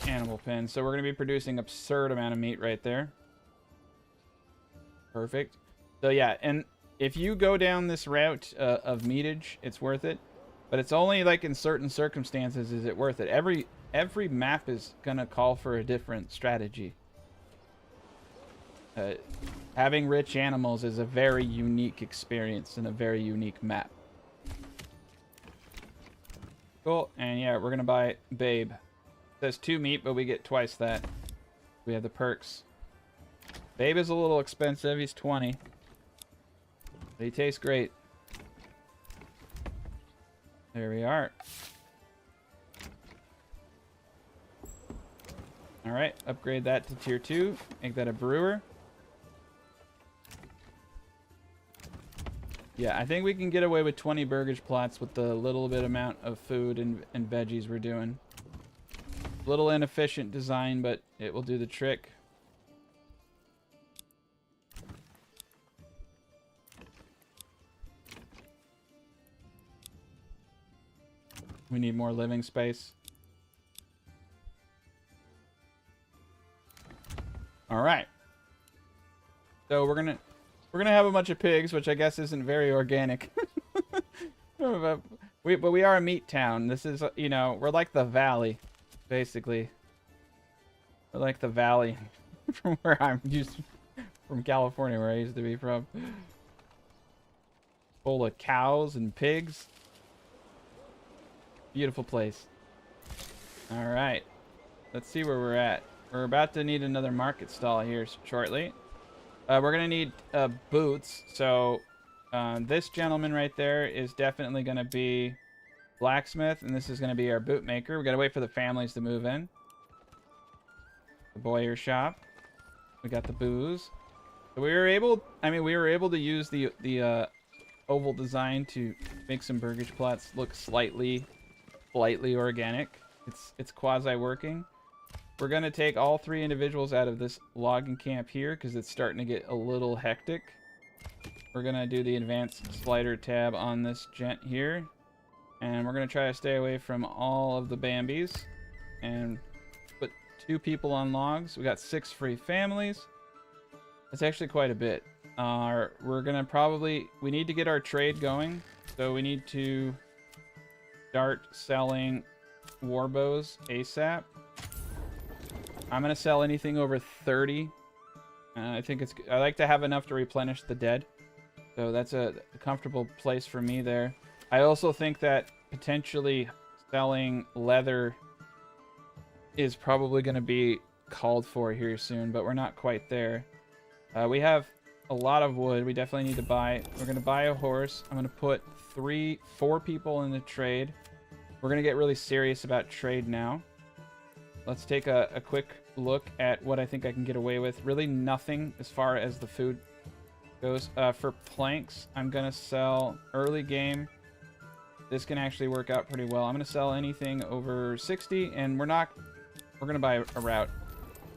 Animal pen. So we're going to be producing absurd amount of meat right there. Perfect. So yeah, and if you go down this route of meatage, it's worth it. But it's only like in certain circumstances is it worth it. Every map is gonna call for a different strategy. Having rich animals is a very unique experience and a very unique map. Cool, and yeah, we're gonna buy Babe. It says 2 meat, but we get twice that. We have the perks. Babe is a little expensive. He's 20. But he tastes great. There we are. Alright, upgrade that to tier 2. Make that a brewer. Yeah, I think we can get away with 20 burgage plots with the little bit amount of food and veggies we're doing. Little inefficient design, but it will do the trick. We need more living space. All right. So we're gonna have a bunch of pigs, which I guess isn't very organic. But we are a meat town. This is, you know, we're like the valley, basically. We're like the valley from where I'm used from California, where I used to be from. Full of cows and pigs. Beautiful place. All right. Let's see where we're at. We're about to need another market stall here shortly. We're going to need boots. So this gentleman right there is definitely going to be blacksmith, and this is going to be our boot maker. We got to wait for the families to move in. The bowyer shop. We got the booze. So we were able, we were able to use the oval design to make some burgage plots look slightly organic. It's quasi working. We're going to take all 3 individuals out of this logging camp here because it's starting to get a little hectic. We're going to do the advanced slider tab on this gent here. And we're going to try to stay away from all of the Bambis. And put 2 people on logs. We got 6 free families. That's actually quite a bit. We're going to we need to get our trade going. So we need to start selling warbows ASAP. I'm gonna sell anything over 30. I like to have enough to replenish the dead, so that's a comfortable place for me there. I also think that potentially selling leather is probably going to be called for here soon, but we're not quite there. We have a lot of wood. We definitely need to buy. We're going to buy a horse. I'm going to put 4 people in the trade. We're going to get really serious about trade now. Let's take a quick look at what I think I can get away with. Really nothing as far as the food goes. For planks, I'm going to sell early game. This can actually work out pretty well. I'm going to sell anything over 60, and we're going to buy a route,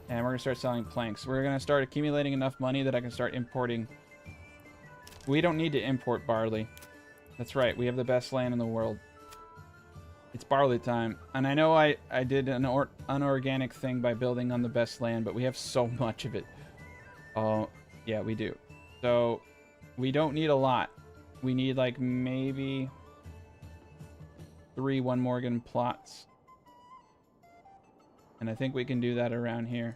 and we're going to start selling planks. We're going to start accumulating enough money that I can start importing. We don't need to import barley. That's right. We have the best land in the world. It's barley time. And I know I did an unorganic thing by building on the best land, but we have so much of it. Oh, yeah, we do. So we don't need a lot. We need like maybe 3 1 Morgan plots. And I think we can do that around here.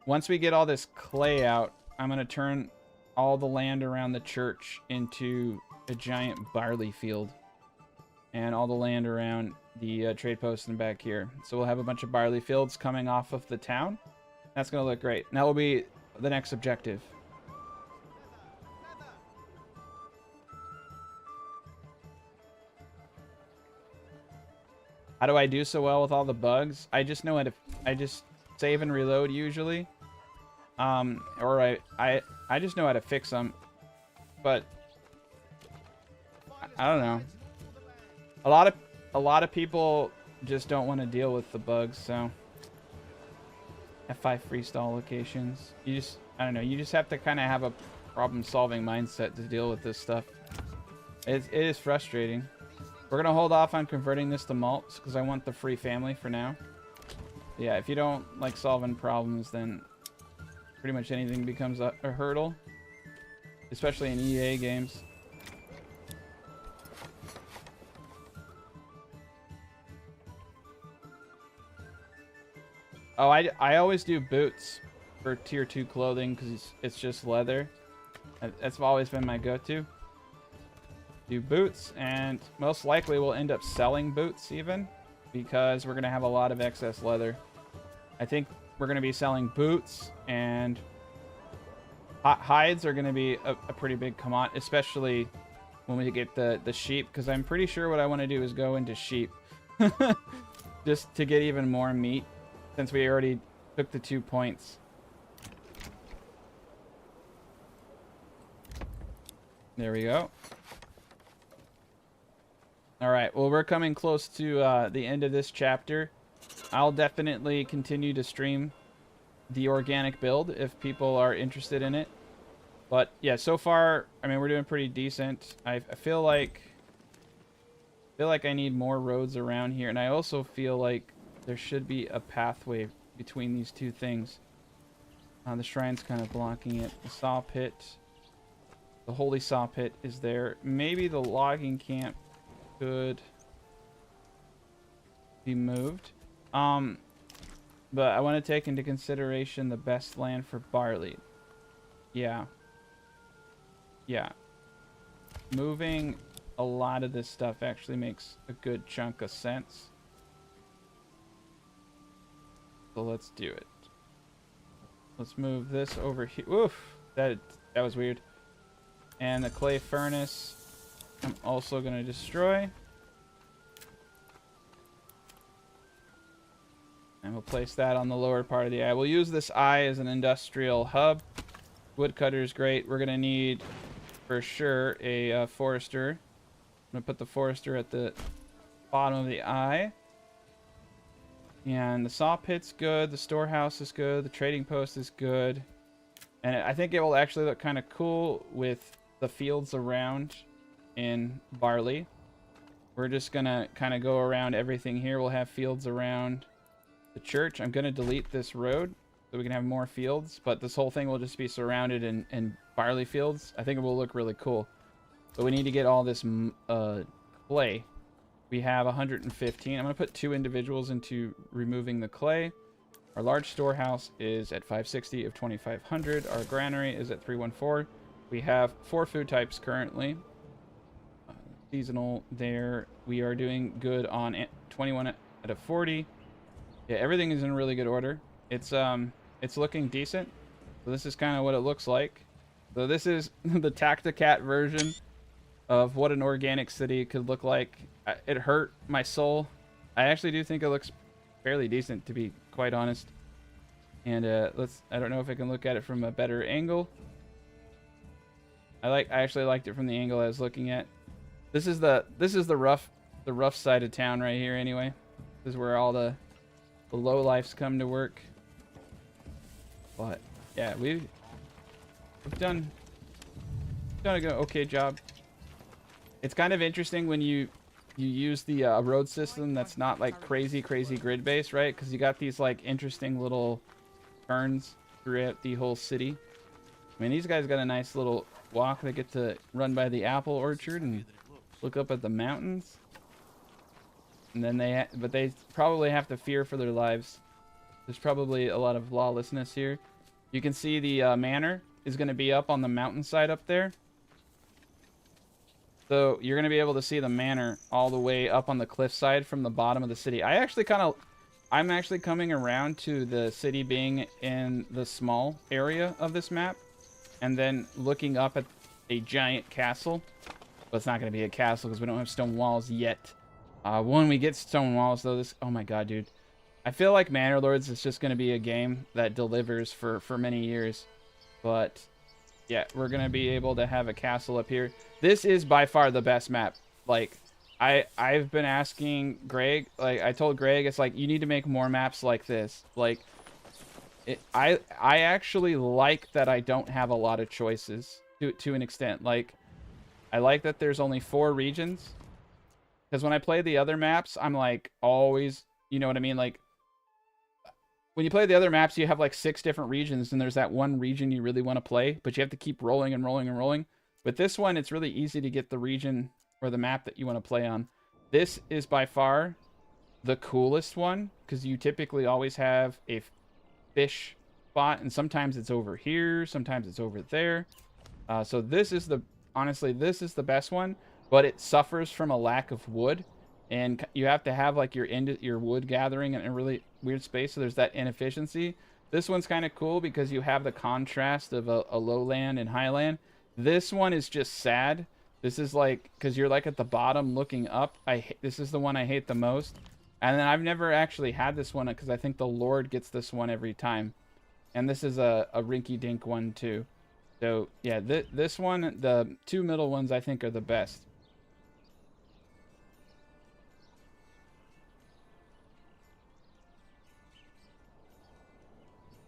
Once we get all this clay out, I'm going to turn all the land around the church into a giant barley field. And all the land around the trade post and back here. So we'll have a bunch of barley fields coming off of the town. That's going to look great. And that will be the next objective. How do I do so well with all the bugs? I just know how to... I just save and reload usually. Or I just know how to fix them. But... I don't know. A lot of people just don't want to deal with the bugs, so... F5 freestyle locations. I don't know, you just have to kind of have a problem-solving mindset to deal with this stuff. It is frustrating. We're going to hold off on converting this to malts, because I want the free family for now. Yeah, if you don't like solving problems, then pretty much anything becomes a hurdle. Especially in EA games. Oh, I always do boots for tier 2 clothing because it's just leather. That's always been my go-to. Do boots, and most likely we'll end up selling boots even because we're going to have a lot of excess leather. I think we're going to be selling boots, and hides are going to be a pretty big commodity, especially when we get the sheep, because I'm pretty sure what I want to do is go into sheep just to get even more meat. Since we already took the 2 points. There we go. All right. Well, we're coming close to the end of this chapter. I'll definitely continue to stream the organic build if people are interested in it. But yeah, so far, I mean, we're doing pretty decent. I feel like I need more roads around here, and I also feel like there should be a pathway between these two things. The shrine's kind of blocking it. The saw pit, the holy saw pit is there. Maybe the logging camp could be moved. But I want to take into consideration the best land for barley. Yeah. Yeah. Moving a lot of this stuff actually makes a good chunk of sense. So let's do it. Let's move this over here. Oof! That was weird. And the clay furnace, I'm also going to destroy. And we'll place that on the lower part of the eye. We'll use this eye as an industrial hub. Woodcutter is great. We're going to need, for sure, a forester. I'm going to put the forester at the bottom of the eye. And the saw pit's good. The storehouse is good. The trading post is good. And I think it will actually look kind of cool with the fields around in barley. We're just going to kind of go around everything here. We'll have fields around the church. I'm going to delete this road so we can have more fields. But this whole thing will just be surrounded in barley fields. I think it will look really cool. But we need to get all this clay. We have 115. I'm going to put 2 individuals into removing the clay. Our large storehouse is at 560 of 2,500. Our granary is at 314. We have 4 food types currently. Seasonal there. We are doing good on 21 out of 40. Yeah, everything is in really good order. It's looking decent. So this is kind of what it looks like. So this is the Tacticat version of what an organic city could look like. It hurt my soul. I actually do think it looks fairly decent, to be quite honest. And I don't know if I can look at it from a better angle. I actually liked it from the angle I was looking at. This is the rough side of town right here anyway. This is where all the low lifes come to work. But yeah, we've done a good, okay job. It's kind of interesting when you use the road system that's not like crazy grid based, right? Because you got these like interesting little turns throughout the whole city. I mean, these guys got a nice little walk. They get to run by the apple orchard and look up at the mountains. And then they probably have to fear for their lives. There's probably a lot of lawlessness here. You can see the manor is going to be up on the mountainside up there. So you're going to be able to see the manor all the way up on the cliffside from the bottom of the city. I'm actually coming around to the city being in the small area of this map. And then looking up at a giant castle. But it's not going to be a castle because we don't have stone walls yet. When we get stone walls, though, oh my god, dude. I feel like Manor Lords is just going to be a game that delivers for many years. But yeah, we're going to be able to have a castle up here. This is by far the best map. Like, I've been asking Greg, like, I told Greg, it's like, you need to make more maps like this. Like, I actually like that I don't have a lot of choices to an extent. Like, I like that there's only 4 regions. Because when I play the other maps, I'm like, always, you know what I mean? Like, when you play the other maps, you have like 6 different regions, and there's that one region you really want to play, but you have to keep rolling and rolling and rolling. But this one, it's really easy to get the region or the map that you want to play on. This is by far the coolest one, because you typically always have a fish spot, and sometimes it's over here, sometimes it's over there. So this is honestly, this is the best one, but it suffers from a lack of wood. And you have to have like your wood gathering in a really weird space, so there's that inefficiency. This one's kind of cool because you have the contrast of a lowland and highland. This one is just sad. This is like, because you're like at the bottom looking up. This is the one I hate the most. And then I've never actually had this one because I think the Lord gets this one every time. And this is a rinky-dink one too. So yeah, this one, the two middle ones, I think are the best.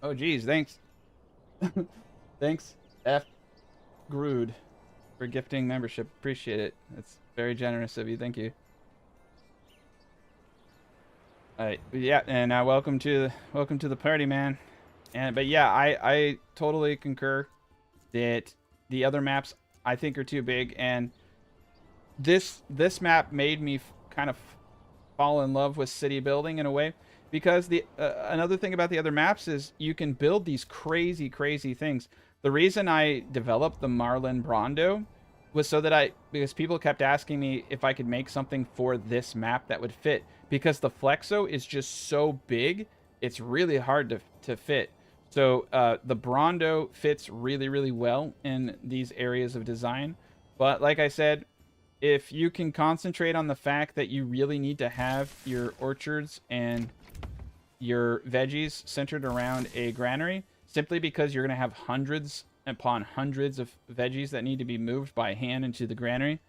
Oh geez, thanks. Thanks, F. Grood, for gifting membership. Appreciate it. That's very generous of you. Thank you. Yeah, and welcome to the party, man. And but yeah, I totally concur that the other maps I think are too big, and this map made me kind of fall in love with city building in a way, because the another thing about the other maps is you can build these crazy things. The reason I developed the Marlin Brondo was so that because people kept asking me if I could make something for this map that would fit, because the Flexo is just so big, it's really hard to fit. So the Brondo fits really well in these areas of design. But like I said, if you can concentrate on the fact that you really need to have your orchards and your veggies centered around a granary, simply because you're going to have hundreds upon hundreds of veggies that need to be moved by hand into the granary,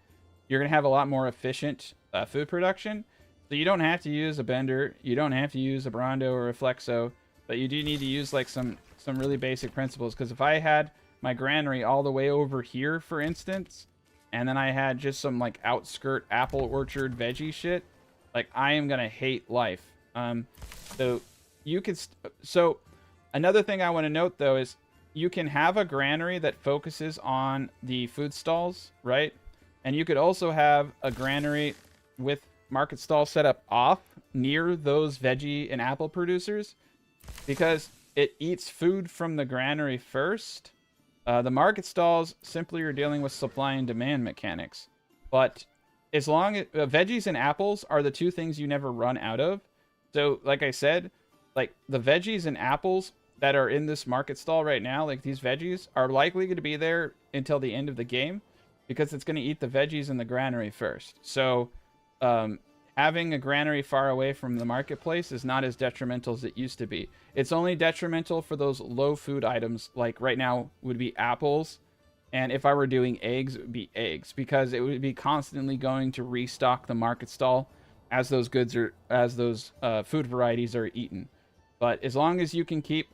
you're going to have a lot more efficient food production. So you don't have to use a bender, you don't have to use a Brondo or a Flexo, but you do need to use like some really basic principles. Because if I had my granary all the way over here, for instance, and then I had just some like outskirt apple orchard veggie shit, like I am gonna hate life. So you could so another thing I want to note though is you can have a granary that focuses on the food stalls, right? And you could also have a granary with market stall set up off near those veggie and apple producers, because it eats food from the granary first. The market stalls simply are dealing with supply and demand mechanics. But as long as veggies and apples are the two things you never run out of. So like I said, like the veggies and apples that are in this market stall right now, like these veggies are likely going to be there until the end of the game, because it's going to eat the veggies in the granary first. So having a granary far away from the marketplace is not as detrimental as it used to be. It's only detrimental for those low food items, like right now would be apples, and if I were doing eggs, it would be eggs, because it would be constantly going to restock the market stall as those food varieties are eaten. But as long as you can keep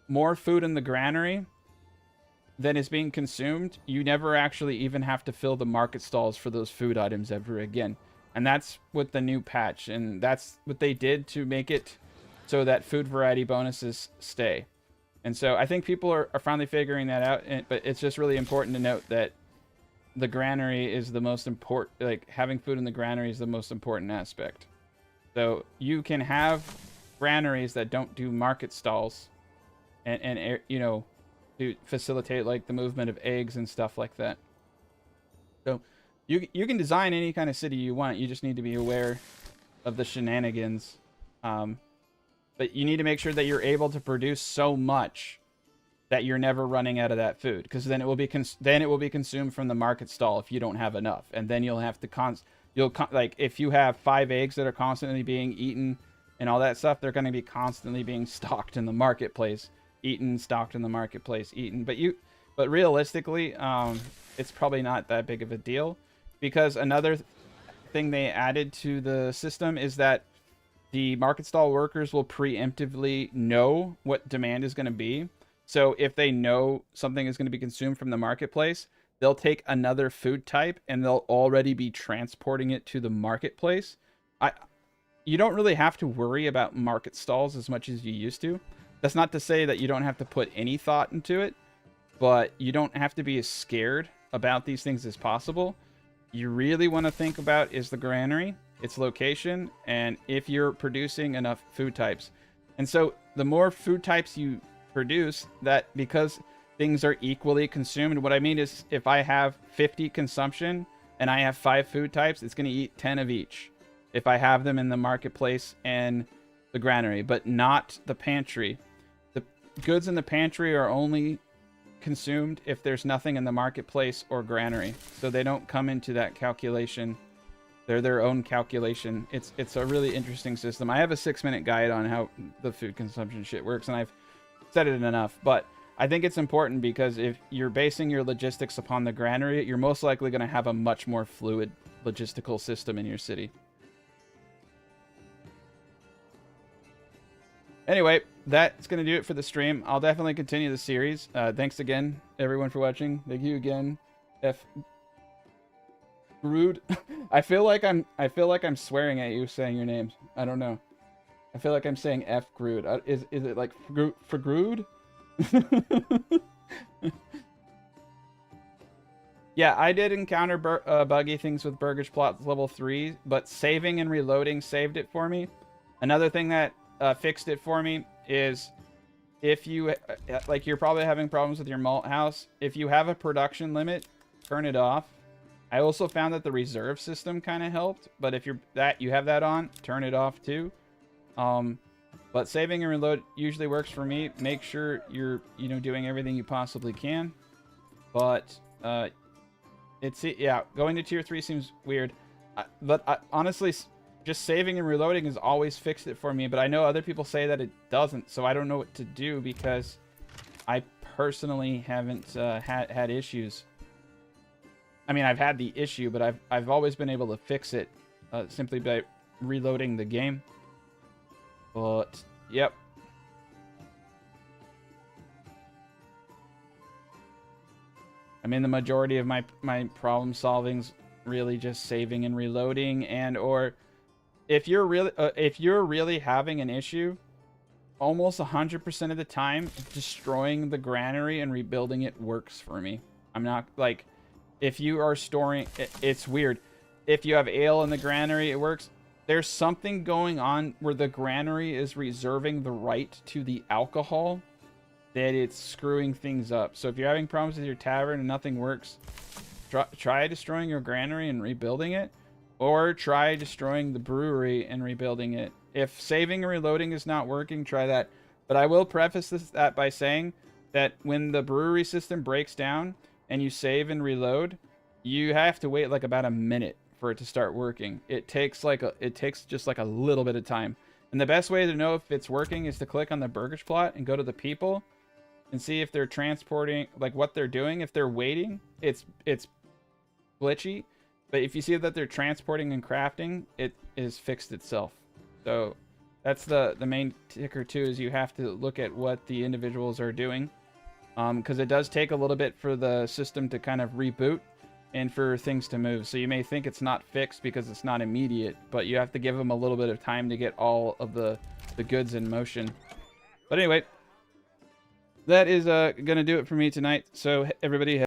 more food in the granary than is being consumed, you never actually even have to fill the market stalls for those food items ever again. And that's with the new patch, and that's what they did to make it so that food variety bonuses stay. And so I think people are finally figuring that out, but it's just really important to note that the granary is the most important, like having food in the granary is the most important aspect. So you can have granaries that don't do market stalls and you know, to facilitate like the movement of eggs and stuff like that. So you can design any kind of city you want. You just need to be aware of the shenanigans. But you need to make sure that you're able to produce so much that you're never running out of that food, because then it will be consumed from the market stall if you don't have enough, and then you'll have to like if you have 5 eggs that are constantly being eaten and all that stuff, they're going to be constantly being stocked in the marketplace, stocked in the marketplace, eaten. But realistically, it's probably not that big of a deal, because another thing they added to the system is that the market stall workers will preemptively know what demand is going to be. So if they know something is going to be consumed from the marketplace, they'll take another food type and they'll already be transporting it to the marketplace. You don't really have to worry about market stalls as much as you used to. That's not to say that you don't have to put any thought into it, but you don't have to be as scared about these things as possible. You really want to think about is the granary, its location, and if you're producing enough food types. And so the more food types you produce, that because things are equally consumed, what I mean is if I have 50 consumption and I have 5 food types, it's going to eat 10 of each if I have them in the marketplace and the granary, but not the pantry. The goods in the pantry are only consumed if there's nothing in the marketplace or granary, so they don't come into that calculation. They're their own calculation. It's a really interesting system. I have a 6-minute guide on how the food consumption shit works, and I've said it enough, but I think it's important because if you're basing your logistics upon the granary, you're most likely going to have a much more fluid logistical system in your city. Anyway, that's going to do it for the stream. I'll definitely continue the series. Thanks again, everyone, for watching. Thank you again, F. Rude. I feel like I'm swearing at you saying your names. I don't know. I feel like I'm saying F. Grood. Is it like for Grood? Yeah, I did encounter buggy things with Burgage Plot level 3, but saving and reloading saved it for me. Another thing that fixed it for me is if you, like, you're probably having problems with your malt house. If you have a production limit, turn it off. I also found that the reserve system kind of helped, but if you have that on, turn it off too. But saving and reload usually works for me. Make sure you're, doing everything you possibly can. But, yeah, going to tier 3 seems weird. But honestly, just saving and reloading has always fixed it for me. But I know other people say that it doesn't, so I don't know what to do because I personally haven't had issues. I mean, I've had the issue, but I've always been able to fix it simply by reloading the game. But, yep. I mean, the majority of my problem solving's really just saving and reloading, and or if you're really having an issue, almost 100% of the time, destroying the granary and rebuilding it works for me. I'm not like, if you are storing, it's weird. If you have ale in the granary, it works. There's something going on where the granary is reserving the right to the alcohol that it's screwing things up. So if you're having problems with your tavern and nothing works, try destroying your granary and rebuilding it, or try destroying the brewery and rebuilding it. If saving and reloading is not working, try that. But I will preface that by saying that when the brewery system breaks down and you save and reload, you have to wait like about a minute for it to start working. It takes just like a little bit of time. And the best way to know if it's working is to click on the Burgage Plot and go to the people and see if they're transporting, like what they're doing. If they're waiting, it's glitchy. But if you see that they're transporting and crafting, it is fixed itself. So that's the main ticker too, is you have to look at what the individuals are doing. Because it does take a little bit for the system to kind of reboot and for things to move. So you may think it's not fixed because it's not immediate, but you have to give them a little bit of time to get all of the goods in motion. But anyway, that is going to do it for me tonight. So everybody